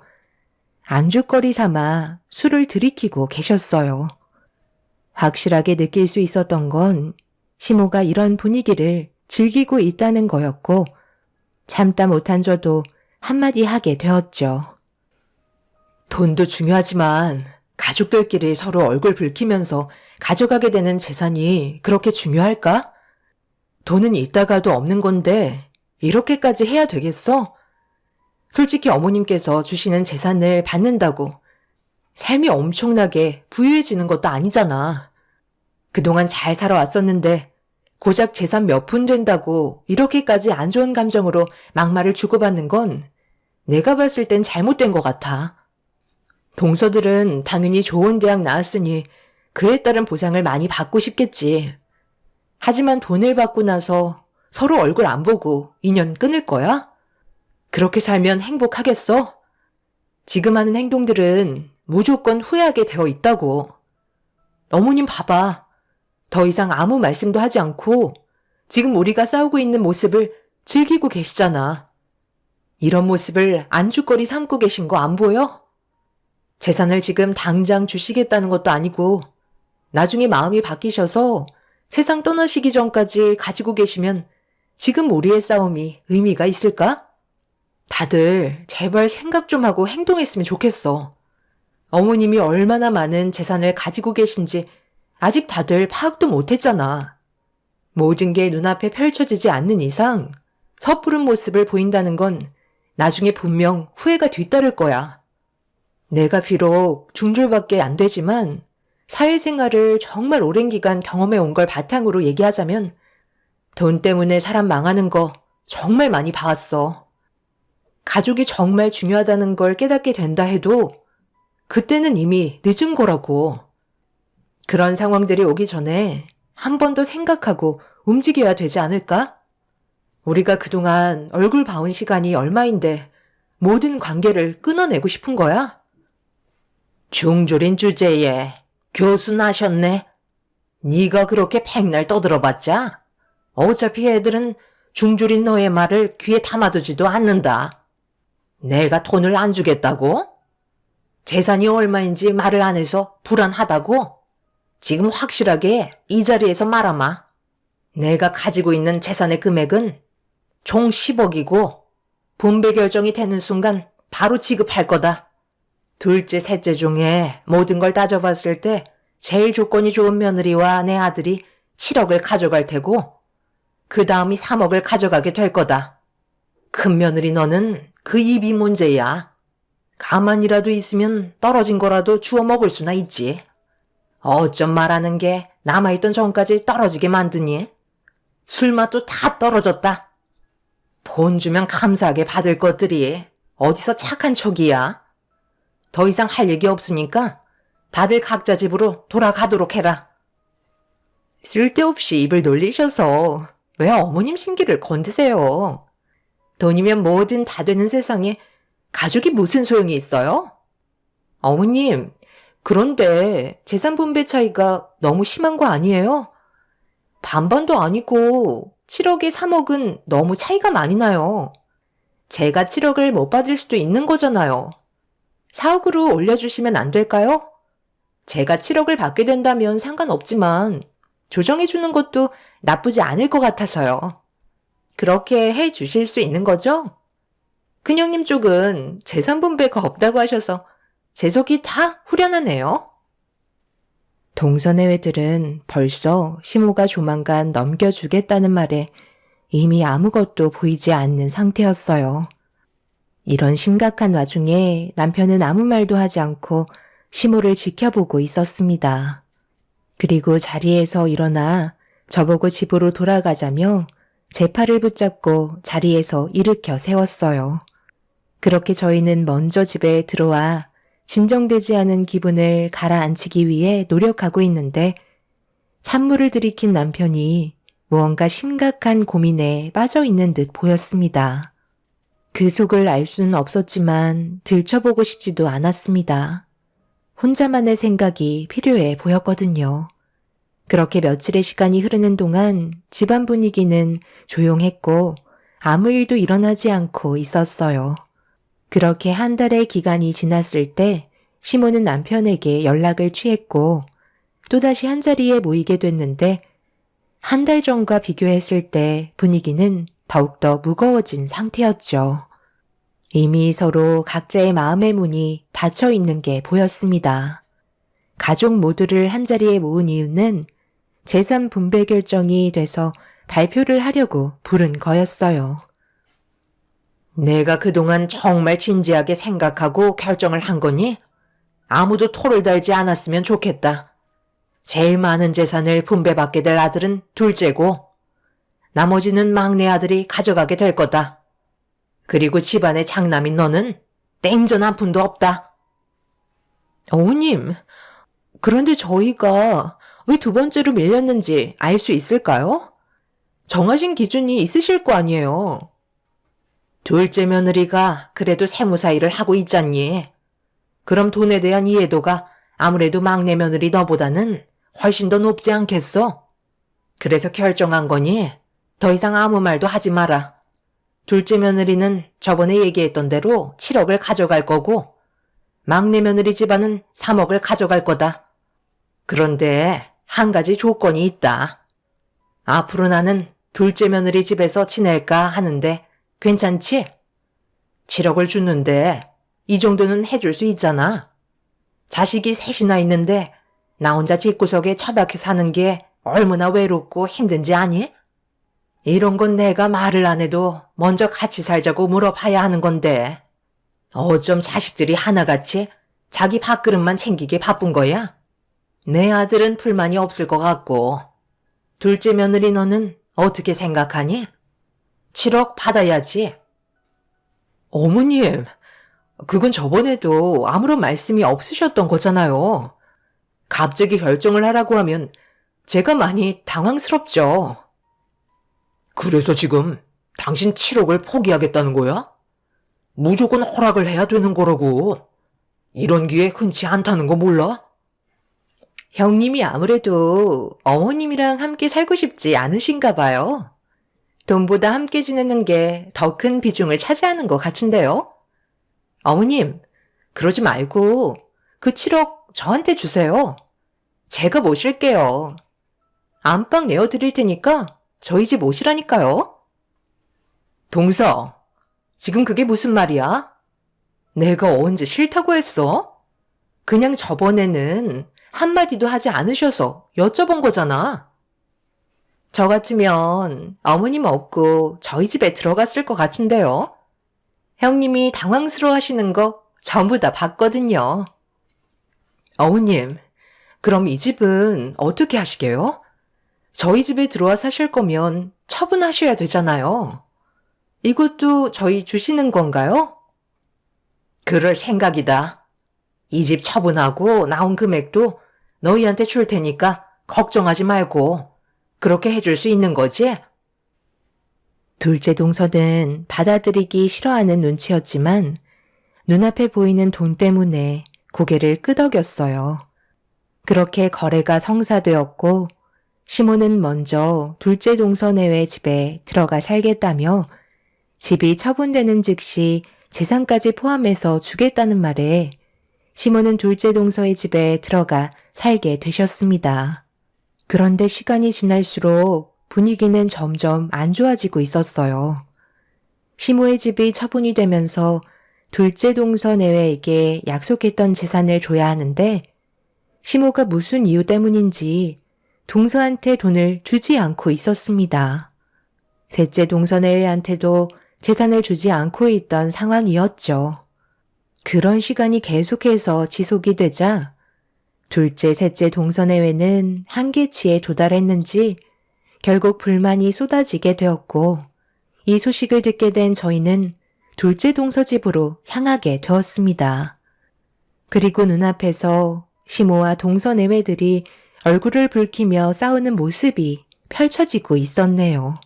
안주거리 삼아 술을 들이키고 계셨어요. 확실하게 느낄 수 있었던 건 시모가 이런 분위기를 즐기고 있다는 거였고 참다 못한 저도 한마디 하게 되었죠. 돈도 중요하지만 가족들끼리 서로 얼굴 붉히면서 가져가게 되는 재산이 그렇게 중요할까? 돈은 있다가도 없는 건데 이렇게까지 해야 되겠어? 솔직히 어머님께서 주시는 재산을 받는다고 삶이 엄청나게 부유해지는 것도 아니잖아. 그동안 잘 살아왔었는데 고작 재산 몇 푼 된다고 이렇게까지 안 좋은 감정으로 막말을 주고받는 건 내가 봤을 땐 잘못된 것 같아. 동서들은 당연히 좋은 대학 나왔으니 그에 따른 보상을 많이 받고 싶겠지. 하지만 돈을 받고 나서 서로 얼굴 안 보고 인연 끊을 거야? 그렇게 살면 행복하겠어? 지금 하는 행동들은 무조건 후회하게 되어 있다고. 어머님 봐봐. 더 이상 아무 말씀도 하지 않고 지금 우리가 싸우고 있는 모습을 즐기고 계시잖아. 이런 모습을 안주거리 삼고 계신 거 안 보여? 재산을 지금 당장 주시겠다는 것도 아니고 나중에 마음이 바뀌셔서 세상 떠나시기 전까지 가지고 계시면 지금 우리의 싸움이 의미가 있을까? 다들 제발 생각 좀 하고 행동했으면 좋겠어. 어머님이 얼마나 많은 재산을 가지고 계신지 아직 다들 파악도 못했잖아. 모든 게 눈앞에 펼쳐지지 않는 이상 섣부른 모습을 보인다는 건 나중에 분명 후회가 뒤따를 거야. 내가 비록 중졸밖에 안 되지만 사회생활을 정말 오랜 기간 경험해 온 걸 바탕으로 얘기하자면 돈 때문에 사람 망하는 거 정말 많이 봐왔어. 가족이 정말 중요하다는 걸 깨닫게 된다 해도 그때는 이미 늦은 거라고. 그런 상황들이 오기 전에 한 번 더 생각하고 움직여야 되지 않을까? 우리가 그동안 얼굴 봐온 시간이 얼마인데 모든 관계를 끊어내고 싶은 거야? 중졸인 주제에 교수 나셨네. 네가 그렇게 백날 떠들어봤자 어차피 애들은 중졸인 너의 말을 귀에 담아두지도 않는다. 내가 돈을 안 주겠다고? 재산이 얼마인지 말을 안 해서 불안하다고? 지금 확실하게 이 자리에서 말아마. 내가 가지고 있는 재산의 금액은 총 10억이고 분배 결정이 되는 순간 바로 지급할 거다. 둘째, 셋째 중에 모든 걸 따져봤을 때 제일 조건이 좋은 며느리와 내 아들이 7억을 가져갈 테고 그 다음이 3억을 가져가게 될 거다. 큰 며느리 너는 그 입이 문제야. 가만히라도 있으면 떨어진 거라도 주워 먹을 수나 있지. 어쩜 말하는 게 남아있던 전까지 떨어지게 만드니? 술맛도 다 떨어졌다. 돈 주면 감사하게 받을 것들이 어디서 착한 척이야. 더 이상 할 얘기 없으니까 다들 각자 집으로 돌아가도록 해라. 쓸데없이 입을 놀리셔서 왜 어머님 심기를 건드세요? 돈이면 뭐든 다 되는 세상에 가족이 무슨 소용이 있어요? 어머님, 그런데 재산 분배 차이가 너무 심한 거 아니에요? 반반도 아니고 7억에 3억은 너무 차이가 많이 나요. 제가 7억을 못 받을 수도 있는 거잖아요. 4억으로 올려주시면 안 될까요? 제가 7억을 받게 된다면 상관없지만 조정해주는 것도 나쁘지 않을 것 같아서요. 그렇게 해 주실 수 있는 거죠? 큰형님 쪽은 재산 분배가 없다고 하셔서 제 속이 다 후련하네요. 동서내외들은 벌써 시모가 조만간 넘겨주겠다는 말에 이미 아무것도 보이지 않는 상태였어요. 이런 심각한 와중에 남편은 아무 말도 하지 않고 시모를 지켜보고 있었습니다. 그리고 자리에서 일어나 저보고 집으로 돌아가자며 제 팔을 붙잡고 자리에서 일으켜 세웠어요. 그렇게 저희는 먼저 집에 들어와 진정되지 않은 기분을 가라앉히기 위해 노력하고 있는데 찬물을 들이킨 남편이 무언가 심각한 고민에 빠져 있는 듯 보였습니다. 그 속을 알 수는 없었지만 들춰보고 싶지도 않았습니다. 혼자만의 생각이 필요해 보였거든요. 그렇게 며칠의 시간이 흐르는 동안 집안 분위기는 조용했고 아무 일도 일어나지 않고 있었어요. 그렇게 한 달의 기간이 지났을 때 시모는 남편에게 연락을 취했고 또다시 한자리에 모이게 됐는데 한 달 전과 비교했을 때 분위기는 더욱더 무거워진 상태였죠. 이미 서로 각자의 마음의 문이 닫혀 있는 게 보였습니다. 가족 모두를 한자리에 모은 이유는 재산 분배 결정이 돼서 발표를 하려고 부른 거였어요. 내가 그동안 정말 진지하게 생각하고 결정을 한 거니? 아무도 토를 달지 않았으면 좋겠다. 제일 많은 재산을 분배받게 될 아들은 둘째고 나머지는 막내 아들이 가져가게 될 거다. 그리고 집안의 장남인 너는 땡전 한 푼도 없다. 어머님, 그런데 저희가 왜 두 번째로 밀렸는지 알 수 있을까요? 정하신 기준이 있으실 거 아니에요. 둘째 며느리가 그래도 세무사 일을 하고 있잖니. 그럼 돈에 대한 이해도가 아무래도 막내 며느리 너보다는 훨씬 더 높지 않겠어? 그래서 결정한 거니 더 이상 아무 말도 하지 마라. 둘째 며느리는 저번에 얘기했던 대로 7억을 가져갈 거고 막내 며느리 집안은 3억을 가져갈 거다. 그런데 한 가지 조건이 있다. 앞으로 나는 둘째 며느리 집에서 지낼까 하는데 괜찮지? 7억을 주는데 이 정도는 해줄 수 있잖아. 자식이 셋이나 있는데 나 혼자 집구석에 처박혀 사는 게 얼마나 외롭고 힘든지 아니? 이런 건 내가 말을 안 해도 먼저 같이 살자고 물어봐야 하는 건데 어쩜 자식들이 하나같이 자기 밥그릇만 챙기게 바쁜 거야? 내 아들은 불만이 없을 것 같고 둘째 며느리 너는 어떻게 생각하니? 7억 받아야지. 어머님, 그건 저번에도 아무런 말씀이 없으셨던 거잖아요. 갑자기 결정을 하라고 하면 제가 많이 당황스럽죠. 그래서 지금 당신 7억을 포기하겠다는 거야? 무조건 허락을 해야 되는 거라고. 이런 기회 흔치 않다는 거 몰라? 형님이 아무래도 어머님이랑 함께 살고 싶지 않으신가 봐요. 돈보다 함께 지내는 게 더 큰 비중을 차지하는 것 같은데요. 어머님, 그러지 말고 그 7억 저한테 주세요. 제가 모실게요. 안방 내어드릴 테니까 저희 집 오시라니까요. 동서, 지금 그게 무슨 말이야? 내가 언제 싫다고 했어? 그냥 저번에는 한마디도 하지 않으셔서 여쭤본 거잖아. 저 같으면 어머님 없고 저희 집에 들어갔을 것 같은데요. 형님이 당황스러워 하시는 거 전부 다 봤거든요. 어머님, 그럼 이 집은 어떻게 하시게요? 저희 집에 들어와 사실 거면 처분하셔야 되잖아요. 이것도 저희 주시는 건가요? 그럴 생각이다. 이 집 처분하고 나온 금액도 너희한테 줄 테니까 걱정하지 말고 그렇게 해줄 수 있는 거지? 둘째 동서는 받아들이기 싫어하는 눈치였지만 눈앞에 보이는 돈 때문에 고개를 끄덕였어요. 그렇게 거래가 성사되었고 시모는 먼저 둘째 동서네외 집에 들어가 살겠다며 집이 처분되는 즉시 재산까지 포함해서 주겠다는 말에 시모는 둘째 동서의 집에 들어가 살게 되셨습니다. 그런데 시간이 지날수록 분위기는 점점 안 좋아지고 있었어요. 시모의 집이 처분이 되면서 둘째 동서 내외에게 약속했던 재산을 줘야 하는데 시모가 무슨 이유 때문인지 동서한테 돈을 주지 않고 있었습니다. 셋째 동서 내외한테도 재산을 주지 않고 있던 상황이었죠. 그런 시간이 계속해서 지속이 되자 둘째, 셋째 동서 내외는 한계치에 도달했는지 결국 불만이 쏟아지게 되었고 이 소식을 듣게 된 저희는 둘째 동서 집으로 향하게 되었습니다. 그리고 눈앞에서 시모와 동서 내외들이 얼굴을 붉히며 싸우는 모습이 펼쳐지고 있었네요.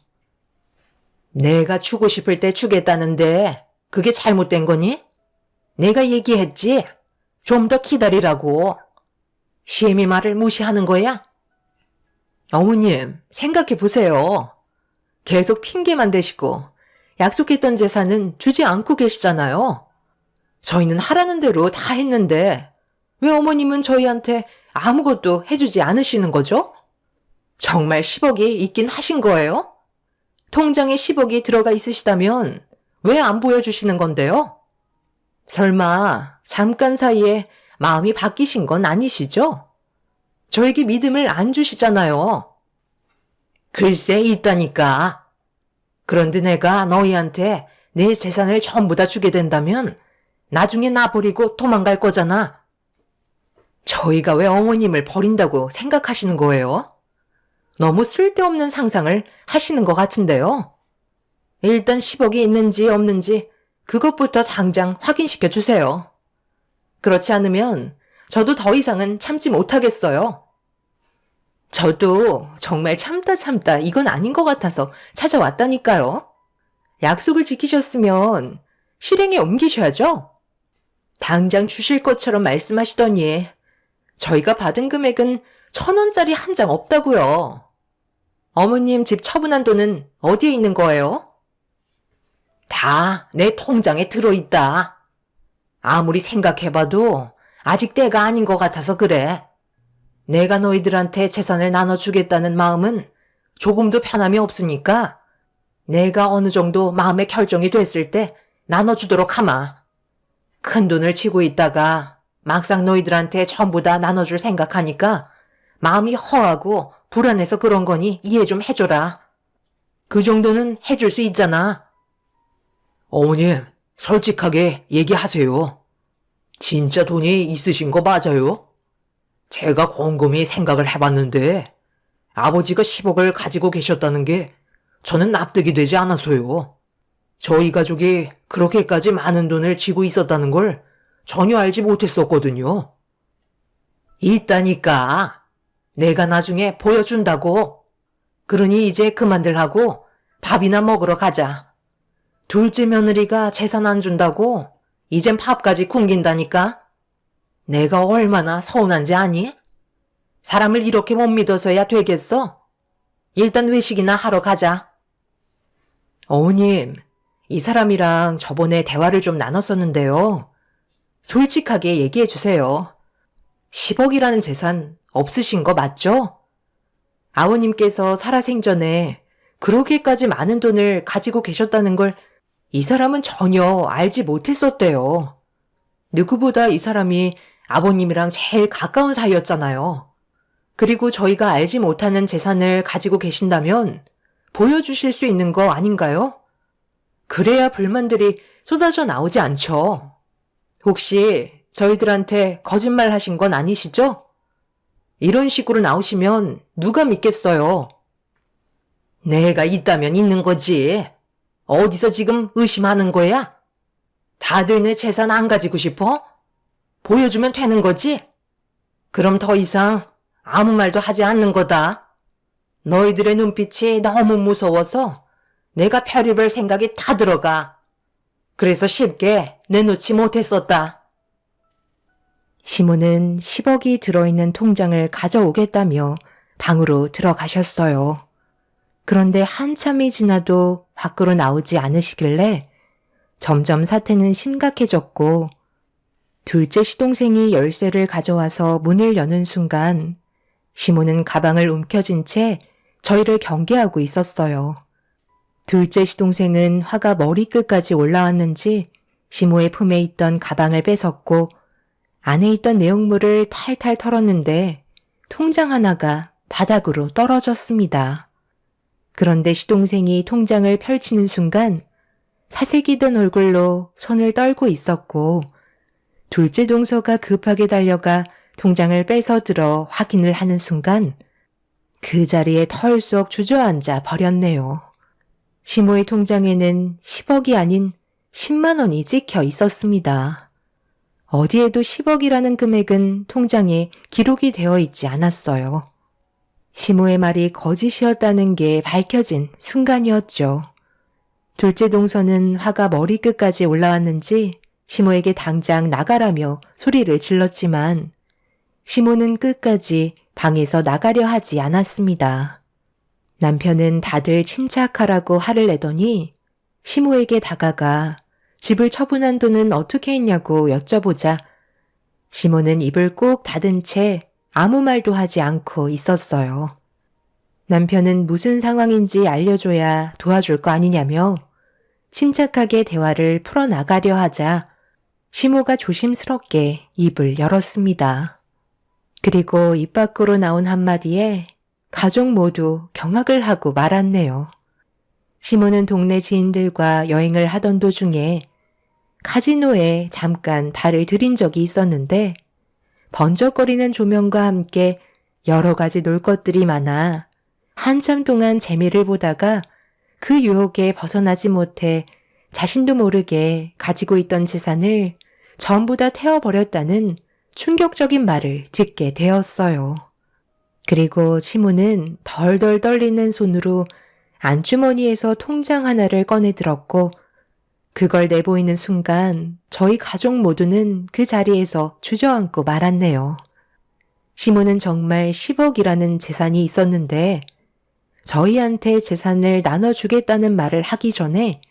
내가 주고 싶을 때 주겠다는데 그게 잘못된 거니? 내가 얘기했지. 좀 더 기다리라고. 시엠이 말을 무시하는 거야? 어머님, 생각해 보세요. 계속 핑계만 대시고 약속했던 재산은 주지 않고 계시잖아요. 저희는 하라는 대로 다 했는데 왜 어머님은 저희한테 아무것도 해주지 않으시는 거죠? 정말 10억이 있긴 하신 거예요? 통장에 10억이 들어가 있으시다면 왜 안 보여주시는 건데요? 설마 잠깐 사이에 마음이 바뀌신 건 아니시죠? 저에게 믿음을 안 주시잖아요. 글쎄 있다니까. 그런데 내가 너희한테 내 재산을 전부 다 주게 된다면 나중에 나 버리고 도망갈 거잖아. 저희가 왜 어머님을 버린다고 생각하시는 거예요? 너무 쓸데없는 상상을 하시는 것 같은데요. 일단 10억이 있는지 없는지 그것부터 당장 확인시켜 주세요. 그렇지 않으면 저도 더 이상은 참지 못하겠어요. 저도 정말 참다 이건 아닌 것 같아서 찾아왔다니까요. 약속을 지키셨으면 실행에 옮기셔야죠. 당장 주실 것처럼 말씀하시더니 저희가 받은 금액은 1,000원짜리 한 장 없다고요. 어머님 집 처분한 돈은 어디에 있는 거예요? 다 내 통장에 들어있다. 아무리 생각해봐도 아직 때가 아닌 것 같아서 그래. 내가 너희들한테 재산을 나눠주겠다는 마음은 조금도 편함이 없으니까 내가 어느 정도 마음의 결정이 됐을 때 나눠주도록 하마. 큰 돈을 쥐고 있다가 막상 너희들한테 전부 다 나눠줄 생각하니까 마음이 허하고 불안해서 그런 거니 이해 좀 해줘라. 그 정도는 해줄 수 있잖아. 어머님, 솔직하게 얘기하세요. 진짜 돈이 있으신 거 맞아요? 제가 곰곰이 생각을 해봤는데 아버지가 10억을 가지고 계셨다는 게 저는 납득이 되지 않아서요. 저희 가족이 그렇게까지 많은 돈을 쥐고 있었다는 걸 전혀 알지 못했었거든요. 있다니까. 내가 나중에 보여준다고. 그러니 이제 그만들 하고 밥이나 먹으러 가자. 둘째 며느리가 재산 안 준다고 이젠 밥까지 굶긴다니까. 내가 얼마나 서운한지 아니? 사람을 이렇게 못 믿어서야 되겠어? 일단 외식이나 하러 가자. 어머님, 이 사람이랑 저번에 대화를 좀 나눴었는데요. 솔직하게 얘기해 주세요. 10억이라는 재산 없으신 거 맞죠? 아버님께서 살아생전에 그렇게까지 많은 돈을 가지고 계셨다는 걸 이 사람은 전혀 알지 못했었대요. 누구보다 이 사람이 아버님이랑 제일 가까운 사이였잖아요. 그리고 저희가 알지 못하는 재산을 가지고 계신다면 보여주실 수 있는 거 아닌가요? 그래야 불만들이 쏟아져 나오지 않죠. 혹시 저희들한테 거짓말 하신 건 아니시죠? 이런 식으로 나오시면 누가 믿겠어요? 내가 있다면 있는 거지. 어디서 지금 의심하는 거야? 다들 내 재산 안 가지고 싶어? 보여주면 되는 거지? 그럼 더 이상 아무 말도 하지 않는 거다. 너희들의 눈빛이 너무 무서워서 내가 별의별 생각이 다 들어가. 그래서 쉽게 내놓지 못했었다. 시모는 10억이 들어있는 통장을 가져오겠다며 방으로 들어가셨어요. 그런데 한참이 지나도 밖으로 나오지 않으시길래 점점 사태는 심각해졌고 둘째 시동생이 열쇠를 가져와서 문을 여는 순간 시모는 가방을 움켜쥔 채 저희를 경계하고 있었어요. 둘째 시동생은 화가 머리끝까지 올라왔는지 시모의 품에 있던 가방을 뺏었고 안에 있던 내용물을 탈탈 털었는데 통장 하나가 바닥으로 떨어졌습니다. 그런데 시동생이 통장을 펼치는 순간 사색이 든 얼굴로 손을 떨고 있었고 둘째 동서가 급하게 달려가 통장을 뺏어 들어 확인을 하는 순간 그 자리에 털썩 주저앉아 버렸네요. 시모의 통장에는 10억이 아닌 10만 원이 찍혀 있었습니다. 어디에도 10억이라는 금액은 통장에 기록이 되어 있지 않았어요. 시모의 말이 거짓이었다는 게 밝혀진 순간이었죠. 둘째 동서는 화가 머리끝까지 올라왔는지 시모에게 당장 나가라며 소리를 질렀지만 시모는 끝까지 방에서 나가려 하지 않았습니다. 남편은 다들 침착하라고 화를 내더니 시모에게 다가가 집을 처분한 돈은 어떻게 했냐고 여쭤보자 시모는 입을 꼭 닫은 채 아무 말도 하지 않고 있었어요. 남편은 무슨 상황인지 알려줘야 도와줄 거 아니냐며 침착하게 대화를 풀어나가려 하자 시모가 조심스럽게 입을 열었습니다. 그리고 입 밖으로 나온 한마디에 가족 모두 경악을 하고 말았네요. 시모는 동네 지인들과 여행을 하던 도중에 카지노에 잠깐 발을 들인 적이 있었는데 번쩍거리는 조명과 함께 여러 가지 놀 것들이 많아 한참 동안 재미를 보다가 그 유혹에 벗어나지 못해 자신도 모르게 가지고 있던 재산을 전부 다 태워버렸다는 충격적인 말을 듣게 되었어요. 그리고 시모는 덜덜 떨리는 손으로 안주머니에서 통장 하나를 꺼내 들었고 그걸 내보이는 순간 저희 가족 모두는 그 자리에서 주저앉고 말았네요. 시모는 정말 10억이라는 재산이 있었는데 저희한테 재산을 나눠주겠다는 말을 하기 전에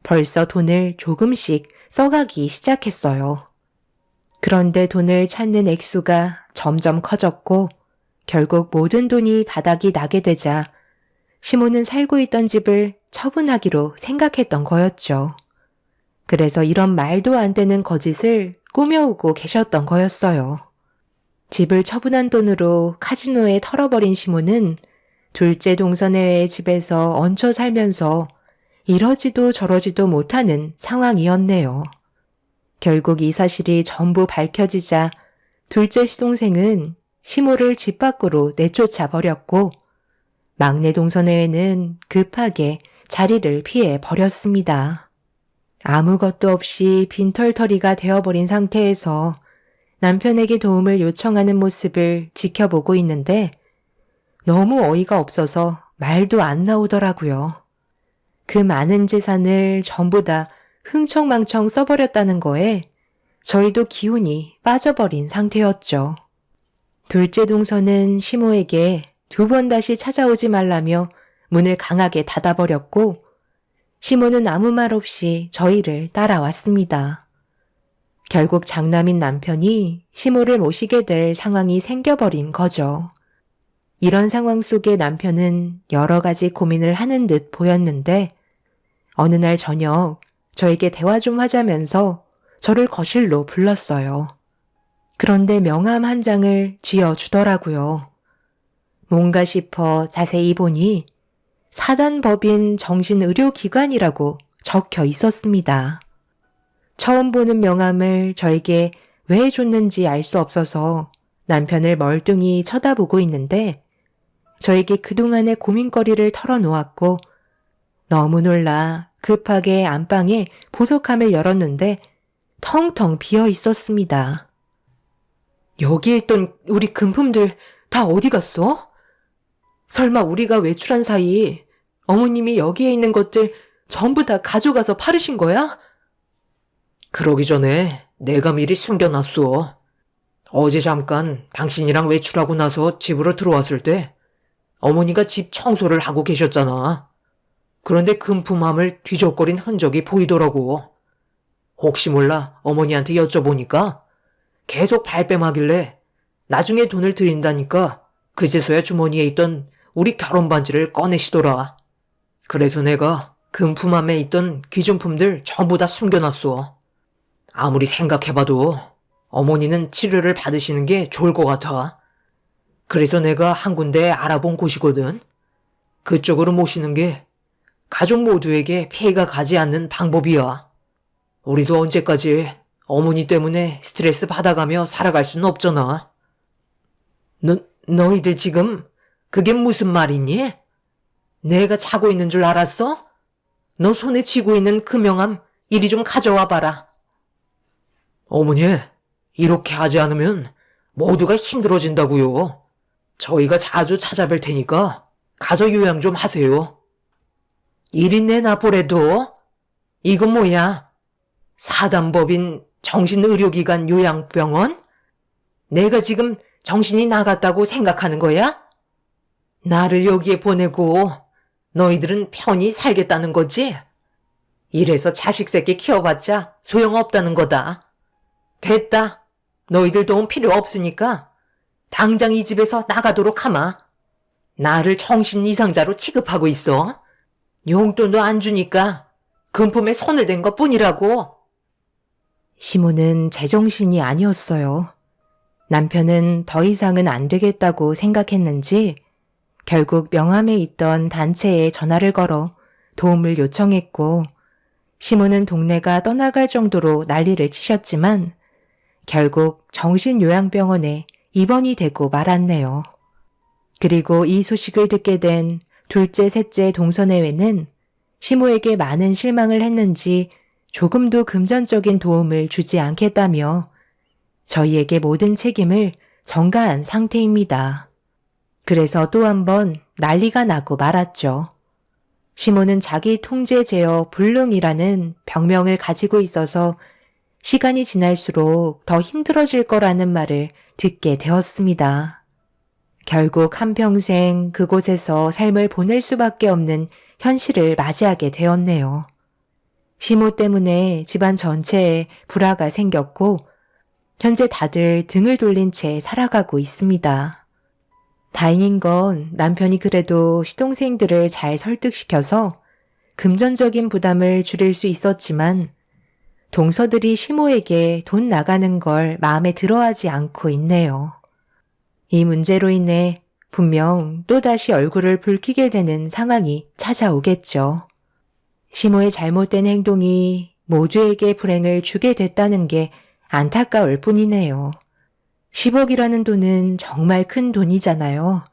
벌써 돈을 조금씩 써가기 시작했어요. 그런데 돈을 찾는 액수가 점점 커졌고 결국 모든 돈이 바닥이 나게 되자 시모는 살고 있던 집을 처분하기로 생각했던 거였죠. 그래서 이런 말도 안 되는 거짓을 꾸며오고 계셨던 거였어요. 집을 처분한 돈으로 카지노에 털어버린 시모는 둘째 동서네의 집에서 얹혀 살면서 이러지도 저러지도 못하는 상황이었네요. 결국 이 사실이 전부 밝혀지자 둘째 시동생은 시모를 집 밖으로 내쫓아 버렸고 막내 동서네는 급하게 자리를 피해 버렸습니다. 아무것도 없이 빈털터리가 되어버린 상태에서 남편에게 도움을 요청하는 모습을 지켜보고 있는데 너무 어이가 없어서 말도 안 나오더라고요. 그 많은 재산을 전부 다 흥청망청 써버렸다는 거에 저희도 기운이 빠져버린 상태였죠. 둘째 동서는 시모에게 2번 다시 찾아오지 말라며 문을 강하게 닫아버렸고 시모는 아무 말 없이 저희를 따라왔습니다. 결국 장남인 남편이 시모를 모시게 될 상황이 생겨버린 거죠. 이런 상황 속에 남편은 여러 가지 고민을 하는 듯 보였는데 어느 날 저녁 저에게 대화 좀 하자면서 저를 거실로 불렀어요. 그런데 명함 한 장을 쥐어주더라고요. 뭔가 싶어 자세히 보니 사단법인 정신의료기관이라고 적혀 있었습니다. 처음 보는 명함을 저에게 왜 줬는지 알 수 없어서 남편을 멀뚱히 쳐다보고 있는데 저에게 그동안의 고민거리를 털어놓았고 너무 놀라 급하게 안방에 보석함을 열었는데 텅텅 비어 있었습니다. 여기에 있던 우리 금품들 다 어디 갔어? 설마 우리가 외출한 사이 어머님이 여기에 있는 것들 전부 다 가져가서 팔으신 거야? 그러기 전에 내가 미리 숨겨놨어. 어제 잠깐 당신이랑 외출하고 나서 집으로 들어왔을 때 어머니가 집 청소를 하고 계셨잖아. 그런데 금품함을 뒤적거린 흔적이 보이더라고. 혹시 몰라 어머니한테 여쭤보니까 계속 발뺌하길래 나중에 돈을 드린다니까 그제서야 주머니에 있던 우리 결혼 반지를 꺼내시더라. 그래서 내가 금품함에 있던 귀중품들 전부 다 숨겨놨어. 아무리 생각해봐도 어머니는 치료를 받으시는 게 좋을 것 같아. 그래서 내가 한 군데 알아본 곳이거든. 그쪽으로 모시는 게 가족 모두에게 피해가 가지 않는 방법이야. 우리도 언제까지 어머니 때문에 스트레스 받아가며 살아갈 수는 없잖아. 너희들 지금 그게 무슨 말이니? 내가 자고 있는 줄 알았어? 너 손에 쥐고 있는 그 명함 이리 좀 가져와 봐라. 어머니, 이렇게 하지 않으면 모두가 힘들어진다고요. 저희가 자주 찾아뵐 테니까 가서 요양 좀 하세요. 이리 내놔보래도? 이건 뭐야? 사단법인 정신의료기관 요양병원? 내가 지금 정신이 나갔다고 생각하는 거야? 나를 여기에 보내고 너희들은 편히 살겠다는 거지? 이래서 자식 새끼 키워봤자 소용없다는 거다. 됐다. 너희들 도움 필요 없으니까 당장 이 집에서 나가도록 하마. 나를 정신 이상자로 취급하고 있어. 용돈도 안 주니까 금품에 손을 댄 것 뿐이라고. 시모는 제정신이 아니었어요. 남편은 더 이상은 안 되겠다고 생각했는지 결국 명함에 있던 단체에 전화를 걸어 도움을 요청했고 시모는 동네가 떠나갈 정도로 난리를 치셨지만 결국 정신요양병원에 입원이 되고 말았네요. 그리고 이 소식을 듣게 된 둘째, 셋째 동서내외는 시모에게 많은 실망을 했는지 조금도 금전적인 도움을 주지 않겠다며 저희에게 모든 책임을 전가한 상태입니다. 그래서 또 한 번 난리가 나고 말았죠. 시모는 자기 통제 제어 불능이라는 병명을 가지고 있어서 시간이 지날수록 더 힘들어질 거라는 말을 듣게 되었습니다. 결국 한평생 그곳에서 삶을 보낼 수밖에 없는 현실을 맞이하게 되었네요. 시모 때문에 집안 전체에 불화가 생겼고 현재 다들 등을 돌린 채 살아가고 있습니다. 다행인 건 남편이 그래도 시동생들을 잘 설득시켜서 금전적인 부담을 줄일 수 있었지만 동서들이 시모에게 돈 나가는 걸 마음에 들어하지 않고 있네요. 이 문제로 인해 분명 또다시 얼굴을 붉히게 되는 상황이 찾아오겠죠. 시모의 잘못된 행동이 모두에게 불행을 주게 됐다는 게 안타까울 뿐이네요. 10억이라는 돈은 정말 큰 돈이잖아요.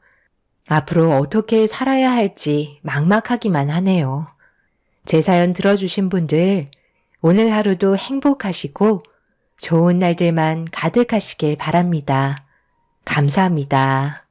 앞으로 어떻게 살아야 할지 막막하기만 하네요. 제 사연 들어주신 분들, 오늘 하루도 행복하시고 좋은 날들만 가득하시길 바랍니다. 감사합니다.